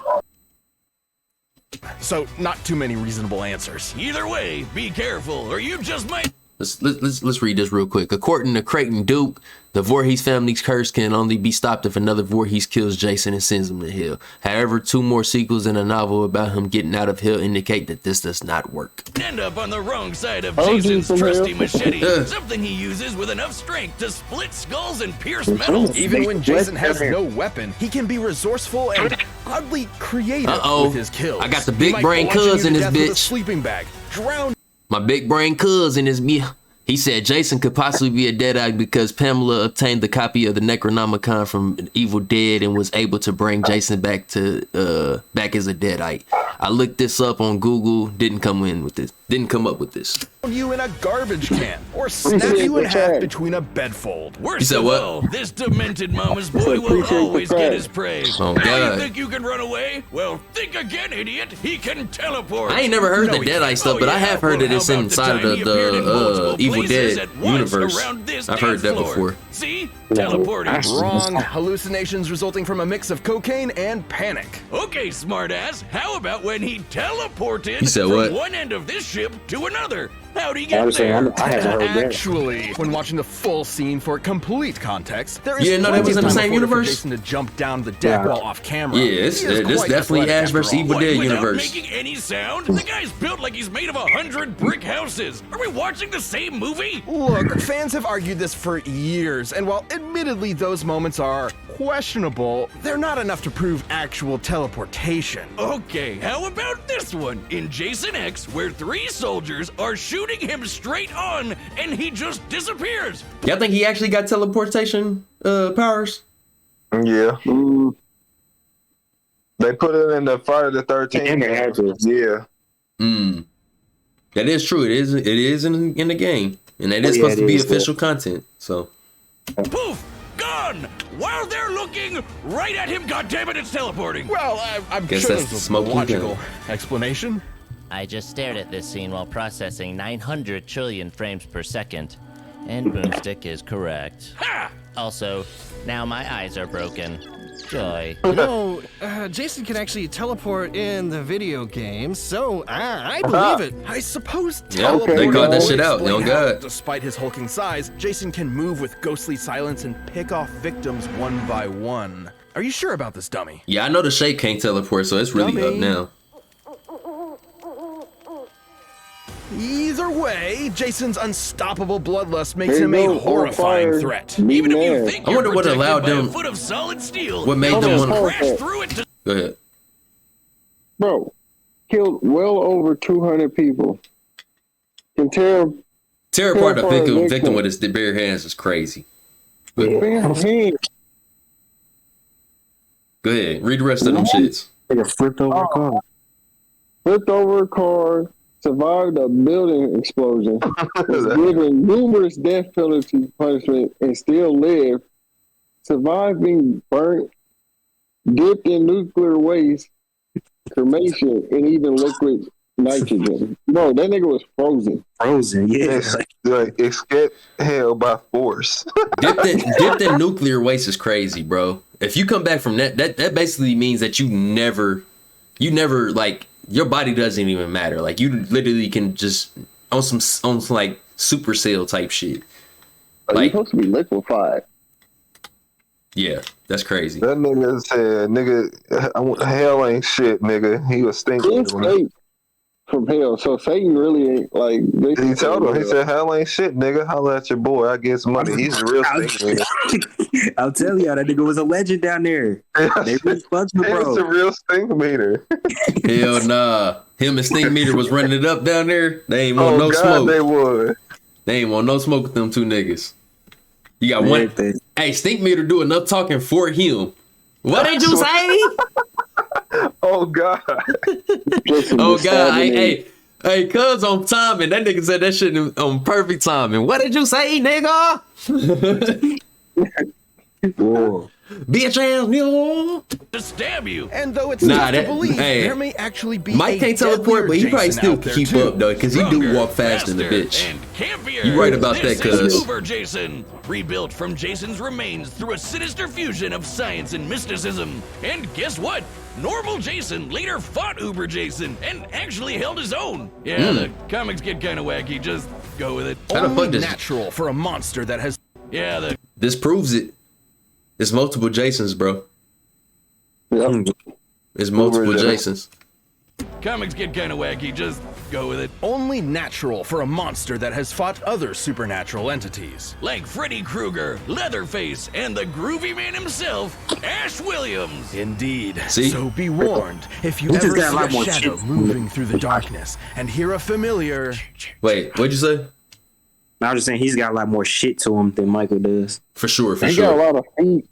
So, not too many reasonable answers. Either way, be careful, or you just might. Let's read this real quick. According to Creighton Duke, the Voorhees family's curse can only be stopped if another Voorhees kills Jason and sends him to hell. However, 2 more sequels in a novel about him getting out of hell indicate that this does not work. End up on the wrong side of Oh, Jason's geez, trusty man. machete. Something he uses with enough strength to split skulls and pierce metal. Even when Jason has no weapon, he can be resourceful and oddly creative with his kills. I got the He big might brain bludgeon you cuz to in this death with a bitch. sleeping bag, drown. My big brain cousin is me. He said Jason could possibly be a Deadite because Pamela obtained the copy of the Necronomicon from Evil Dead and was able to bring Jason back as a Deadite. I looked this up on Google. Didn't come up with this. You in a garbage can or snap you in half between a bedfold. Worst You said of what? all, this demented mama's boy will always get his praise. Oh, now God. you think you can run away? Well, think again, idiot. He can teleport. I ain't never heard No, the he Deadite can't. stuff, but I have heard that Well, it's how about inside of time he appeared in the multiple Evil places Dead at once universe. around this I've heard dance that floor? before. See? Teleporting. Wrong. Hallucinations resulting from a mix of cocaine and panic. Okay, smartass. How about when he teleported You said from what? one end of this ship to another? How'd he I get was saying, there? I haven't heard that. Actually, when watching the full scene for complete context, there is You didn't know that plenty was of in the time same afforded for universe? Jason to jump down the deck while off camera. Yeah, it's He is this quite definitely athletic Ash versus after all. Evil Dead Without universe. making any sound? The guy's built like he's made of 100 brick houses. Are we watching the same movie? Look, fans have argued this for years, and while admittedly those moments are questionable, they're not enough to prove actual teleportation. Okay, how about this one? In Jason X, where 3 soldiers are shooting him straight on, and he just disappears. Y'all think he actually got teleportation powers? Yeah. They put it in the Friday the 13th. Yeah. That is true. It is in the game, and that is supposed to be official content. So. Poof! Gone! While they're looking right at him, goddammit, it's teleporting. Well, I'm Guess sure that's there's a smoking logical gun. explanation. I just stared at this scene while processing 900 trillion frames per second, and Boomstick is correct. Ha! Also, now my eyes are broken. Joy. No, Jason can actually teleport in the video game, so I believe it. I suppose Yeah, teleporting they got that will shit out. explain Oh, how, God. despite his hulking size, Jason can move with ghostly silence and pick off victims one by one. Are you sure about this, dummy? Yeah, I know the Shape can't teleport, so it's really up Dummy. now. Either way, Jason's unstoppable bloodlust makes There him you a go, horrifying on fire. threat. Even if you Man. think I you're wonder what protected allowed by them- a foot of solid steel, What made you them just want? crash through it to Go ahead. Bro, killed well over 200 people. Can tear Tear apart a apart a victim victim. with his bare hands is crazy. But bare hands. go ahead, read the rest of them shits. Like a flipped over car. Flipped over a car, survived a building explosion, was given numerous death penalty punishment, and still lived. Survived being burnt, dipped in nuclear waste, cremation, and even liquid Nitrogen. Bro, that nigga was frozen. Frozen, yeah. Like escape hell by force. dipped in nuclear waste is crazy, bro. If you come back from that basically means that you never like your body doesn't even matter. Like you literally can just on some like super cell type shit. Like you're supposed to be liquefied. Yeah, that's crazy. That nigga said, "Nigga, hell ain't shit, nigga." He was thinking from hell. So Satan really ain't like. He told him. He said, "Hell ain't shit, nigga. Holla at your boy. I get some money." He's a real stinker. I'll tell y'all, that nigga was a legend down there. They really fucked with bro. It's a real stink meter. Hell nah. Him and Stink Meter was running it up down there. They ain't want no smoke. They would. They ain't want no smoke with them two niggas. You got one. Hey, Stink Meter do enough talking for him. What did you say? Oh God. Oh God. Hey, cuz on timing. That nigga said that shit on perfect timing. What did you say, nigga? Whoa. Bitch ass nigga. To stab you. And though it's tough to believe, there may actually be Mike can't teleport, but he probably still can keep up though, because he do walk faster than a bitch. You right about that, cuz. Uber Jason, rebuilt from Jason's remains through a sinister fusion of science and mysticism. And guess what? Normal Jason later fought Uber Jason and actually held his own. Yeah, the comics get kind of wacky. Just go with it. Only natural for a monster that has. Yeah, this proves it. It's multiple Jasons, bro. Yep. It's multiple Jasons. Comics get kind of wacky. Just go with it. Only natural for a monster that has fought other supernatural entities. Like Freddy Krueger, Leatherface, and the groovy man himself, Ash Williams. Indeed. See? So be warned, if you ever see a shadow moving through the darkness and hear a familiar... Wait, what'd you say? I was just saying he's got a lot more shit to him than Michael does. For sure. He got a lot of feet.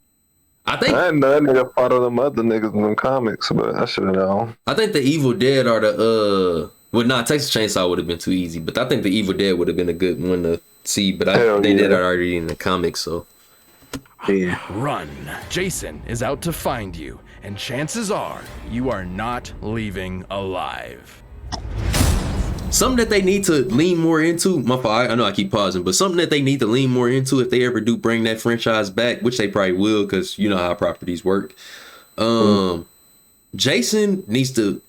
I think I didn't know that nigga fought of them other niggas in them comics, but I should have known. I think the Evil Dead are the Texas Chainsaw would have been too easy, but I think the Evil Dead would have been a good one to see. But they did it already in the comics, so yeah. Run. Jason is out to find you, and chances are you are not leaving alive. Something that they need to lean more into. My fault. I know I keep pausing, but something that they need to lean more into if they ever do bring that franchise back, which they probably will, because you know how properties work. Jason needs to.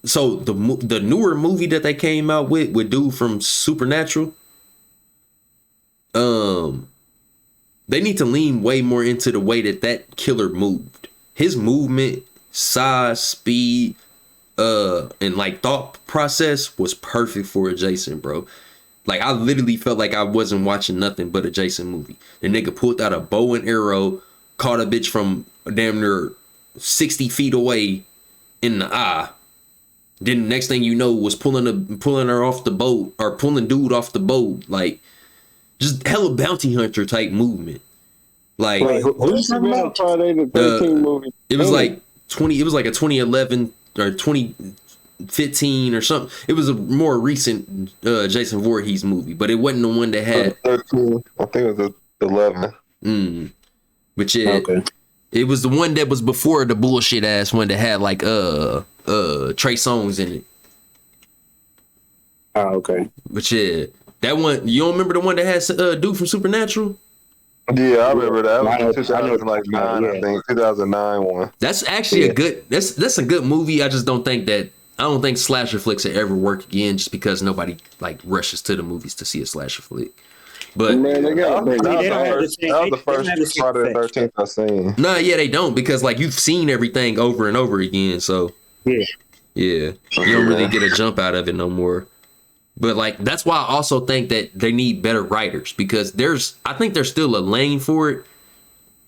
So the newer movie that they came out with dude from Supernatural. They need to lean way more into the way that killer moved. His movement, size, speed. And like thought process was perfect for a Jason, bro. Like I literally felt like I wasn't watching nothing but a Jason movie. The nigga pulled out a bow and arrow, caught a bitch from damn near 60 feet away in the eye. Then the next thing you know was pulling her off the boat, or pulling dude off the boat. Like just hella bounty hunter type movement. Like who's talking about Friday the 13th movie? It was like 20. It was like a 2011. Or 2015 or something. It was a more recent Jason Voorhees movie, but it wasn't the one that had 13. I think it was 11. But yeah, okay. It was the one that was before the bullshit ass one that had like Trey Songz in it. Oh, okay. But yeah, that one, you don't remember the one that had dude from Supernatural? Yeah, I remember that. That was 2009, I think. 2009 one. That's actually a good. That's a good movie. I just don't think slasher flicks will ever work again, just because nobody like rushes to the movies to see a slasher flick. But man, that was the first Friday the 13th I seen. No, yeah, they don't, because like you've seen everything over and over again. So yeah, you don't really get a jump out of it no more. But like that's why I also think that they need better writers, because I think there's still a lane for it.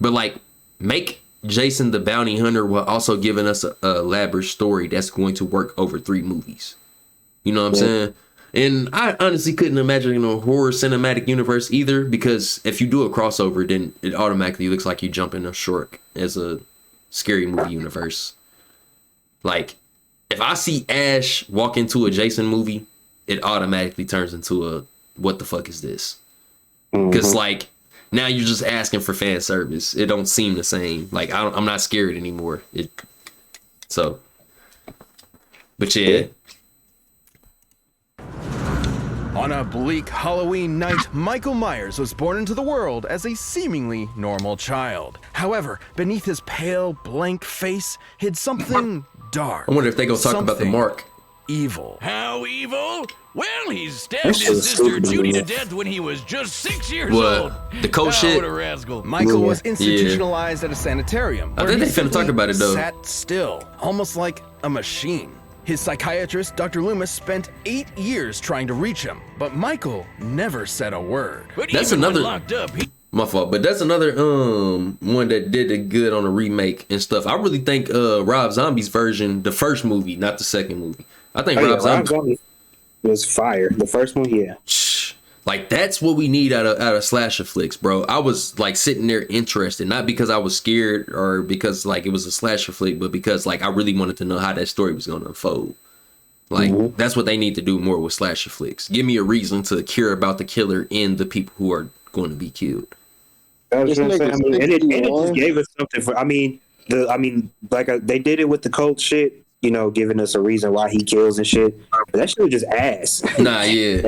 But like make Jason the Bounty Hunter while also giving us a elaborate story that's going to work over 3 movies. You know what I'm saying? And I honestly couldn't imagine a horror cinematic universe either, because if you do a crossover, then it automatically looks like you jump in a short as a scary movie universe. Like if I see Ash walk into a Jason movie, it automatically turns into a what the fuck is this? Because like now you're just asking for fan service. It don't seem the same. Like I'm not scared anymore. But yeah, On a bleak Halloween night, Michael Myers was born into the world as a seemingly normal child. However, beneath his pale, blank face hid something dark. I wonder if they gonna talk about the mark. Evil. How evil? Well, he stabbed his sister Judy to death when he was just 6 years old. The cold shit? What a rascal. Michael was institutionalized at a sanitarium. I think they finna talk about it though. Sat still, almost like a machine. His psychiatrist, Dr. Loomis, spent 8 years trying to reach him, but Michael never said a word. But that's even when another locked up, my fault, but that's another one that did it good on a remake and stuff. I really think Rob Zombie's version, the first movie, not the second movie. I think Rob Zombie was fire. The first one, yeah. Like that's what we need out of slasher flicks, bro. I was like sitting there interested, not because I was scared or because like it was a slasher flick, but because like I really wanted to know how that story was going to unfold. Like that's what they need to do more with slasher flicks. Give me a reason to care about the killer and the people who are going to be killed. And it just gave us something for. They did it with the cult shit. You know, giving us a reason why he kills and shit. But that shit was just ass. Nah, yeah.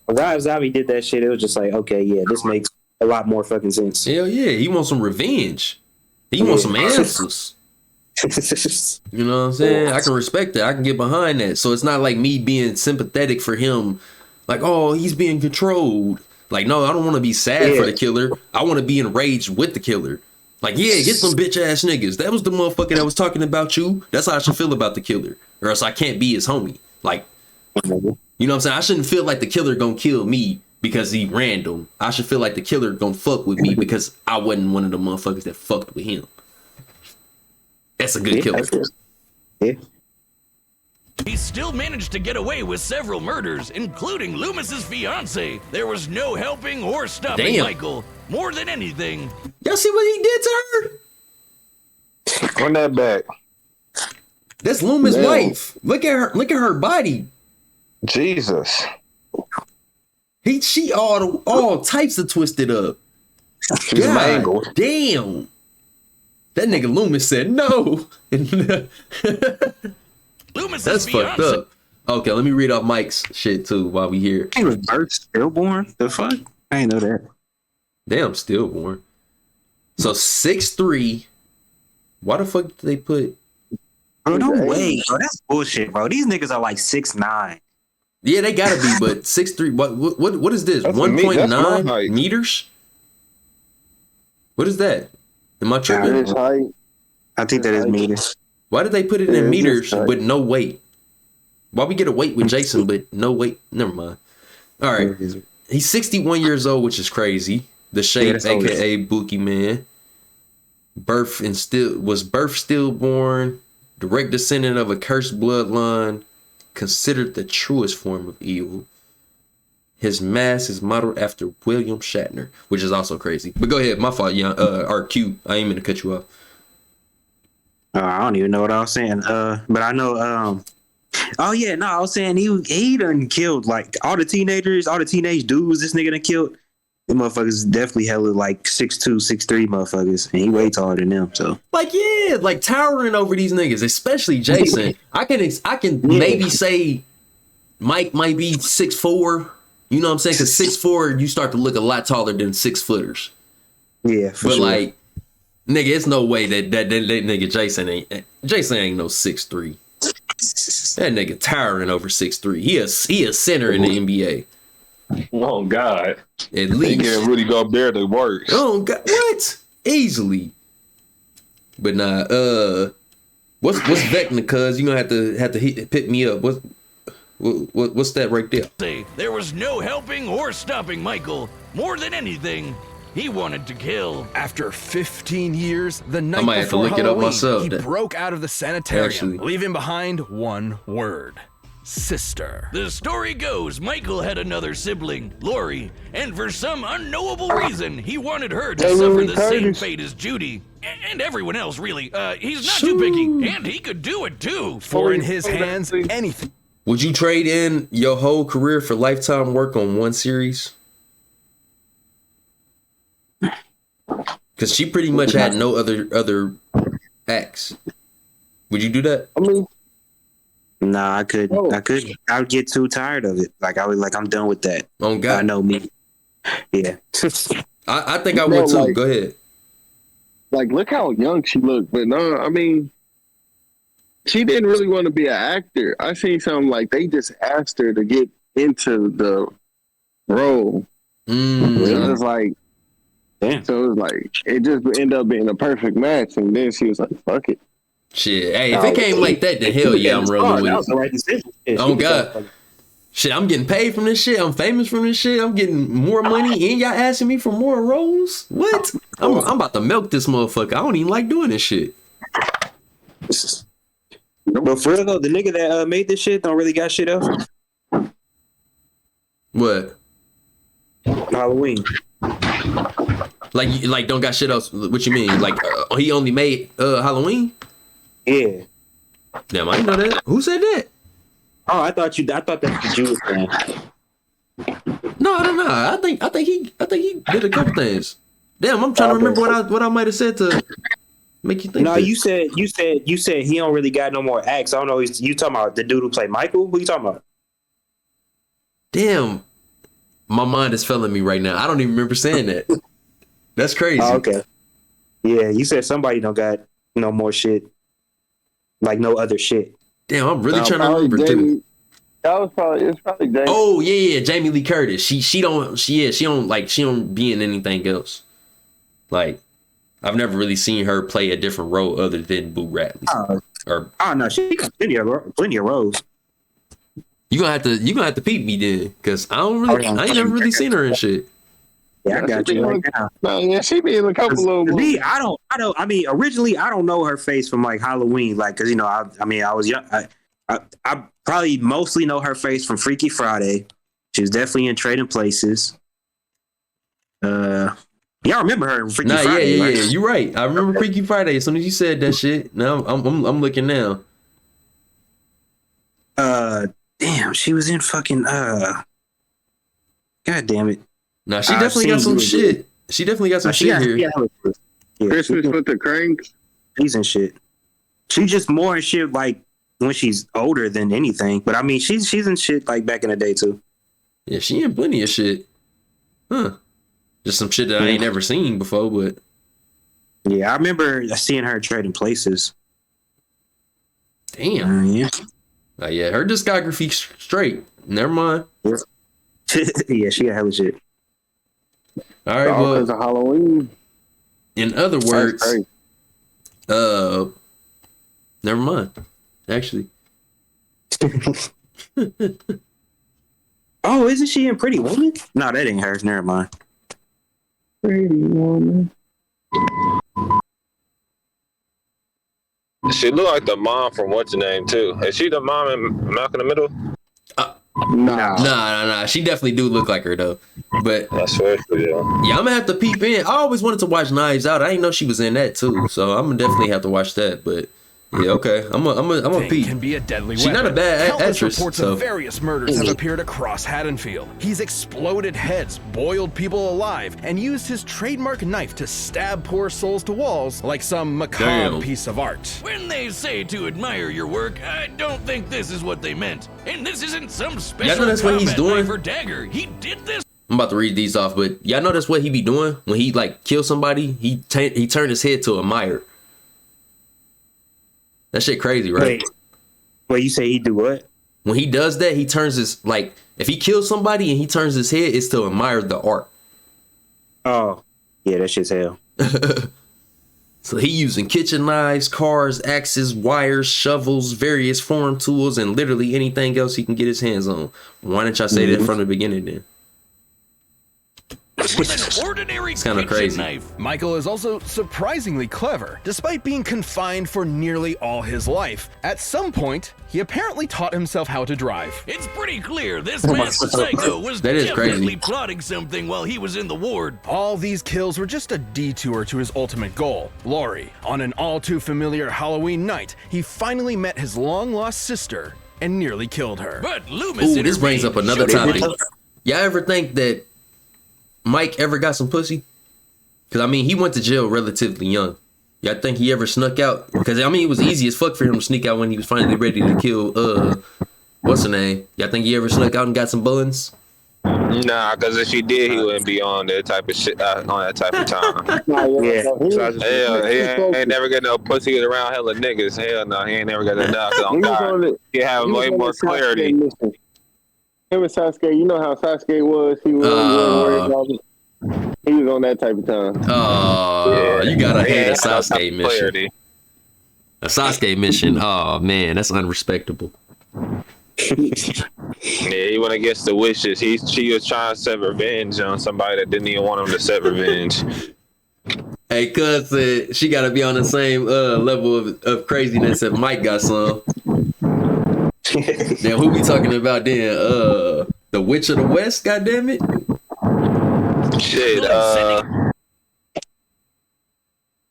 When Rob Zombie did that shit, it was just like, okay, yeah, this makes a lot more fucking sense. Hell yeah, he wants some revenge. He wants some answers. You know what I'm saying? I can respect that. I can get behind that. So it's not like me being sympathetic for him. Like, oh, he's being controlled. Like, no, I don't want to be sad for the killer. I want to be enraged with the killer. Like, yeah, get some bitch ass niggas. That was the motherfucker that was talking about you. That's how I should feel about the killer. Or else I can't be his homie. Like, you know what I'm saying? I shouldn't feel like the killer gonna kill me because he random. I should feel like the killer gonna fuck with me because I wasn't one of the motherfuckers that fucked with him. That's a good killer. Yeah. He still managed to get away with several murders, including Loomis's fiance. There was no helping or stopping Michael. More than anything. Y'all see what he did to her? Run that back. That's Loomis' wife. Look at her. Look at her body. Jesus. She all types of twisted up. She's mangled. Damn. That nigga Loomis said no. That's fucked up. Okay, let me read off Mike's shit too while we here. He was birth stillborn. The fuck? I ain't know that. Damn, stillborn. So 6'3". Why the fuck did they put? Bro, no way. Bro, that's bullshit, bro. These niggas are like 6'9". Yeah, they gotta be, but 6'3". What is this? 1.9 meters? What is that? Am I tripping? I think that is meters. Why did they put it in meters with no weight? Why we get a weight with Jason but no weight? Never mind. All right, he's 61 years old, which is crazy. The Shape, aka Bookie Man, birth stillborn, direct descendant of a cursed bloodline, considered the truest form of evil. His mask is modeled after William Shatner, which is also crazy. But go ahead, my fault, young RQ. I ain't mean to cut you off. I don't even know what I was saying. But I know. I was saying he done killed like all the teenage dudes. This nigga done killed. Them motherfuckers definitely hella like 6'2", 6'3" motherfuckers, and he way taller than them. So like towering over these niggas, especially Jason. I can maybe say Mike might be 6'4". You know what I'm saying? Because 6'4", you start to look a lot taller than 6 footers. Yeah, for but sure. Like, nigga, it's no way that nigga Jason ain't no 6'3". That nigga towering over 6'3". He a center in the NBA. Oh God! At least he can really go there to work. Oh God! What? Easily. But nah. What's Vecna? Cuz you gonna have to pick me up. What's that right there? There was no helping or stopping Michael. More than anything, he wanted to kill. After 15 years, the night I might have to before look it up Halloween, myself. he broke out of the sanitarium, Actually. leaving behind one word: sister. The story goes Michael had another sibling, Lori, and for some unknowable reason, he wanted her to suffer the same fate as Judy. And everyone else, really. He's not too picky, and he could do it too. For in his hands, anything. Would you trade in your whole career for lifetime work on one series? Because she pretty much had no other acts. Would you do that? I mean, Nah, I couldn't. Oh. I couldn't. I would get too tired of it. Like I would like I'm done with that. Oh God. I know me. Yeah. I think I Bro, would too. like- Go ahead. Like, look how young she looked. But no, I mean, she didn't really want to be an actor. I seen something like they just asked her to get into the role. So it was like, so it was like, it just ended up being a perfect match. And then she was like, fuck it. Shit. Hey, if it came like that, then hell yeah, I'm rolling with That was it. the right decision. Yeah, Oh she was God. like- Shit, I'm getting paid from this shit. I'm famous from this shit. I'm getting more money, and y'all asking me for more roles. What? I'm about to milk this motherfucker. I don't even like doing this shit. But for real though, the nigga that made this shit don't really got shit else. What? Halloween. Like don't got shit else. What you mean? Like he only made Halloween? Yeah. Damn, I didn't know that. Who said that? Oh, I thought that's what you were saying. No. I think he did a couple things. Damn, I'm trying to remember what I might have said to make you think. No, that. you said he don't really got no more acts. I don't know. You talking about the dude who played Michael? Who you talking about? Damn, my mind is failing me right now. I don't even remember saying that. That's crazy. Oh, okay. Yeah, you said somebody don't got no more shit, like no other shit. Damn, I'm really trying to remember too. It's probably Jamie. Oh yeah, Jamie Lee Curtis. She don't be in anything else. Like, I've never really seen her play a different role other than Boo Radley. No, she got plenty of roles. You gonna have to peep me then, cause I ain't never really seen her and shit. Yeah, I got you right now. Yeah, she be in a couple of me. I mean, originally I don't know her face from like Halloween, like because I was young. I probably mostly know her face from Freaky Friday. She was definitely in Trading Places. Y'all remember her in Freaky Friday? Yeah. Right? You're right. I remember Freaky Friday. As soon as you said that shit, now I'm looking now. Damn, she was in fucking God damn it. Nah, she definitely got some shit. She definitely got some shit here. Yeah, Christmas with the Cranks. She's in shit. She's just more in shit like when she's older than anything. But I mean, she's in shit like back in the day too. Yeah, she in plenty of shit. Huh. Just some shit that I ain't never seen before, but yeah, I remember seeing her Trading Places. Damn. Yeah. Yeah, her discography straight. Never mind. Yeah, she got hella shit. All right, well, because of Halloween. In other words, never mind. Actually. Oh, isn't she in Pretty Woman? No, that ain't hers. Never mind. Pretty Woman. She look like the mom from what's her name too. Is she the mom in Malcolm in the Middle? Nah. She definitely do look like her though. But that's fair. Yeah, I'm gonna have to peep in. I always wanted to watch Knives Out. I didn't know she was in that too, so I'm gonna definitely have to watch that. But yeah, okay. I'm a peep. Can be a deadly She's weapon. not a bad Countless actress. reports So. of various murders have appeared across Haddonfield. He's exploded heads, boiled people alive, and used his trademark knife to stab poor souls to walls like some macabre piece of art. When they say to admire your work, I don't think this is what they meant. And this isn't some special Y'all know that's what he's combat doing? knife or dagger. He did this. I'm about to read these off, but y'all know that's what he be doing when he like kill somebody. He turned his head to a mire. That shit crazy, right? Wait, you say he do what? When he does that, he turns his like if he kills somebody and he turns his head, it's to admire the art. Oh, yeah, that shit's hell. So he using kitchen knives, cars, axes, wires, shovels, various farm tools, and literally anything else he can get his hands on. Why didn't y'all say that from the beginning then? With an ordinary It's kind of kitchen crazy. knife. Michael is also surprisingly clever. Despite being confined for nearly all his life, at some point, he apparently taught himself how to drive. It's pretty clear this masked psycho was That is definitely crazy. plotting something while he was in the ward. All these kills were just a detour to his ultimate goal, Laurie. On an all too familiar Halloween night, he finally met his long-lost sister and nearly killed her. But Loomis Ooh, this brings up another topic. Y'all ever think that Mike ever got some pussy? Because, I mean, he went to jail relatively young. Y'all think he ever snuck out? Because I mean, it was easy as fuck for him to sneak out when he was finally ready to kill. What's her name? Y'all think he ever snuck out and got some buns? Nah, because if he did, he wouldn't be on that type of shit on that type of time. Hell, he ain't never get no pussy around hella niggas. Hell no, he ain't never got enough. On God, he have way more clarity. Him and Sasuke, you know how Sasuke was. He was worried about it. He was on that type of time. Oh, you gotta hate a Sasuke mission. A Sasuke mission. Oh man, that's unrespectable. Yeah, he went against the wishes. She was trying to set revenge on somebody that didn't even want him to set revenge. Hey, cuz said she gotta be on the same level of craziness that Mike got some. Now who we talking about then? The Witch of the West, goddammit? Shit, I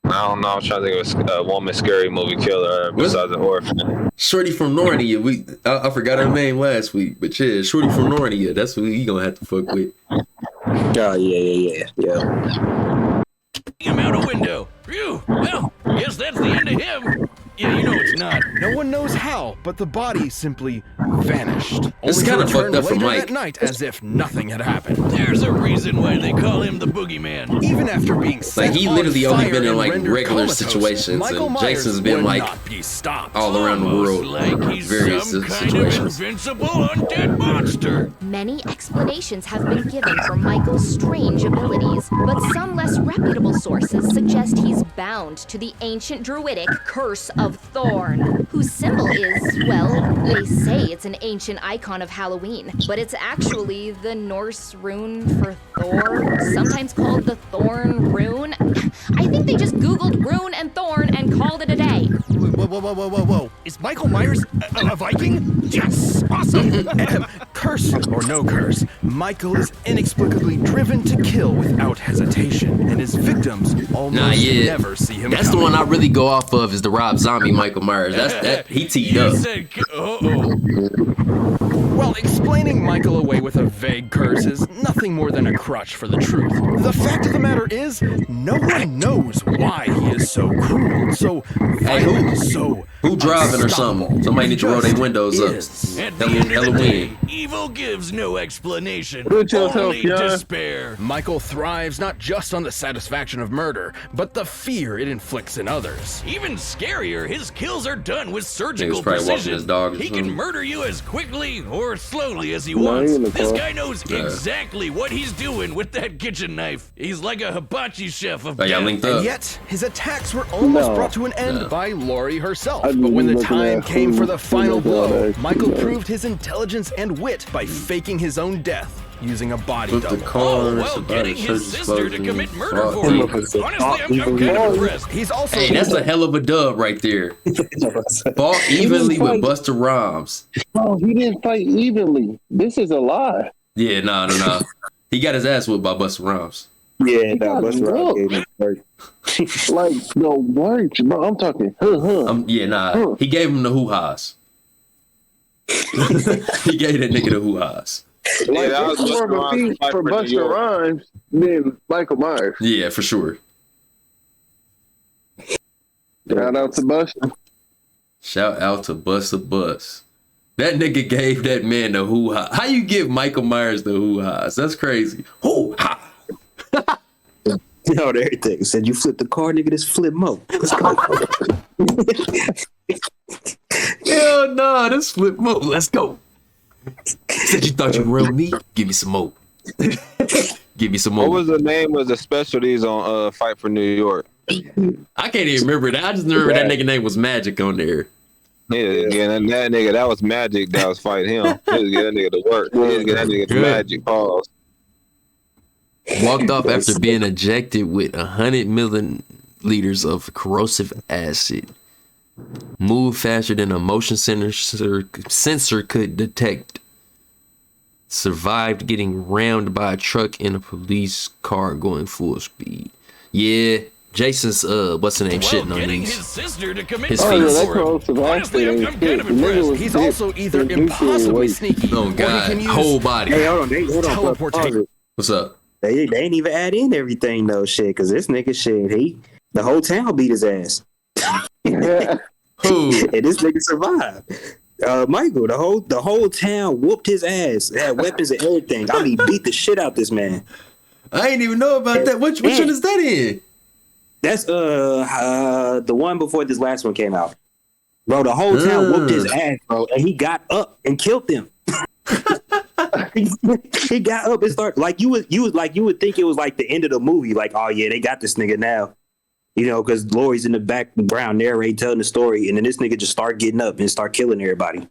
don't know. I'm trying to think of a woman scary movie killer besides an orphan. Shorty from Narnia. I forgot her name last week, but yeah, Shorty from Narnia. That's who he gonna have to fuck with. Oh yeah. Him out a window. Phew. Well, guess that's the end of him. Yeah, you know it's not. No one knows how, but the body simply vanished. This is kind of fucked up for Mike. That night, as if nothing had happened. There's a reason why they call him the boogeyman. Even after being set like he literally on only fire been in like rendered regular comatose, situations, Michael and Myers Jason's been would like not be stopped. all around the world, like he's various some kind situations. of invincible undead monster. Many explanations have been given for Michael's strange abilities, but some less reputable sources suggest he's bound to the ancient druidic Curse of Thorn, whose symbol is, well, they say it's an ancient icon of Halloween, but it's actually the Norse rune for Thor, sometimes called the Thorn Rune. I think they just Googled rune and thorn and called it a day. Whoa. Is Michael Myers a Viking? Yes, awesome. Curse or no curse, Michael is inexplicably driven to kill without hesitation, and his victims almost never see him That's coming. the one I really go off of is the Rob Zombie Michael Myers. That he teed up. Well, explaining Michael away with a vague curse is nothing more than a crutch for the truth. The fact of the matter is, no one knows why he is so cruel, so violent, so who driving or something? Somebody need to roll their windows up. At the end of the day, evil gives no explanation, only despair. Michael thrives not just on the satisfaction of murder, but the fear it inflicts in others. Even scarier, his kills are done with He surgical was probably walking his precision. dog or He can something. murder you as quickly or slowly as he wants. This guy knows Yeah. exactly what he's doing with that kitchen knife. He's like a hibachi chef of Oh, y'all death. linked up. And yet, his attacks were almost brought to an end by Lori herself. But when the time came for the final blow, Michael proved his intelligence and wit by faking his own death using a body double. Getting his sister to commit murder for him. Honestly, I'm kind of impressed. He's also Hey, that's a hell of a dub right there. Fought evenly with Busta Rhymes. No, he didn't fight evenly. This is a lie. Yeah, no. He got his ass whipped by Busta Rhymes. Yeah, Busta Rhymes gave him work. Like the words, bro. I'm talking. He gave him the hoo-has. He gave that nigga the hoo-has. Like, it's more of a feat for Busta Rhymes than Michael Myers. Yeah, for sure. Shout out to Busta. Shout out to Busta Bus. That nigga gave that man the hoo-ha. How you give Michael Myers the hoo-has? That's crazy. Hoo-ha! You know everything. Said you flip the car, nigga. This flip mo. Let's go. Hell no, this flip mo. Let's go. Said you thought you were real me? Give me some more. Give me some more. What was the name of the specialties on Fight for New York? I can't even remember that. I just remember that nigga name was Magic on there. Yeah, that nigga, that was Magic that was fighting him. He was getting that nigga to work. He was getting that nigga to Magic. Pause. Walked off after being ejected with 100 milliliters of corrosive acid. Moved faster than a motion sensor could detect. Survived getting rammed by a truck in a police car going full speed. Yeah, Jason's what's the name shitting on these. His sister to commit His murder feet. for him. Honestly, I'm kind of impressed. He's also either impossibly sneaky, Oh or he god, can use whole body. Hey, hold on. teleportation. What's up? They ain't even add in everything though, shit. Cause this nigga shit, The whole town beat his ass. Who? And this nigga survived. Michael, the whole town whooped his ass. They had weapons and everything. I mean, beat the shit out this man. I ain't even know about that. Which one is that in? That's the one before this last one came out. Bro, the whole town whooped his ass, bro, and he got up and killed them. He got up and started like you would think it was like the end of the movie. Like, oh yeah, they got this nigga now. You know, because Lori's in the background narrating, telling the story, and then this nigga just start getting up and start killing everybody.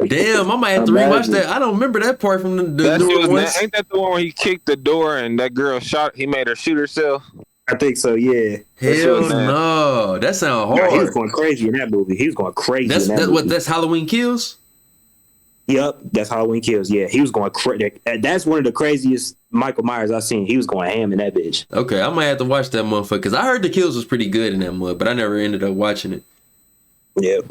Damn, I might have to rewatch that. I don't remember that part from the ain't that the one where he kicked the door and that girl he made her shoot herself? I think so, yeah. Hell no. That sounds hard. He was going crazy in that movie. He was going crazy That's Halloween Kills? Yep, that's Halloween Kills. Yeah, he was going crazy. That's one of the craziest Michael Myers I've seen. He was going ham in that bitch. Okay, I might have to watch that motherfucker because I heard the kills was pretty good in that mud, but I never ended up watching it. Yep.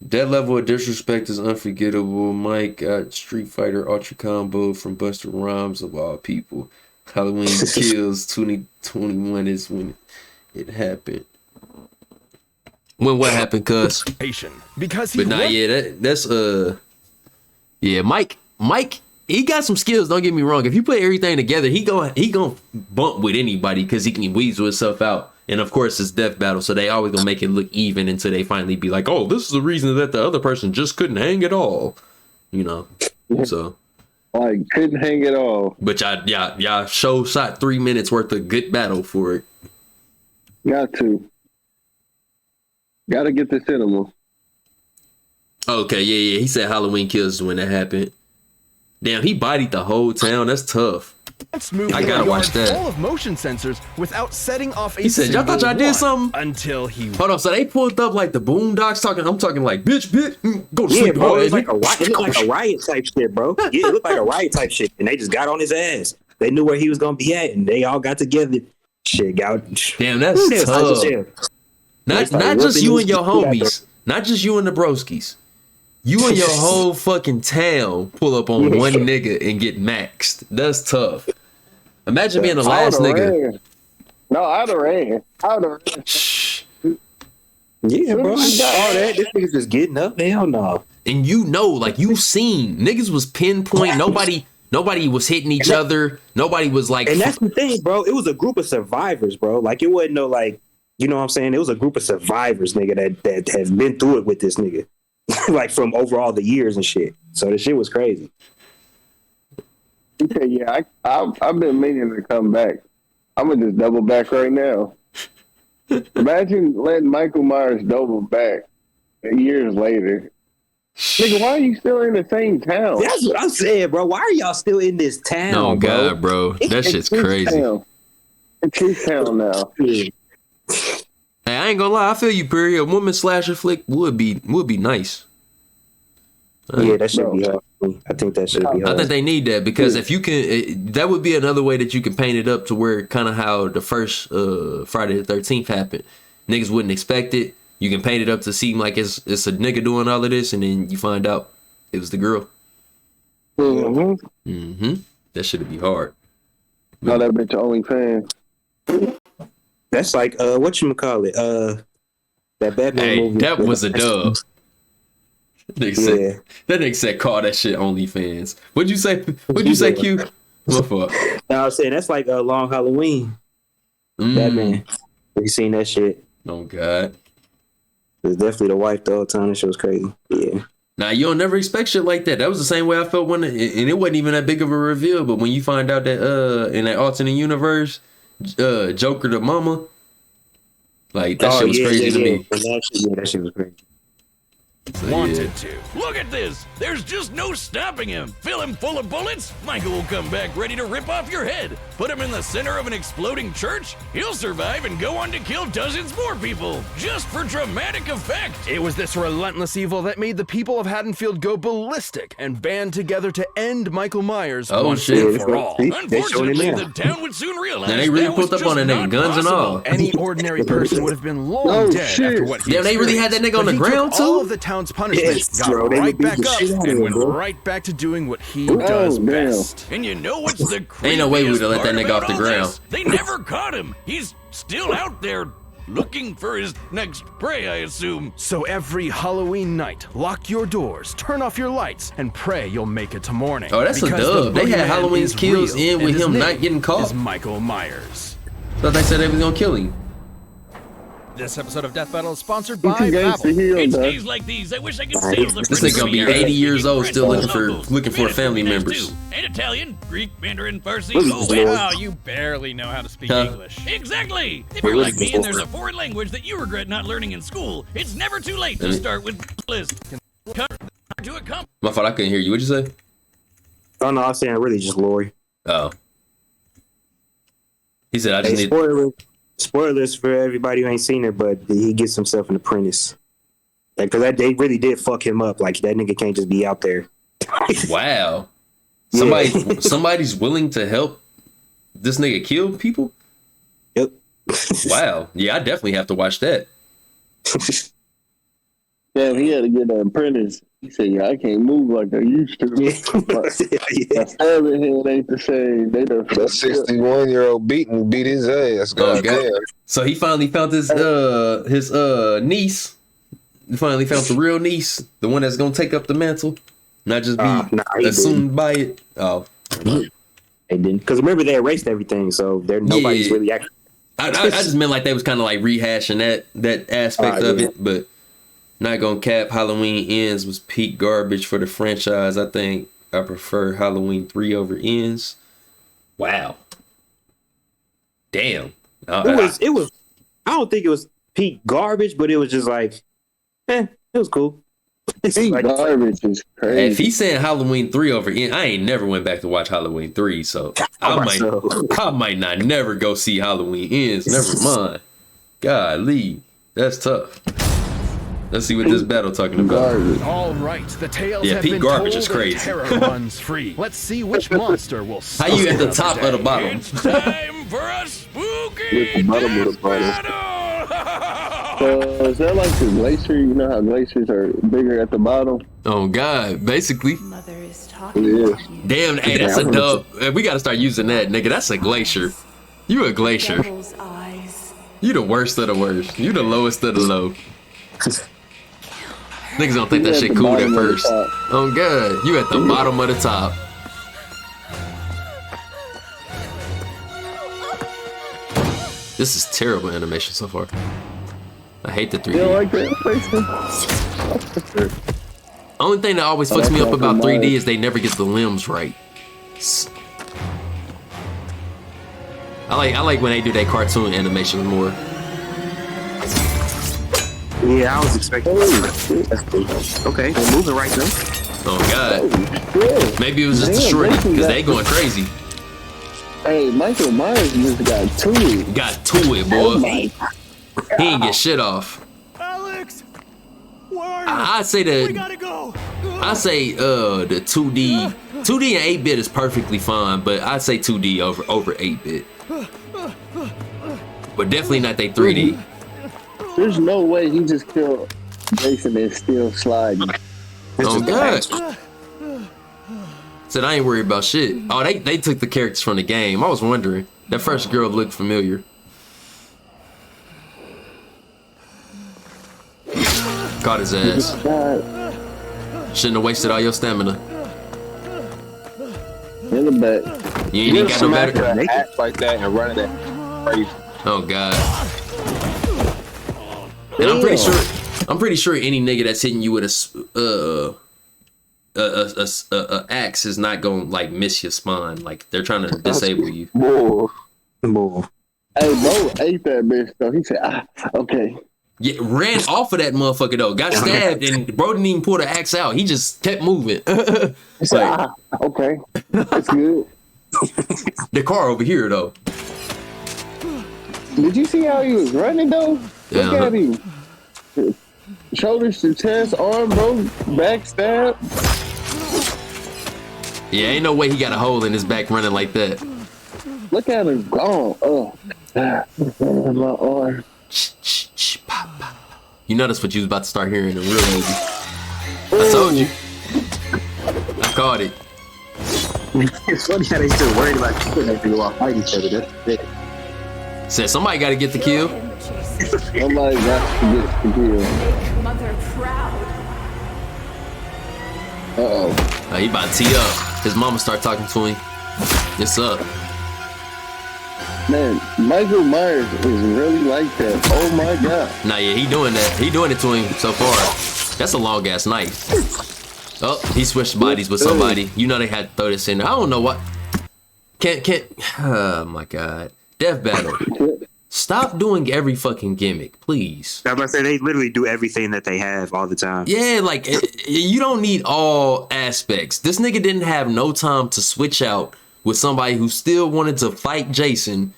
That level of disrespect is unforgettable. Mike got Street Fighter Ultra Combo from Busta Rhymes of all people. Halloween Kills 2021 is when it happened. When what happened, cuz? Because he but nah, yeah, that's Mike, he got some skills, don't get me wrong. If you put everything together, he gonna bump with anybody because he can weasel himself out. And of course it's death battle, so they always gonna make it look even until they finally be like, oh, this is the reason that the other person just couldn't hang at all. You know. So like couldn't hang at all. But y'all shot 3 minutes worth of good battle for it. Gotta get the cinema. Okay, yeah. He said Halloween Kills when that happened. Damn, he bodied the whole town. That's tough. I gotta watch that. Full of motion sensors without setting off a He said, y'all thought y'all did something? Until he... Hold on, so they pulled up like the Boondocks talking. I'm talking like, bitch, go to yeah, sleep. Bro, it looked like a riot type shit, bro. Yeah, it looked like a riot type shit. And they just got on his ass. They knew where he was gonna be at, and they all got together. Shit, damn, that's tough. Not just you and your homies. Not just you and the broskies. You and your whole fucking town pull up on one nigga and get maxed. That's tough. Imagine being the last nigga. No, I'd have ran. Yeah, bro. I got all that. This nigga's just getting up. Hell no. And you know, like you seen niggas was pinpoint. Nobody was hitting each other. Nobody was like. And that's the thing, bro. It was a group of survivors, bro. Like it wasn't no like. You know what I'm saying? It was a group of survivors, nigga, that have been through it with this nigga. Like from over all the years and shit. So the shit was crazy. Okay, yeah, I've been meaning to come back. I'm gonna just double back right now. Imagine letting Michael Myers double back years later. Nigga, why are you still in the same town? That's what I'm saying, bro. Why are y'all still in this town? Oh God, bro. That shit's crazy. It's his town now. Hey, I ain't gonna lie. I feel you, Perry. A woman slasher flick would be nice. Yeah, that should be hard. I think that should be hard. I think they need that because if you can, that would be another way that you can paint it up to where kind of how the first Friday the 13th happened. Niggas wouldn't expect it. You can paint it up to seem like it's a nigga doing all of this, and then you find out it was the girl. That should be hard. No, that bitch OnlyFans. That's like whatchamacallit, that Batman movie. That was a dub. That nigga said call that shit OnlyFans. What'd you say? What'd you say, Q? What fuck? No, I was saying that's like a Long Halloween. Batman. Have you seen that shit? Oh God. It was definitely the wife the whole time. That shit was crazy. Yeah. Nah, you don't never expect shit like that. That was the same way I felt when, and it wasn't even that big of a reveal. But when you find out that in that alternate universe, Joker the mama, like that shit was crazy to me. That shit was crazy. So, Wanted to. Look at this. There's just no stopping him. Fill him full of bullets. Michael will come back ready to rip off your head. Put him in the center of an exploding church. He'll survive and go on to kill dozens more people. Just for dramatic effect. It was this relentless evil that made the people of Haddonfield go ballistic and band together to end Michael Myers once and for all. Unfortunately, the town would soon realize they really put up on that nigga, guns and all. Any ordinary person would have been long dead after what he they really had that nigga on the ground too? All of the town's punishment, got right back up, and went right back to doing what he does best. And you know what's the ain't no way we would have let that nigga off the ground. They never caught him. He's still out there looking for his next prey, I assume. So every Halloween night, lock your doors, turn off your lights, and pray you'll make it to morning. Oh, that's because a dub. the They had boogeyman Halloween is kills real, in with and his him name not getting caught. is Michael Myers. Thought they said they was gonna kill him. This episode of Death Battle is sponsored He's by a gangster. Babbel. He It's on days like these I wish I could steal the This nigga gonna be 80 years old, still looking for family members. And Italian, Greek, Mandarin, Farsi. Wow, you barely know how to speak English. Exactly. If you're like me and there's a foreign language that you regret not learning in school, it's never too late to start with list. To a comp. My fault, I couldn't hear you. What'd you say? Oh no, I was saying really just Lori. Oh. He said I just need Spoilers for everybody who ain't seen it, but he gets himself an apprentice. Like, cause they really did fuck him up. Like that nigga can't just be out there. Wow. Yeah. Somebody's willing to help this nigga kill people? Yep. Wow. Yeah, I definitely have to watch that. Damn, he had to get an apprentice. He said, "Yeah, I can't move like I used to." That stabbing hand ain't the same. They done That 61-year-old beat his ass. God damn. So he finally found his niece. He finally found the real niece, the one that's gonna take up the mantle, not just be assumed by it. Oh, they didn't. Because remember they erased everything, so nobody's really acting. I just meant like they was kind of like rehashing that aspect of it, but not gonna cap. Halloween Ends was peak garbage for the franchise. I think I prefer Halloween 3 over Ends. Wow. Damn. It was. I don't think it was peak garbage, but it was just like, it was cool. Peak garbage is crazy. If he's saying Halloween 3 over Ends, I ain't never went back to watch Halloween 3, so I might not never go see Halloween Ends. Never mind. Golly, that's tough. Let's see what this battle talking about. All right, the tales Yeah, have peak been garbage told is crazy. and terror runs free. Let's see which monster will. How you at the top of the bottom? It's time for a spooky With the bottom of the bottle. Is that like the glacier? You know how glaciers are bigger at the bottom? Oh God, basically. Mother is talking. Yeah. Damn, hey, that's a dub. We gotta start using that, nigga. That's a glacier. You a glacier. Devil's eyes. You the worst of the worst. You the lowest of the low. Niggas don't think that shit cool at first. Oh God, you at the bottom of the top. This is terrible animation so far. I hate the 3D. You don't like that? Only thing that always fucks me up about 3D is they never get the limbs right. I like when they do that cartoon animation more. Yeah, I was expecting that's cool. Okay, we're moving right now. Oh God. Maybe it was just the shorty, because they going crazy. Hey, Michael Myers just got to it. Got to it, boy. He ain't get shit off. Alex, where are you? I say We gotta go. I say the 2D and 8-bit is perfectly fine, but I'd say 2D over 8-bit. But definitely not they 3D. There's no way he just killed Jason and still sliding. Oh God. Said I ain't worried about shit. Oh, they took the characters from the game. I was wondering. That first girl looked familiar. Caught his ass. Shouldn't have wasted all your stamina. In the back. You ain't even got no better. Act like that and run that crazy. Oh God. And I'm pretty sure any nigga that's hitting you with a axe is not gonna like miss your spine. Like they're trying to disable you. Move. Hey, Bo ate that bitch though. He said, okay. Yeah, ran off of that motherfucker though. Got stabbed and bro didn't even pull the axe out. He just kept moving. He said, okay, that's good. The car over here though. Did you see how he was running though? Look at him. Shoulders to chest, arm broke, back stab. Yeah, ain't no way he got a hole in his back running like that. Look at him gone. Oh, my arm. You know that's what you was about to start hearing in real movie. I told you. I caught it. It's funny how they still worried about killing people while fighting each other. That's it. Said somebody got to get the kill. Somebody got to get the kill. Make mother proud. Oh, he about to tee up. His mama start talking to him. It's up. Man, Michael Myers is really like that. Oh my god. Nah, yeah, he doing that. He doing it to him so far. That's a long ass knife. Oh, he switched bodies with somebody. You know they had to throw this in there. I don't know what. Can't. Oh my god. Death battle. Stop doing every fucking gimmick, please. I was about to say they literally do everything that they have all the time. Yeah, like you don't need all aspects. This nigga didn't have no time to switch out with somebody who still wanted to fight Jason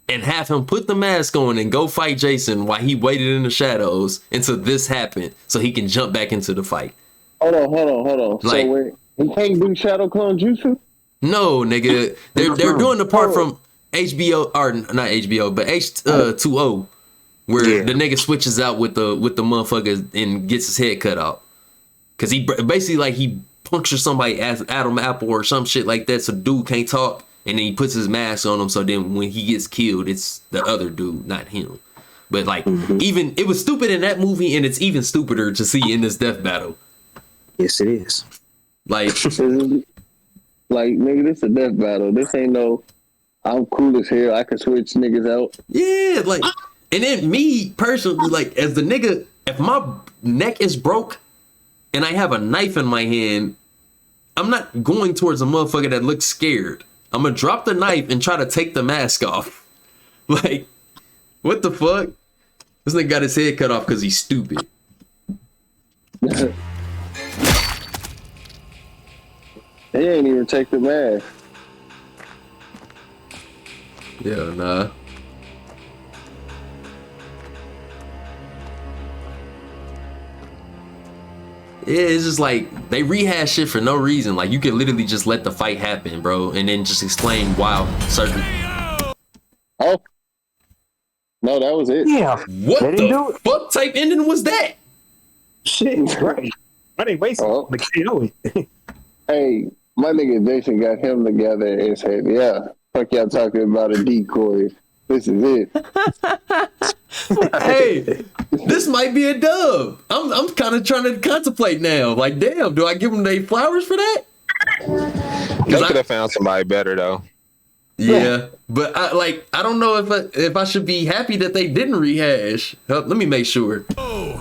and have him put the mask on and go fight Jason while he waited in the shadows until this happened so he can jump back into the fight. Hold on. Like, so wait, he can't do Shadow Clone Jutsu? No, nigga. They're doing the part from HBO, or not HBO, but H2O, where the nigga switches out with the motherfucker and gets his head cut off. Cause he basically like he punctures somebody as Adam Apple or some shit like that, so dude can't talk, and then he puts his mask on him, so then when he gets killed, it's the other dude, not him. But like, even it was stupid in that movie, and it's even stupider to see in this death battle. Yes, it is. Like, nigga, this a death battle. This ain't no, I'm cool as hell, I can switch niggas out. Yeah, like, and then me personally, like, as the nigga, if my neck is broke and I have a knife in my hand, I'm not going towards a motherfucker that looks scared. I'm gonna drop the knife and try to take the mask off. Like, what the fuck? This nigga got his head cut off because he's stupid. He ain't even take the mask. Yeah, nah. Yeah, it's just like they rehash shit for no reason. Like you could literally just let the fight happen, bro, and then just explain why certain. Oh, no, that was it. Yeah. What the fuck type ending was that? Shit, right. I didn't waste it. Hey, my nigga Jason got him together and said, "Yeah, fuck y'all talking about a decoy. This is it." Hey, this might be a dub. I'm kind of trying to contemplate now. Like, damn, do I give them their flowers for that? They could have found somebody better though. Yeah, but I don't know if I should be happy that they didn't rehash. Let me make sure.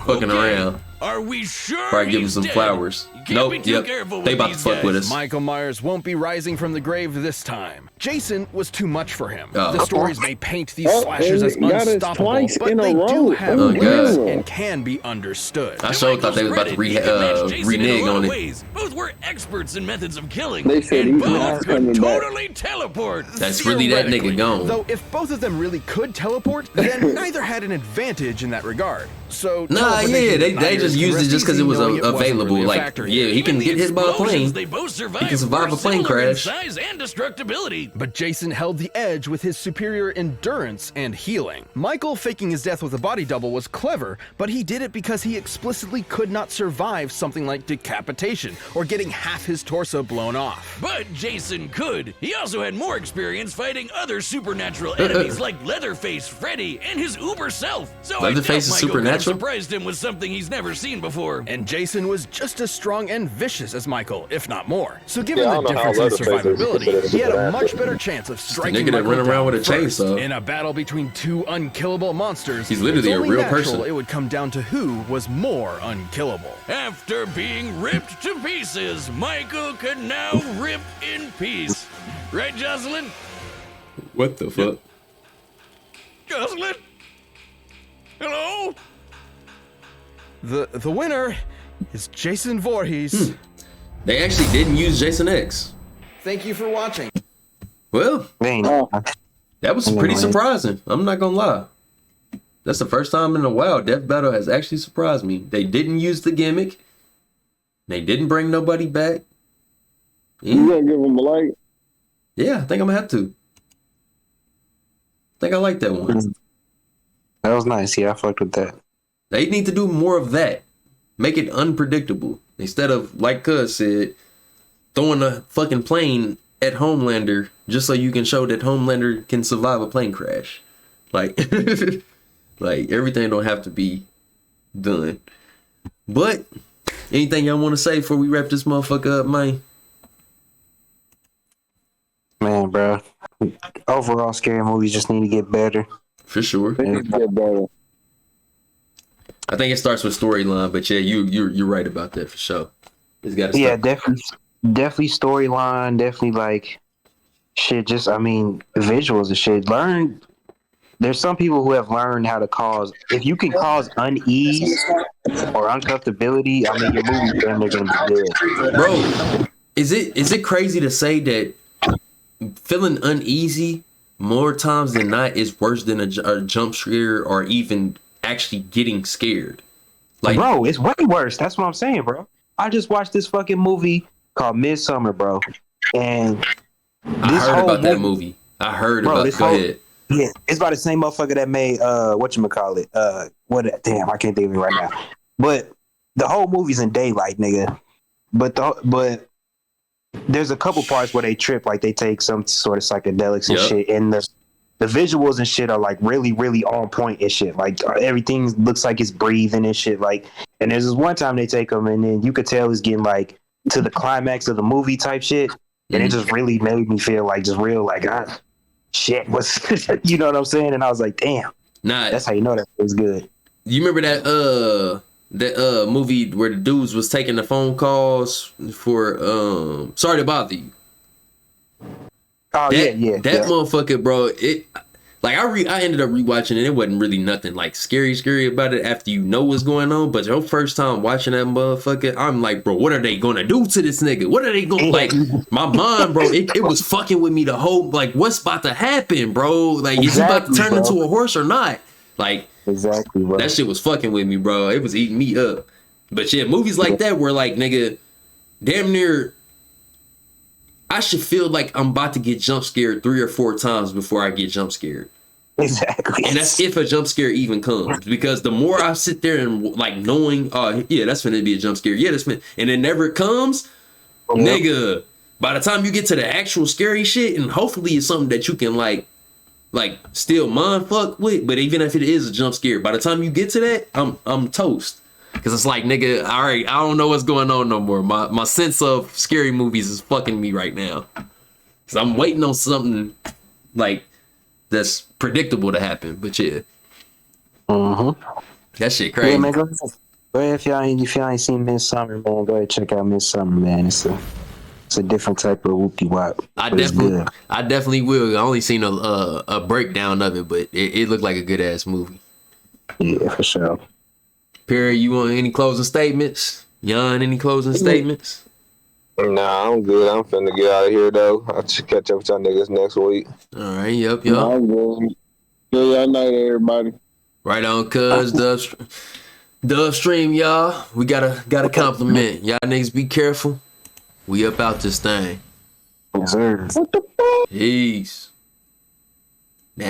Fucking around. Are we sure? Before I give them some flowers. Nope. Yep. They about to fuck with us. Michael Myers won't be rising from the grave this time. Jason was too much for him. Oh. The stories may paint these slashers as got us unstoppable, twice but in a they row. do have Oh, limits God. and can be understood. I sure thought they was about to renege on it. Both were experts in methods of killing. They said and he's not both coming could back. totally teleport. That's really that nigga gone. Though if both of them really could teleport, then neither had an advantage in that regard. So Nah, yeah, they just used it just because it was available. Really like, yeah, he can get hit by a plane. They both survived. He can survive a plane crash. Size and destructibility. But Jason held the edge with his superior endurance and healing. Michael faking his death with a body double was clever, but he did it because he explicitly could not survive something like decapitation or getting half his torso blown off. But Jason could. He also had more experience fighting other supernatural enemies like Leatherface, Freddy, and his uber self. So Leatherface is Michael could have supernatural? surprised him with something he's never seen before. And Jason was just as strong and vicious as Michael, if not more. So given Yeah, I the don't know how difference in Leatherface is survivability, considered he had a supernatural. much better chance of striking nigga that Michael run around down with a first. chainsaw. In a battle between two unkillable monsters, He's literally it's a only real natural person. It would come down to who was more unkillable. After being ripped to pieces, Michael could now rip in peace. Right, Jocelyn? What the fuck? Jocelyn? Hello? The winner is Jason Voorhees. They actually didn't use Jason X. Thank you for watching. Well, that was pretty surprising. I'm not gonna lie. That's the first time in a while Death Battle has actually surprised me. They didn't use the gimmick. They didn't bring nobody back. You gonna give him a like? Yeah, I think I'm gonna have to. I think I like that one. That was nice. Yeah, I fucked with that. They need to do more of that. Make it unpredictable. Instead of, like Cuz said, throwing a fucking plane at Homelander just so you can show that Homelander can survive a plane crash. Like, like everything don't have to be done. But anything y'all want to say before we wrap this motherfucker up, man? Man, bro. Overall, scary movies just need to get better. For sure. They need to get better. I think it starts with storyline, but yeah, you're right about that for sure. It's got to Yeah, definitely storyline, definitely like shit. Just visuals and shit. There's some people who have learned how to cause. If you can cause unease or uncomfortability, your movie's damn near gonna be good. Bro, is it crazy to say that feeling uneasy more times than not is worse than a jump scare or even actually getting scared? Like, bro, it's way worse. That's what I'm saying, bro. I just watched this fucking movie called Midsummer, bro, and I heard about that movie. I heard about it. Go ahead. Yeah, it's by the same motherfucker that made whatchamacallit. Damn, I can't think of it right now. But the whole movie's in daylight, nigga. But there's a couple parts where they trip, like they take some sort of psychedelics and shit, and the visuals and shit are like really, really on point and shit. Like everything looks like it's breathing and shit. Like, and there's this one time they take them, and then you could tell it's getting like to the climax of the movie type shit, and it just really made me feel like just real like shit was, you know what I'm saying? And I was like, damn, that's how you know that was good. You remember that movie where the dudes was taking the phone calls for sorry to bother you? Oh, that motherfucker, bro. It like I ended up rewatching it. It wasn't really nothing like scary about it after you know what's going on. But your first time watching that motherfucker, I'm like, bro, what are they gonna do to this nigga? What are they gonna like? My mind, bro, it was fucking with me the whole like, what's about to happen, bro? Like, is he about to turn into a horse or not? Like, exactly, bro. That shit was fucking with me, bro. It was eating me up. But yeah, movies like that where like, nigga, damn near, I should feel like I'm about to get jump scared 3 or 4 times before I get jump scared. Exactly. And that's if a jump scare even comes. Because the more I sit there and like knowing, yeah, that's finna be a jump scare. Yeah, that's finna, and it never comes, nigga. By the time you get to the actual scary shit, and hopefully it's something that you can like still mind fuck with, but even if it is a jump scare, by the time you get to that, I'm toast. Cause it's like, nigga, all right, I don't know what's going on no more. My sense of scary movies is fucking me right now. Cause I'm waiting on something like that's predictable to happen. But yeah. That shit crazy. Yeah, man, go ahead. If y'all ain't seen Midsummer, man, go ahead check out Midsummer, man. It's a different type of whoopie wop. I definitely will. I only seen a breakdown of it, but it looked like a good ass movie. Yeah, for sure. Perry, you want any closing statements? Jan, any closing statements? Nah, I'm good. I'm finna get out of here though. I'll catch up with y'all niggas next week. All right, yep. Nah, I'm good. Good y'all night, everybody. Right on, cuz Dub Stream, y'all. We gotta compliment. Y'all niggas be careful. We up out this thing. Yes, sir. Peace. Nah.